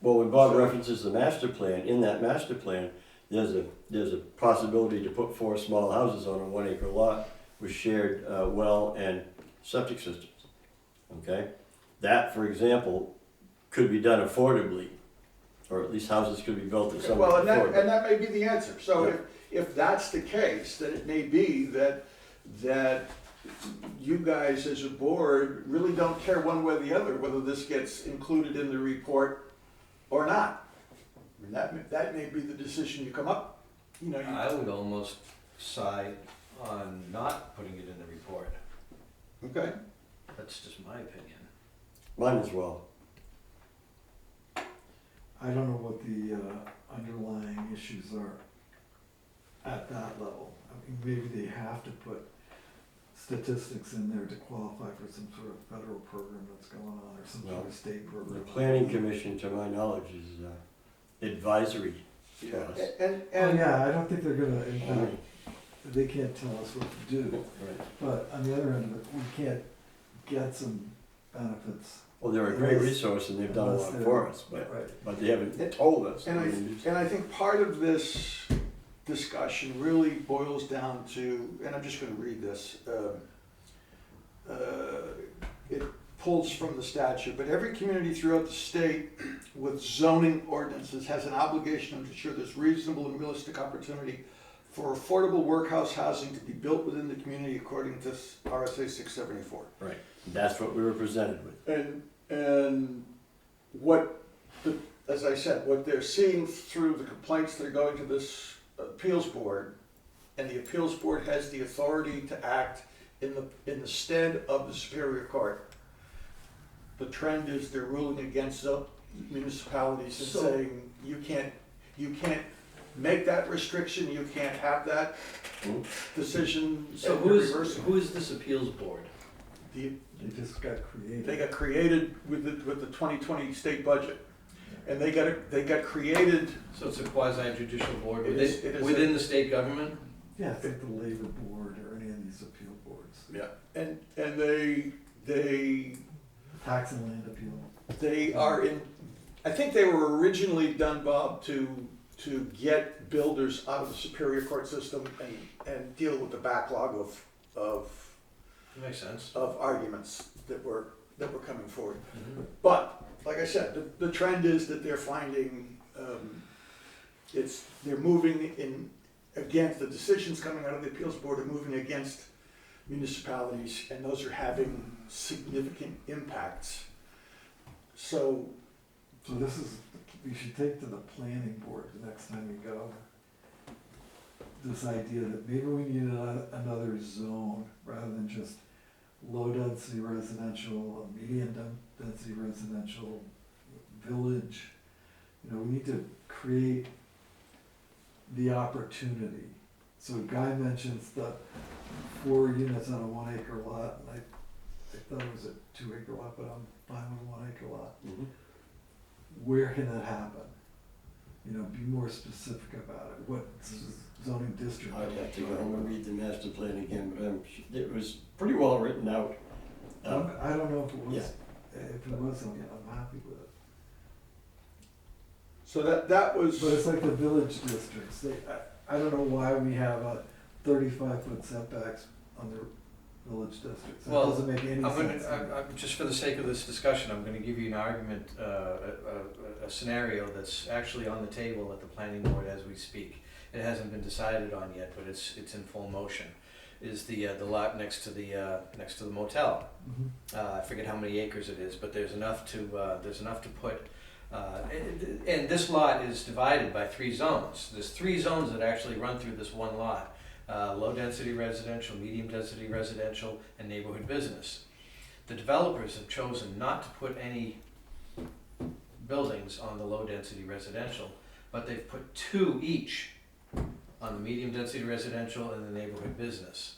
Well, when Bob So- references the master plan, in that master plan, there's a possibility to put 4 small houses on a 1 acre lot with shared well and septic systems. Okay? That, for example, could be done affordably, or at least houses could be built at some Well, and affordable. that may be the answer. So Yeah. if that's the case, then it may be that you guys as a board really don't care one way or the other whether this gets included in the report or not. I mean, that may be the decision you come up. You know, I would almost side on not putting it in the report. okay. That's just my opinion. Mine as well. I don't know what the underlying issues are at that level. I mean, maybe they have to put statistics in there to qualify for some sort of federal program that's going on, or some sort of state The program. planning commission, to my knowledge, is advisory to us. And, Oh, and yeah, I don't think they're gonna, in fact, they can't tell us what to do, Right. but on the other end of it, we can't get some benefits. Well, they're a great resource and they've done a Unless lot they're- for us, Right. but they haven't told us. And I think part of this discussion really boils down to, and I'm just gonna read this. It pulls from the statute, but every community throughout the state with zoning ordinances has an obligation to ensure there's reasonable and realistic opportunity for affordable workhouse housing to be built within the community according to RSA 674. Right, that's what we were presented with. And what, as I said, what they're seeing through the complaints that are going to this appeals board, and the appeals board has the authority to act in the stead of the Superior Court. The trend is they're ruling against municipalities and saying, you can't make that restriction, you can't have that decision. So and who they're is, reversing. who is this appeals board? The- They just got created. They got created with the 2020 state budget, and they got created. So it's a quasi judicial board It is within a- the state government? Yeah, it's like the labor board or any of these appeal boards. Yeah. And they Tax and land appeal. they are in. I think they were originally done, Bob, to get builders out of the Superior Court system and deal with the backlog of Makes sense. arguments that were coming forward. Mhm. But like I said, the trend is that they're finding they're moving in against the decisions coming out of the appeals board are moving against municipalities, and those are having significant impacts. So So this is, we should take to the planning board the next time we go, this idea that maybe we need another zone rather than just low density residential, medium density residential, village. You know, we need to create the opportunity. So a guy mentions the 4 units on a 1 acre lot, and I thought it was a 2 acre lot, but I'm fine with a 1 acre lot. Where can that happen? You know, be more specific about it. What zoning district? I'd have to go home and read the master plan again, but it was pretty well written out. I don't know if it was. Yeah. If it was, I'm happy with it. So that was. But it's like the village districts. I don't know why we have a 35-foot setbacks on the village districts. That Well, doesn't make any sense. Just for the sake of this discussion, I'm gonna give you an argument, a scenario that's actually on the table at the planning board as we speak. It hasn't been decided on yet, but it's in full motion. Is the lot next to the motel. Mhm. I forget how many acres it is, but there's enough to put. And this lot is divided by 3 zones. There's 3 zones that actually run through this one lot. Low density residential, medium density residential, and neighborhood business. The developers have chosen not to put any buildings on the low density residential, but they've put 2 each on the medium density residential and the neighborhood business.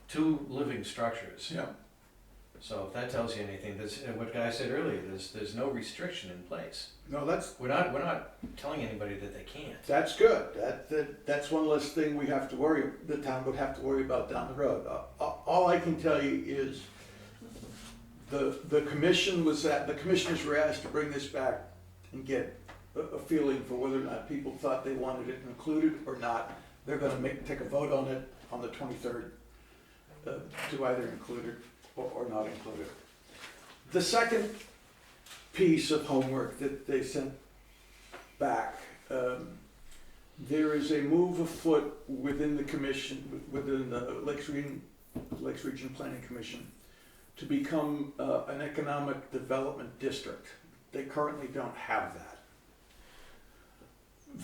2 living structures. Yeah. So if that tells you anything, what Guy said earlier, there's no restriction in place. No, that's We're not telling anybody that they can't. That's good. That's one less thing the town would have to worry about down the road. All I can tell you is the commissioners were asked to bring this back and get a feeling for whether or not people thought they wanted it included or not. They're gonna take a vote on it on the 23rd to either include it or not include it. The second piece of homework that they sent back, there is a move afoot within the commission, within the Lakes Region Planning Commission, to become an economic development district. They currently don't have that.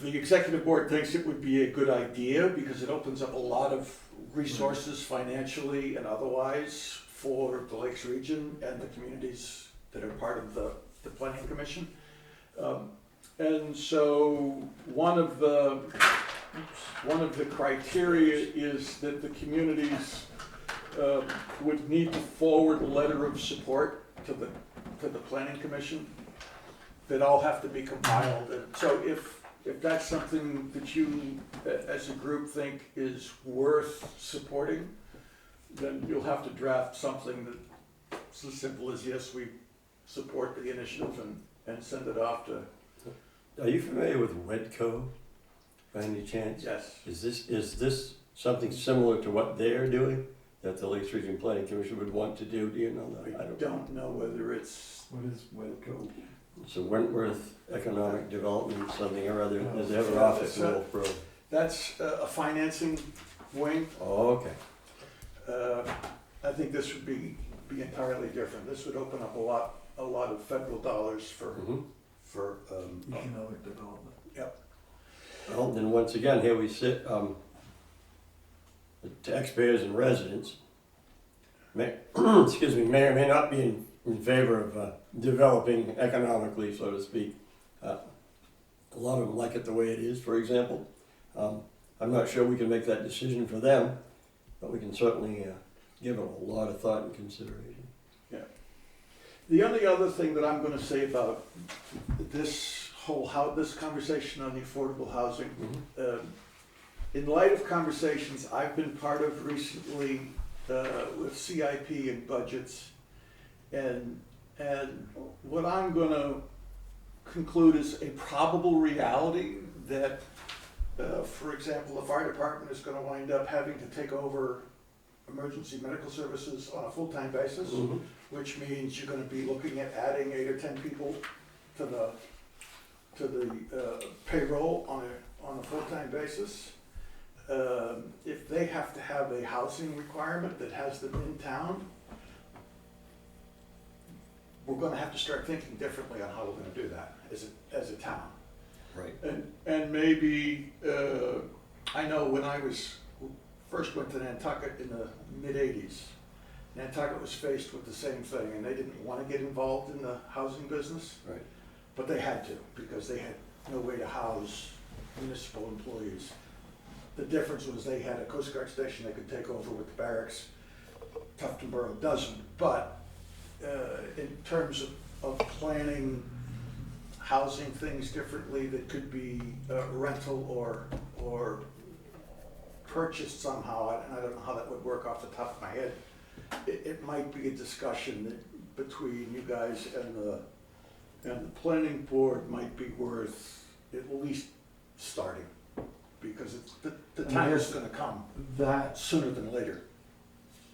The executive board thinks it would be a good idea because it opens up a lot of resources financially and otherwise for the Lakes region and the communities that are part of the planning commission. And so one of the criteria is that the communities would need to forward a letter of support to the planning commission that all have to be compiled. And so if that's something that you as a group think is worth supporting, then you'll have to draft something that's as simple as, yes, we support the initiative, and send it off to. Are you familiar with WEDCO by any chance? Yes. Is this something similar to what they're doing, that the Lakes Region Planning Commission would want to do? Do you know that? I don't know whether it's. What is WEDCO? It's a Wentworth Economic Development something or other. Does they have an Yeah, office in that's Wolfboro? That's a financing wing. Oh, okay. I think this would be entirely different. This would open up a lot of federal dollars for Economic development. Yep. Well, then once again, here we sit, the taxpayers and residents may, excuse me, may or may not be in favor of developing economically, so to speak. A lot of them like it the way it is, for example. I'm not sure we can make that decision for them, but we can certainly give it a lot of thought and consideration. Yeah. The only other thing that I'm going to say about this this conversation on the affordable housing, in light of conversations I've been part of recently with CIP and budgets, and what I'm going to conclude is a probable reality that, for example, the fire department is going to wind up having to take over emergency medical services on a full-time basis, which means you're going to be looking at adding 8 or 10 people to the payroll on a full-time basis. If they have to have a housing requirement that has them in town, we're going to have to start thinking differently on how we're going to do that as a town. Right. And maybe I know when I first went to Nantucket in the mid-'80s, Nantucket was faced with the same thing, and they didn't want to get involved in the housing business. Right. But they had to, because they had no way to house municipal employees. The difference was they had a Coast Guard station they could take over with the barracks. Tufton Borough doesn't, but in terms of planning housing things differently that could be rental or purchased somehow, and I don't know how that would work off the top of my head, it might be a discussion between you guys and the planning board might be worth at least starting, because the time is going to come That sooner than later.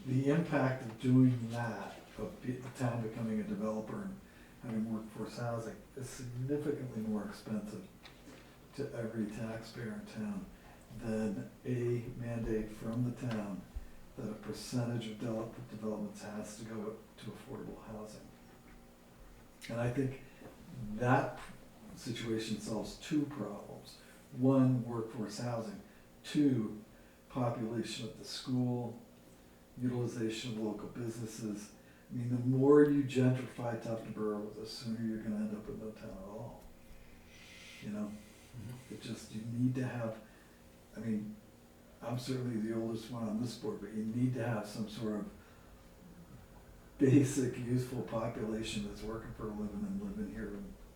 the impact of doing that, of the town becoming a developer and having workforce housing, is significantly more expensive to every taxpayer in town than a mandate from the town that a percentage of developments has to go to affordable housing. And I think that situation solves 2 problems. 1, workforce housing. 2, population of the school, utilization of local businesses. I mean, the more you gentrify Tufton Borough, the sooner you're gonna end up with no town at all. You know? It just, you need to have, I mean, I'm certainly the oldest one on this board, but you need to have some sort of basic useful population that's working for a living and living here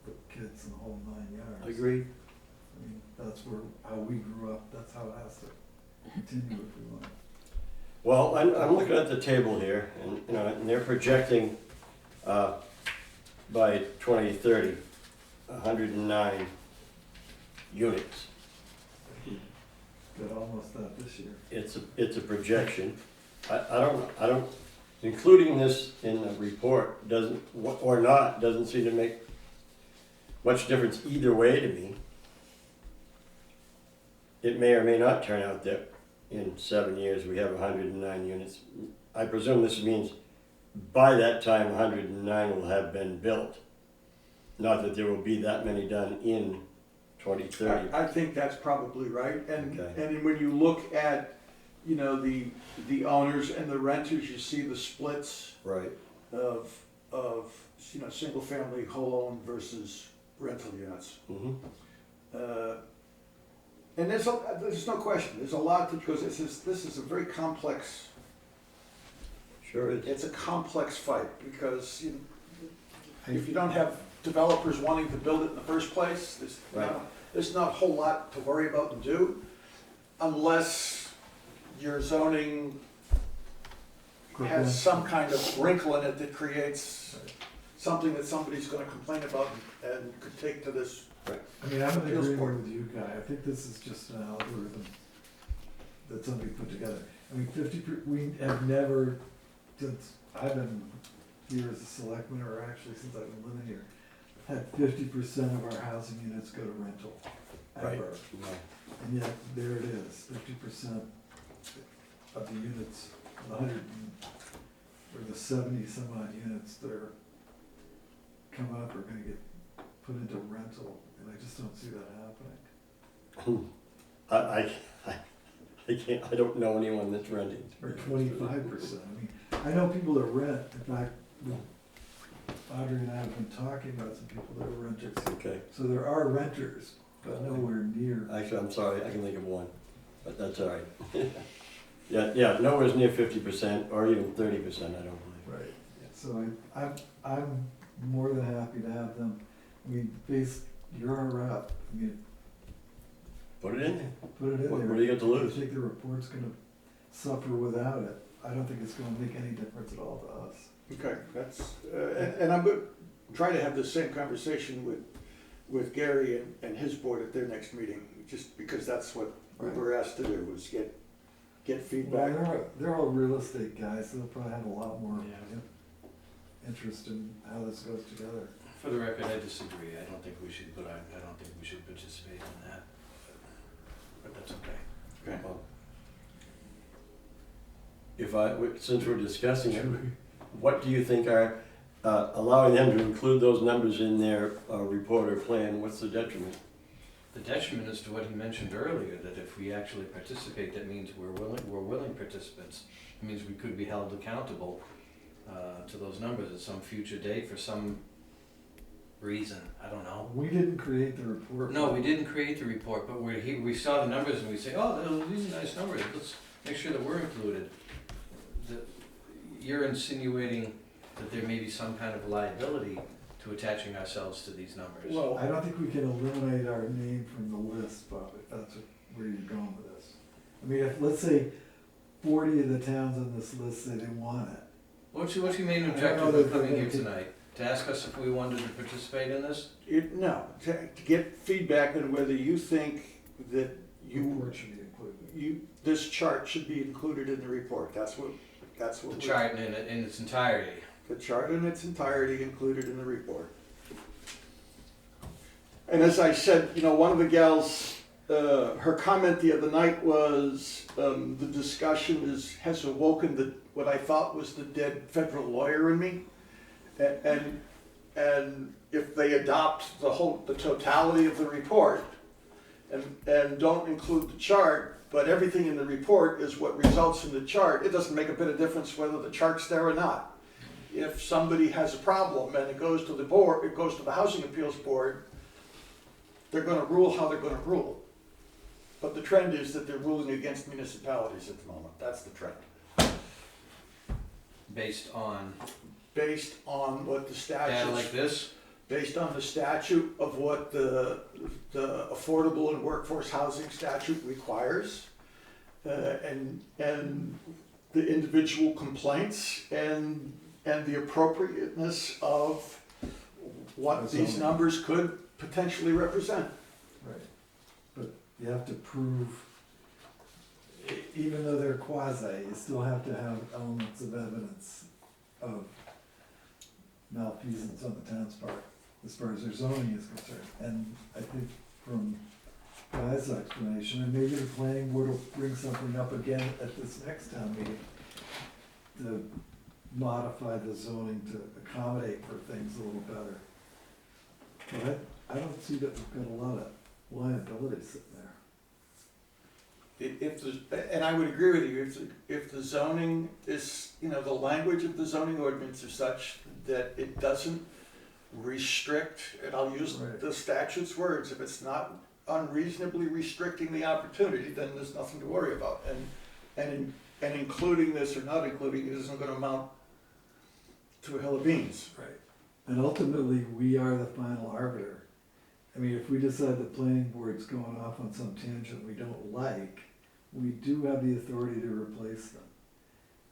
with kids and the whole 9 yards. Agreed. I mean, that's how we grew up, that's how it has to continue if we want. Well, I'm looking at the table here, and and they're projecting by 2030, 109 units. Got almost that this year. It's a projection. I don't, including this in the report doesn't seem to make much difference either way to me. It may or may not turn out that in 7 years we have 109 units. I presume this means by that time 109 will have been built. Not that there will be that many done in 2030. I think that's probably right, and Okay. and when you look at you know, the owners and the renters, you see the splits Right. of, you know, single-family whole-owned versus rental units. Mm-hmm. And there's no question, there's a lot to, because this is a very complex, Sure is. it's a complex fight, because if you don't have developers wanting to build it in the first place, Right. there's not a whole lot to worry about and do, unless your zoning has some kind of wrinkle in it that creates something that somebody's gonna complain about and could take to this. I mean, I'm in Appeals agreement board. with you, Guy. I think this is just an algorithm that somebody put together. I mean, we have never, since I've been here as a selectman, or actually since I've been living here, had 50% of our housing units go to rental, Right. ever. And yet, there it is, 50% of the units, the 100, or the 70 some odd units that are come up are gonna get put into rental, and I just don't see that happening. I can't, I don't know anyone that's renting. Or 25%, I mean, I know people that rent, in fact, Audrey and I have been talking about some people that are renters. Okay. So there are renters, but nowhere near. Actually, I'm sorry, I can think of one, but that's all right. Yeah, nowhere's near 50% or even 30%, I don't believe. Right. So I'm more than happy to have them, I mean, you're our rep, I mean, Put it in there. put it in What there. what do you got to lose? I think the report's gonna suffer without it. I don't think it's gonna make any difference at all to us. Okay, that's, and I'm going to try to have the same conversation with Gary and his board at their next meeting, just because that's what we were asked to do, was get feedback. Well, they're all real estate guys, so they'll probably have a lot more Yeah. interest in how this goes together. For the record, I disagree. I don't think we should, but I don't think we should participate in that. But that's okay. Okay. Well, since we're discussing it, what do you think are, allowing them to include those numbers in their report or plan, what's the detriment? The detriment is to what he mentioned earlier, that if we actually participate, that means we're willing participants. It means we could be held accountable to those numbers at some future date for some reason, I don't know. We didn't create the report. No, we didn't create the report, but we saw the numbers and we say, oh, these are nice numbers, let's make sure that we're included. You're insinuating that there may be some kind of liability to attaching ourselves to these numbers. Well, I don't think we can eliminate our name from the list, Bob, if that's where you're going with this. I mean, if, let's say 40 of the towns on this list say they want it. What's your main I don't objective know of that coming they're here gonna tonight? To ask us if we wanted to participate in this? No, to get feedback on whether you think that Report should be included. this chart should be included in the report. That's what The chart in its entirety. The chart in its entirety included in the report. And as I said, you know, one of the gals, her comment the other night was, the discussion has awoken what I thought was the dead federal lawyer in me. And if they adopt the totality of the report and don't include the chart, but everything in the report is what results in the chart, it doesn't make a bit of difference whether the chart's there or not. If somebody has a problem and it goes to the board, it goes to the Housing Appeals Board, they're gonna rule how they're gonna rule. But the trend is that they're ruling against municipalities at the moment. That's the trend. Based on Based on what the data statute, like this? based on the statute of what the affordable and workforce housing statute requires, and the individual complaints and the appropriateness of what these numbers could potentially represent. Right. But you have to prove, even though they're quasi, you still have to have elements of evidence of malfeasance on the town's part, as far as their zoning is concerned. And I think from Guy's explanation, and maybe the planning board will bring something up again at this next town meeting to modify the zoning to accommodate for things a little better. But I don't see that we've got a lot of liability sitting there. and I would agree with you, if the zoning is, the language of the zoning ordinance is such that it doesn't restrict, and I'll use Right. the statute's words, if it's not unreasonably restricting the opportunity, then there's nothing to worry about. And including this or not including it isn't gonna amount to a hill of beans. Right. And ultimately, we are the final arbiter. I mean, if we decide the planning board's going off on some tangent we don't like, we do have the authority to replace them.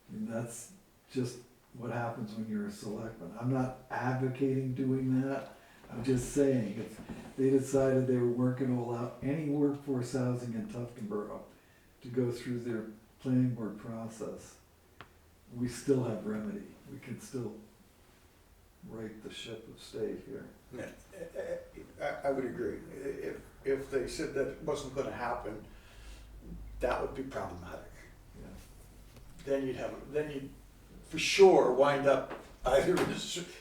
I mean, that's just what happens when you're a selectman. I'm not advocating doing that. I'm just saying, if they decided they weren't gonna allow any workforce housing in Tufton Borough to go through their planning board process, we still have remedy. We can still right the ship of state here. I would agree. If they said that it wasn't gonna happen, that would be problematic. Yeah. Then you'd for sure wind up either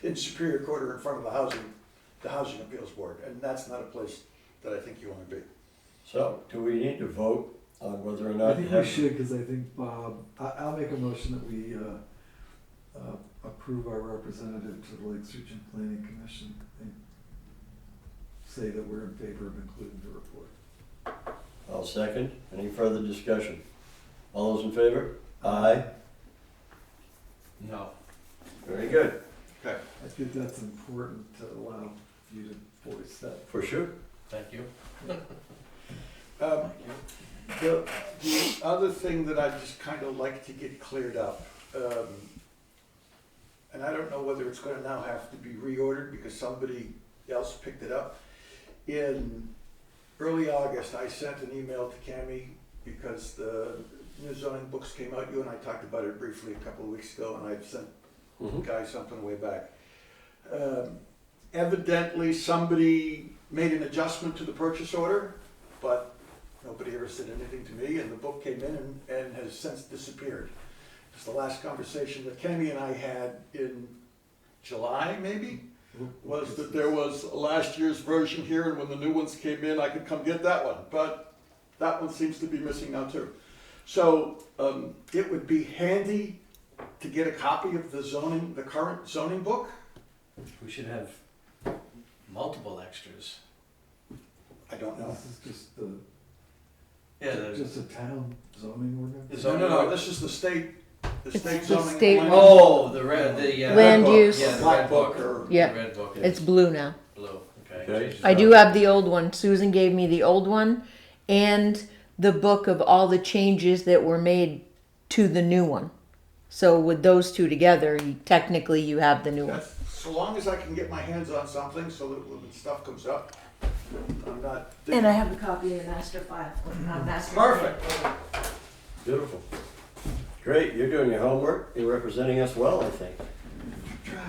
in Superior Court or in front of the Housing Appeals Board, and that's not a place that I think you wanna be. So, do we need to vote on whether or I not? think we should, because I think Bob, I'll make a motion that we approve our representative to the Lakes Region Planning Commission and say that we're in favor of including the report. I'll second. Any further discussion? All those in favor? Aye. No. Very good. Okay. I think that's important to allow you to voice that. For sure. Thank you. The other thing that I'd just kind of like to get cleared up, and I don't know whether it's gonna now have to be reordered because somebody else picked it up. In early August, I sent an email to Cammie because the new zoning books came out. You and I talked about it briefly a couple of weeks ago, and I've sent the guy something way back. Evidently, somebody made an adjustment to the purchase order, but nobody ever said anything to me, and the book came in and has since disappeared. It's the last conversation that Cammie and I had in July, maybe, was that there was last year's version here, and when the new ones came in, I could come get that one, but that one seems to be missing now too. So it would be handy to get a copy of the current zoning book. We should have multiple extras. I don't know. This is just Yeah, just a town zoning ordinance? No, this is the state It's state the zoning. state- plan. Oh, the red, the, Land red book. use. Yeah, the Black red book book. or. Yeah. The red book. It's blue now. Blue, okay. Okay. Change I the do color. have the old one. Susan gave me the old one and the book of all the changes that were made to the new one. So with those two together, technically you have the new one. That's, so long as I can get my hands on something so that when stuff comes up, I'm not. And I have a copy in the master file. Perfect. Beautiful. Great, you're doing your homework. You're representing us well, I think. Try.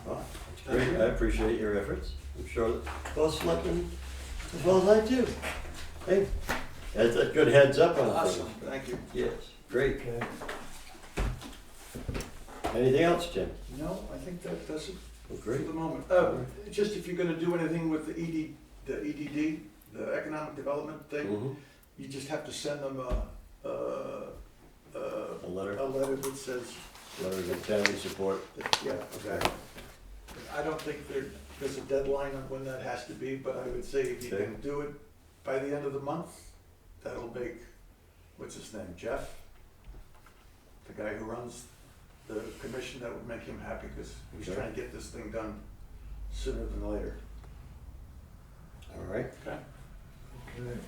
Well, it's great. I appreciate your efforts. I'm sure that both selectmen as well as I do. Hey, that's a good heads up on Awesome, things. thank you. Yes, great. Okay. Anything else, Jim? No, I think that does it Well, for great. the moment. Just if you're gonna do anything with the EDD, the economic development thing, Mhm. you just have to send them A letter, a letter that says, letter of town support. yeah, exactly. I don't think there's a deadline on when that has to be, but I would say if you Okay. can do it by the end of the month, that'll make, what's his name, Jeff? The guy who runs the commission, that would make him happy, because he's Okay. trying to get this thing done sooner than later. All right. Okay. Okay.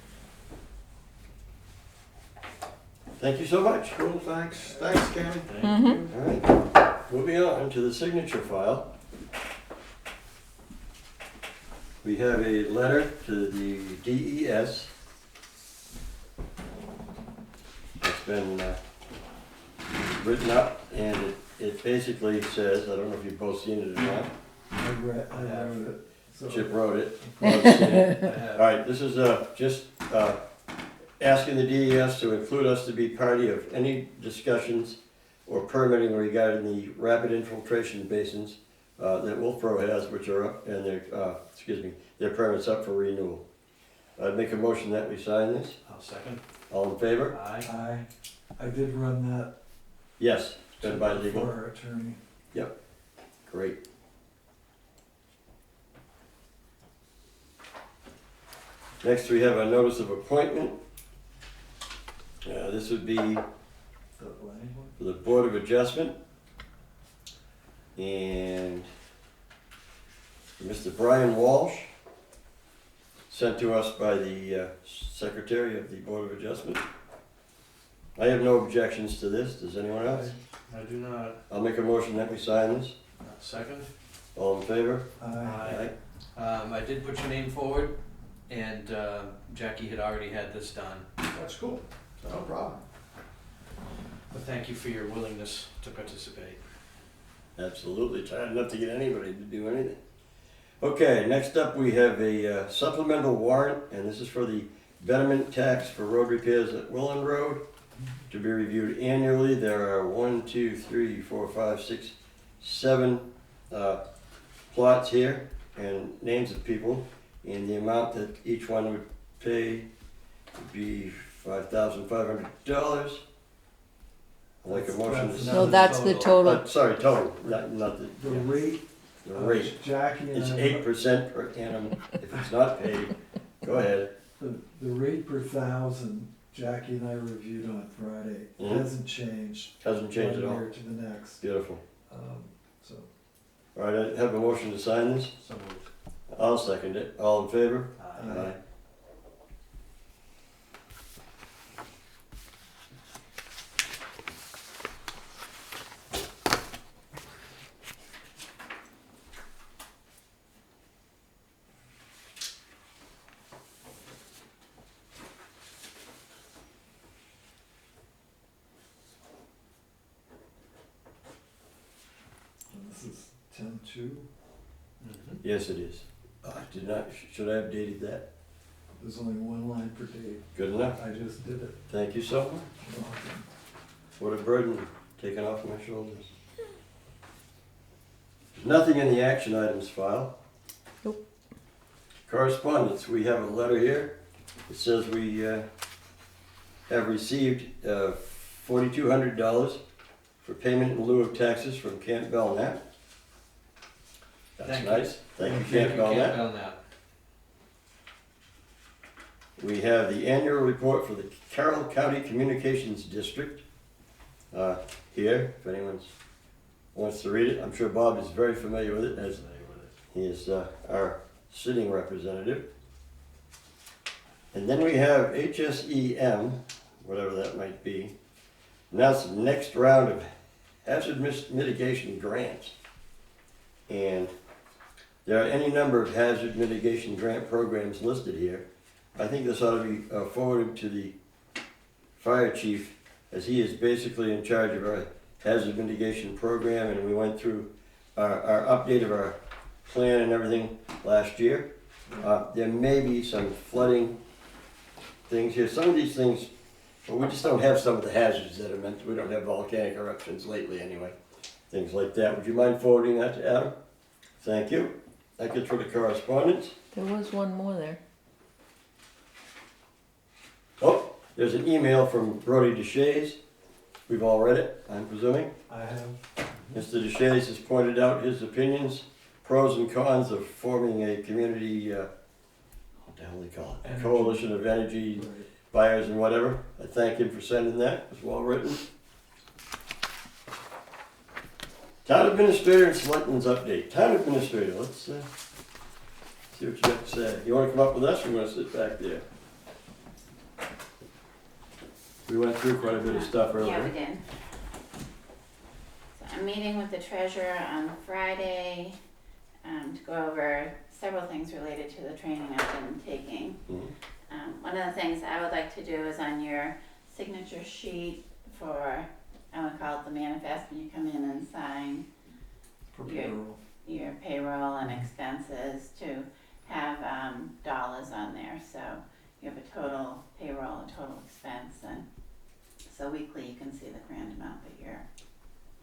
Thank you so much. Cool, thanks. Thanks, Cammy. Mm-hmm. All right, moving on to the signature file. We have a letter to the DES. It's been written up, and it basically says, I don't know if you've both seen it or not. I wrote it. So Chip wrote it. Both seen it. I have. All right, this is just asking the DES to include us to be party of any discussions or permitting regarding the rapid infiltration basins that Wolfboro has, which are up, and their permits up for renewal. I'd make a motion that we sign this. I'll second. All in favor? Aye. I did run that. Yes, done by legal. For our attorney. Great. Next, we have a notice of appointment. This would be The planning board? for the Board of Adjustment. And Mr. Brian Walsh, sent to us by the Secretary of the Board of Adjustment. I have no objections to this. Does anyone else? I do not. I'll make a motion that we sign this. Second? All in favor? Aye. I did put your name forward, and Jackie had already had this done. That's cool, no problem. But thank you for your willingness to participate. Absolutely, it's hard enough to get anybody to do anything. Okay, next up we have a supplemental warrant, and this is for the betterment tax for road repairs at Willen Road, to be reviewed annually. There are 7 plots here, and names of people, and the amount that each one would pay would be $5,500. I'd like a motion to... No, that's the total. Sorry, total, not the... The rate, The rate. Jackie and It's I. 8% per annum if it's not paid. Go ahead. The rate per thousand, Jackie and I reviewed on Friday, Mhm. hasn't changed. Hasn't changed at One all. year to the next, Beautiful. so. All right, I have a motion to sign this. So moved. I'll second it. All in favor? Aye. And this is 10-2. Mhm. Yes, it is. Should I have dated that? There's only one line per date. Good enough. I just did it. Thank you so much. You're welcome. What a burden taken off my shoulders. Nothing in the action items file. Nope. Correspondence, we have a letter here. It says we have received $4,200 for payment in lieu of taxes from Camp Belknap. That's Thank you. nice. Thank you, Camp Belknap. Belknap. We have the annual report for the Carroll County Communications District here, if anyone wants to read it. I'm sure Bob is very familiar with it, as he is our sitting representative. And then we have HSEM, whatever that might be. Now it's the next round of hazard mitigation grants. And there are any number of hazard mitigation grant programs listed here. I think this ought to be forwarded to the fire chief, as he is basically in charge of our hazard mitigation program, and we went through our update of our plan and everything last year. There may be some flooding things here. Some of these things, well, we just don't have some of the hazards that are meant. We don't have volcanic eruptions lately anyway. Things like that. Would you mind forwarding that to Adam? Thank you. That gets rid of correspondence. There was one more there. Oh, there's an email from Brody DeShays. We've all read it, I'm presuming. I have. Mr. DeShays has pointed out his opinions, pros and cons of forming a community, what the hell do they call it? Energy. Coalition of energy Right. buyers and whatever. I thank him for sending that. It was well written. Town Administrator and Selectmen's update. Town Administrator, let's see what you have to say. You want to come up with us, or you want to sit back there? We went through quite a bit of stuff earlier. Yeah, we did. So I'm meeting with the treasurer on Friday to go over several things related to the training I've been taking. Mhm. One of the things I would like to do is on your signature sheet for, I would call it the manifest, when you come in and sign For Yeah. payroll. your payroll and expenses, to have dollars on there. So you have a total payroll, a total expense, and so weekly you can see the grand amount that you're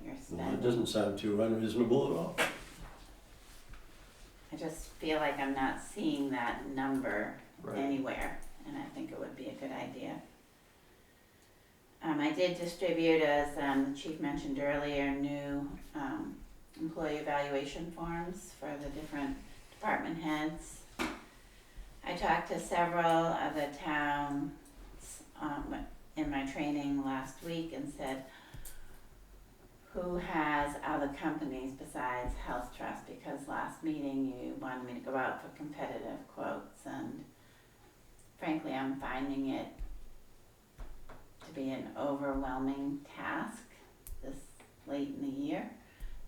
Well, spending. it doesn't sound too unreasonable at all. I just feel like I'm not seeing that number Right. anywhere. and I think it would be a good idea. I did distribute, as the chief mentioned earlier, new employee evaluation forms for the different department heads. I talked to several of the towns in my training last week and said, who has other companies besides Health Trust? Because last meeting you wanted me to go out for competitive quotes, and frankly I'm finding it to be an overwhelming task this late in the year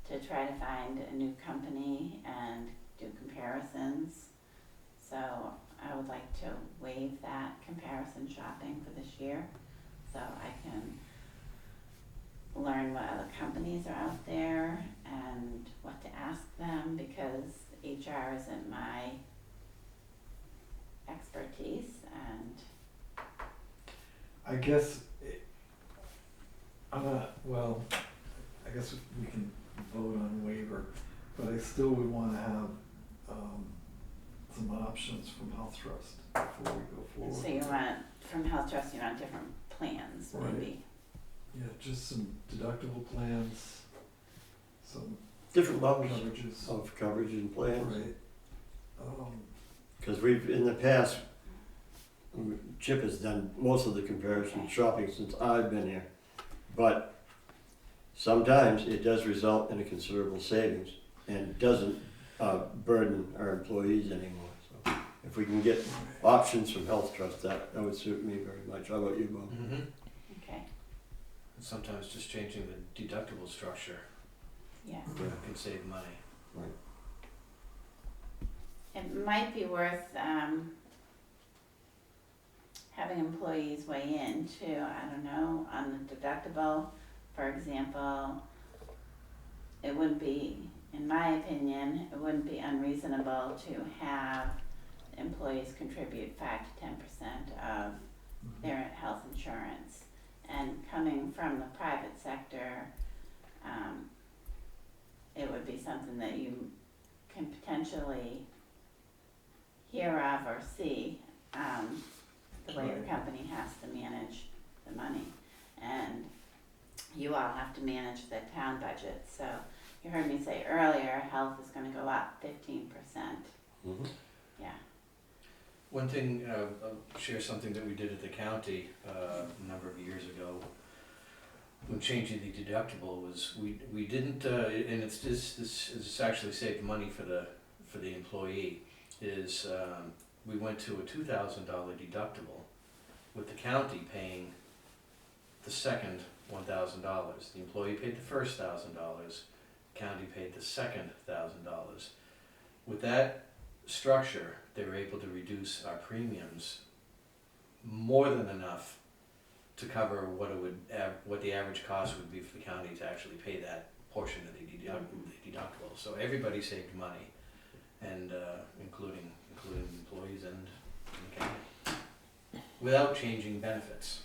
to try to find a new company and do comparisons. So I would like to waive that comparison shopping for this year so I can learn what other companies are out there and what to ask them, because HR isn't my expertise. And I guess, well, I guess we can vote on waiver, but I still would wanna have, some options from Health Trust before we go forward. so you want, from Health Trust, you want different plans maybe. Yeah, just some deductible plans, some Different levels coverages. of coverage and plans. Right. Because we've, in the past, Chip has done most of the comparison shopping since I've been here. But sometimes it does result in a considerable savings and doesn't burden our employees anymore. So if we can get options from Health Trust, that would suit me very much. How about you, Bob? Mm-hmm. Okay, And sometimes just changing the deductible structure yeah. can save money. It might be worth having employees weigh in too, I don't know, on the deductible, for example. It wouldn't be, in my opinion, it wouldn't be unreasonable to have employees contribute 5 to 10% of their health insurance. And coming from the private sector, it would be something that you can potentially hear of or see, the way the company has to manage the money. And you all have to manage the town budget, so you heard me say earlier, health is gonna go up 15%. Mm-hmm. Yeah, One thing, I'll share something that we did at the county a number of years ago. When changing the deductible was, we didn't, and this actually saved money for the employee, is we went to a $2,000 deductible with the county paying the second $1,000. The employee paid the first $1,000, county paid the second $1,000. With that structure, they were able to reduce our premiums more than enough to cover what the average cost would be for the county to actually pay that portion of the deductible. So everybody saved money, and including employees and the county, without changing benefits.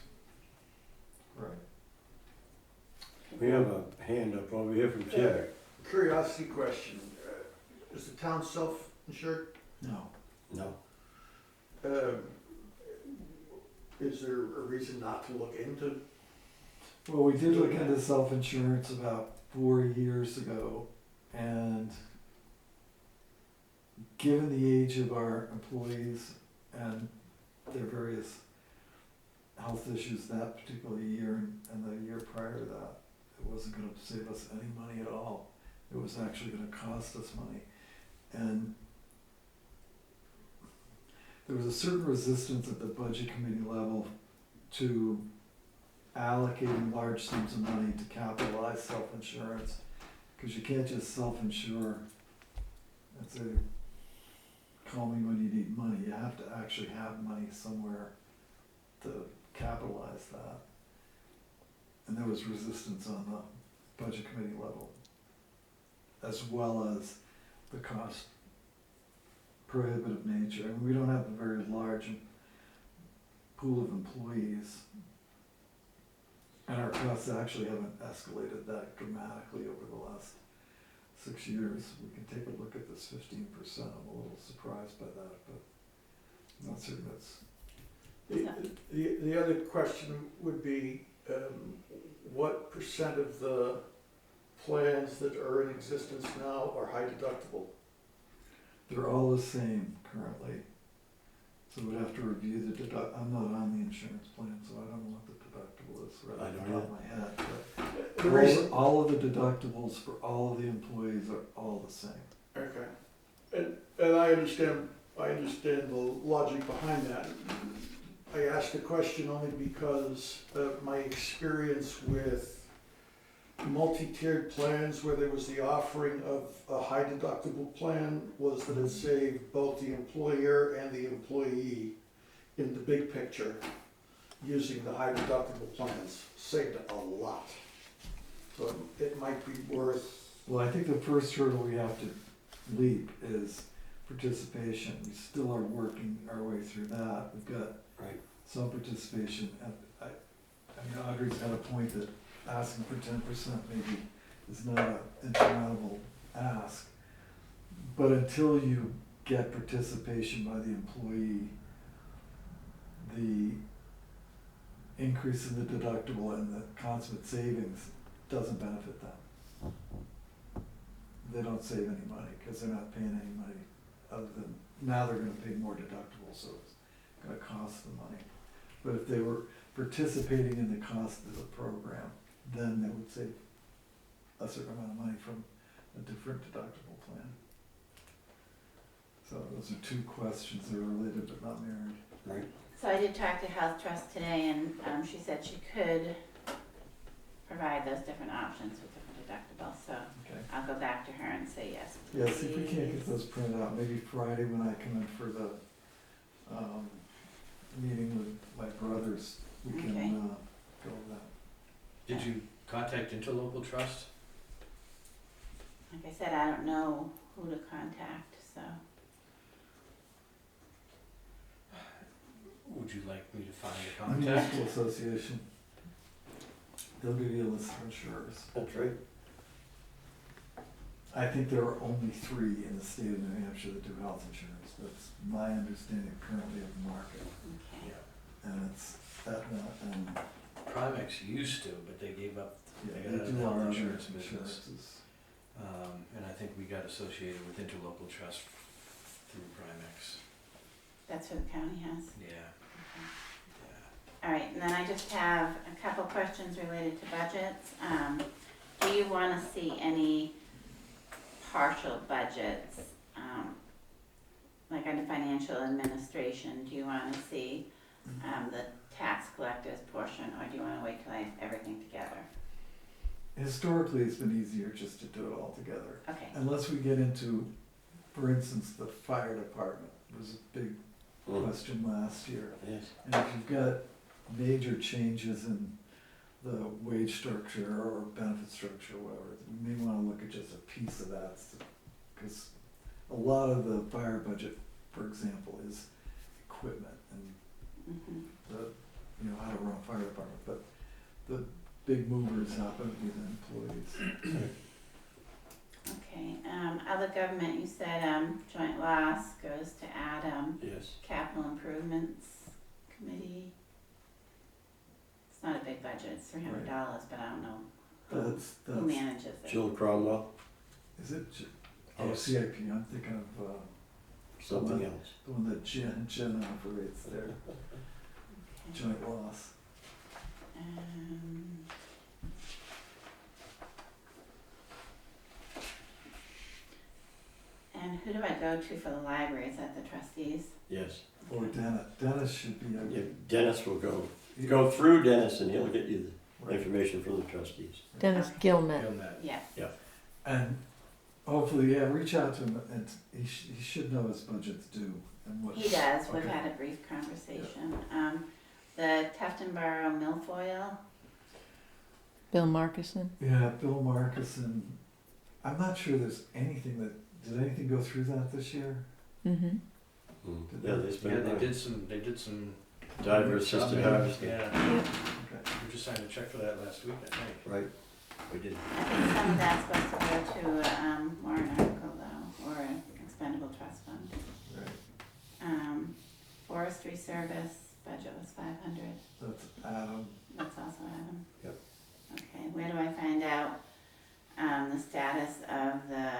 Right. We have a hand up over here from Chip. Curiosity question, is the town self-insured? No. No. Is there a reason not to look into? Well, we did look into self-insurance about 4 years ago, and given the age of our employees and their various health issues that particular year and the year prior to that, it wasn't gonna save us any money at all. It was actually gonna cost us money. And there was a certain resistance at the budget committee level to allocating large sums of money to capitalize self-insurance, because you can't just self-insure and say, call me when you need money. You have to actually have money somewhere to capitalize that. And there was resistance on the budget committee level, as well as the cost prohibitive nature. And we don't have a very large pool of employees, and our costs actually haven't escalated that dramatically over the last 6 years. We can take a look at this 15%. I'm a little surprised by that, but I'm not certain that's The other question would be, what percent of the plans that are in existence now are high deductible? They're all the same currently. So we'd have to review the I'm not on the insurance plan, so I don't know what the deductible is right I off the don't top of my head. But The reason, all of the deductibles for all of the employees are all the same. okay, and I understand the logic behind that. I asked the question only because of my experience with multi-tiered plans where there was the offering of a high deductible plan was that it saved both the employer and the employee in the big picture. Using the high deductible plans saved a lot. So it might be worth, Well, I think the first hurdle we have to leap is participation. We still are working our way through that. We've got Right. some participation. I mean, Audrey's got a point that asking for 10% maybe is not an insurmountable ask. But until you get participation by the employee, the increase in the deductible and the consummate savings doesn't benefit them. They don't save any money because they're not paying any money other than, now they're gonna pay more deductible, so it's gonna cost them money. But if they were participating in the cost of the program, then they would save a certain amount of money from a different deductible plan. So those are two questions that are related but not married. Right. So I did talk to Health Trust today, and she said she could provide those different options with different deductibles, so Okay. I'll go back to her and say yes, Yeah, see if we can't get please. those printed out, maybe Friday when I come in for the, meeting with my brothers, we can, Okay. go over that. Did you contact Interlocal Trust? Like I said, I don't know who to contact, so. Would you like me to find a contact? Municipal Association. They'll give you a list of insurers. That's right. I think there are only 3 in the state of New Hampshire that do health insurance. That's my understanding currently of the market. Okay. Yeah. And it's Aetna and, Primex used to, but they gave up, yeah, they they got out of the do our health other insurance business. insurances. And I think we got associated with Interlocal Trust through Primex. That's who the county has? Yeah, Okay. yeah. All right, and then I just have a couple questions related to budgets. Do you want to see any partial budgets, like under financial administration? Do you want to see the tax collector's portion, or do you want to wait till I have everything together? Historically, it's been easier just to do it all together. Okay, Unless we get into, for instance, the fire department. There was a big question last year. Yes. And if you've got major changes in the wage structure or benefit structure or whatever, we may want to look at just a piece of that. Because a lot of the fire budget, for example, is equipment and mhm. the, how to run a fire department. But the big movers happen to be the employees. Okay, other government, you said, joint loss goes to Adam, Yes. capital improvements committee. It's not a big budget, it's $300, but I don't know That's, who manages it. Jill Cromwell, is it, oh, Yes. CIP, I'm thinking of, something else. the one that Jen operates there, Okay. joint loss. And who do I go to for the library? Is that the trustees? Yes. Or Dennis, Dennis should be, Yeah, Dennis will go through Dennis and he'll get you the information from the trustees. Dennis Gilmet. Feel that. Yes. and hopefully, yeah, reach out to him, and he should know his budget's due and what. He does, we've Okay. had a brief conversation. The Tufton Borough milfoil, Bill Markison. Yeah, Bill Markison, I'm not sure there's anything did anything go through that this year? Mm-hmm. Yeah, they Yeah, spent they did some. diver assisted harvesting. Yeah, Okay. we just signed a check for that last week, I think. Right. We did. I think some of that's supposed to go to warrant article though, or an expendable trust fund. Right. Forestry Service, budget was 500. That's Adam. That's also Adam? Yep. Okay, where do I find out, the status of the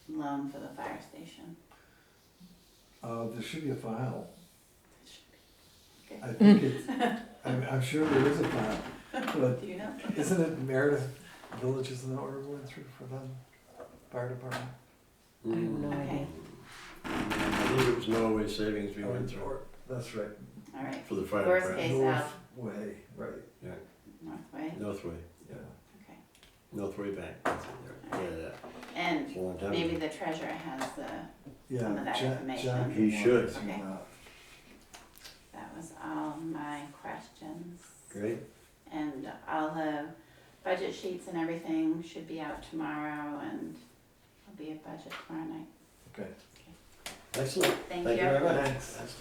loan for the fire station? There should be a file. Okay. I think it's, I'm sure there is a file, but Do you know? isn't it Meredith Village, isn't that what we're going through for them? Fire department? I have no Okay, idea. I think it was Norway Savings we went through That's right. all right, for the fire Worst department. case out, Northway, right, Northway, Northway, yeah. okay. Northway Bank. Yeah, And it's a long time maybe ago. the treasurer has the, Yeah, Some of that Jack- information. Jack He should. wants Okay. that. that was all my questions. Great. And all the budget sheets and everything should be out tomorrow, and there'll be a budget tomorrow night. Okay. Excellent. Thank Thank you you. very much. Thanks.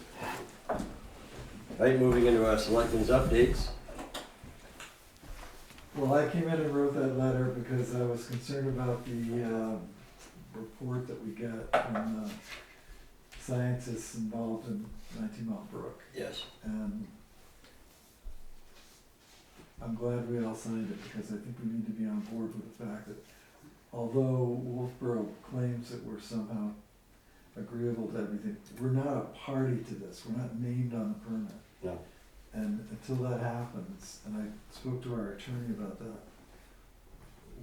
Right, moving into our selectmen's updates. Well, I came in and wrote that letter because I was concerned about the report that we got from the scientists involved in 19 Mile Brook. Yes. And I'm glad we all signed it because I think we need to be on board with the fact that although Wolfboro claims that we're somehow agreeable to everything, we're not a party to this. We're not named on the permit. No. And until that happens, and I spoke to our attorney about that,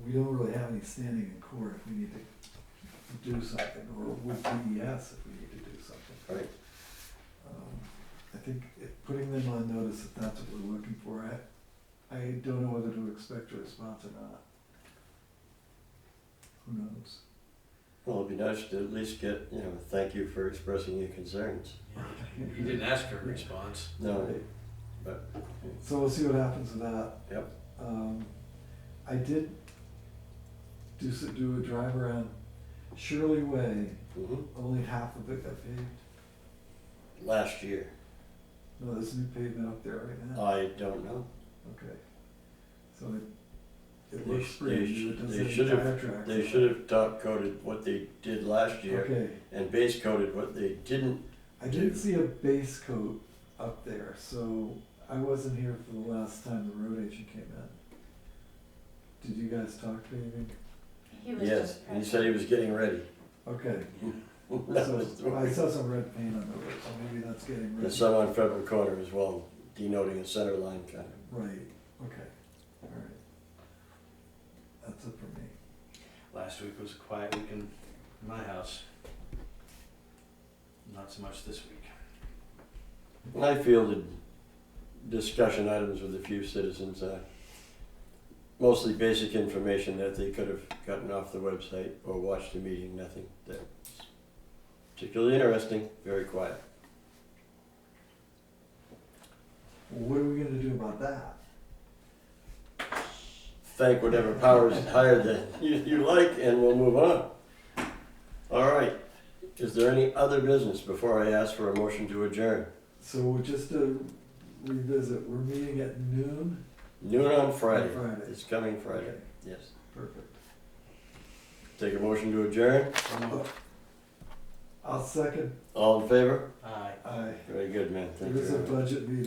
we don't really have any standing in court if we need to do something, or with DES if we need to do something. Right. I think putting them on notice that that's what we're looking for, I don't know whether to expect a response or not. Who knows? Well, it'd be nice to at least get, thank you for expressing your concerns. You didn't ask for a response. No, Right. but, So we'll see what happens with that. Yep. I did do a drive around Shirley Way, mhm. only half of it got paved. Last year, No, there's new pavement up there right now. I don't know. Okay. So it They looks sh- pretty they sh- new, it doesn't they have should have- tire tracks. They should have top coated what they did last year Okay, and base coated what they didn't. I didn't see a base coat up there, so I wasn't here for the last time the road agent came in. Did you guys talk paving? He was Yes, just he said he was getting ready. Okay, That was so I saw some red paint on the road, so maybe that's getting ready. There's some on Federal Corner as well, denoting a center line kind of. Right, okay, alright. That's it for me. Last week was a quiet week in my house. Not so much this week. And I fielded discussion items with a few citizens, mostly basic information that they could have gotten off the website or watched the meeting, nothing that's particularly interesting, very quiet. Well, what are we gonna do about that? Thank whatever powers higher than you like, and we'll move on. All right, is there any other business before I ask for a motion to adjourn? So just to revisit, we're meeting at noon? Noon on Friday. Friday. It's coming Friday, Okay, yes. perfect. Take a motion to adjourn, I'll second, all in favor? Aye. aye. Very good, man, thank There you is a very much. budget meeting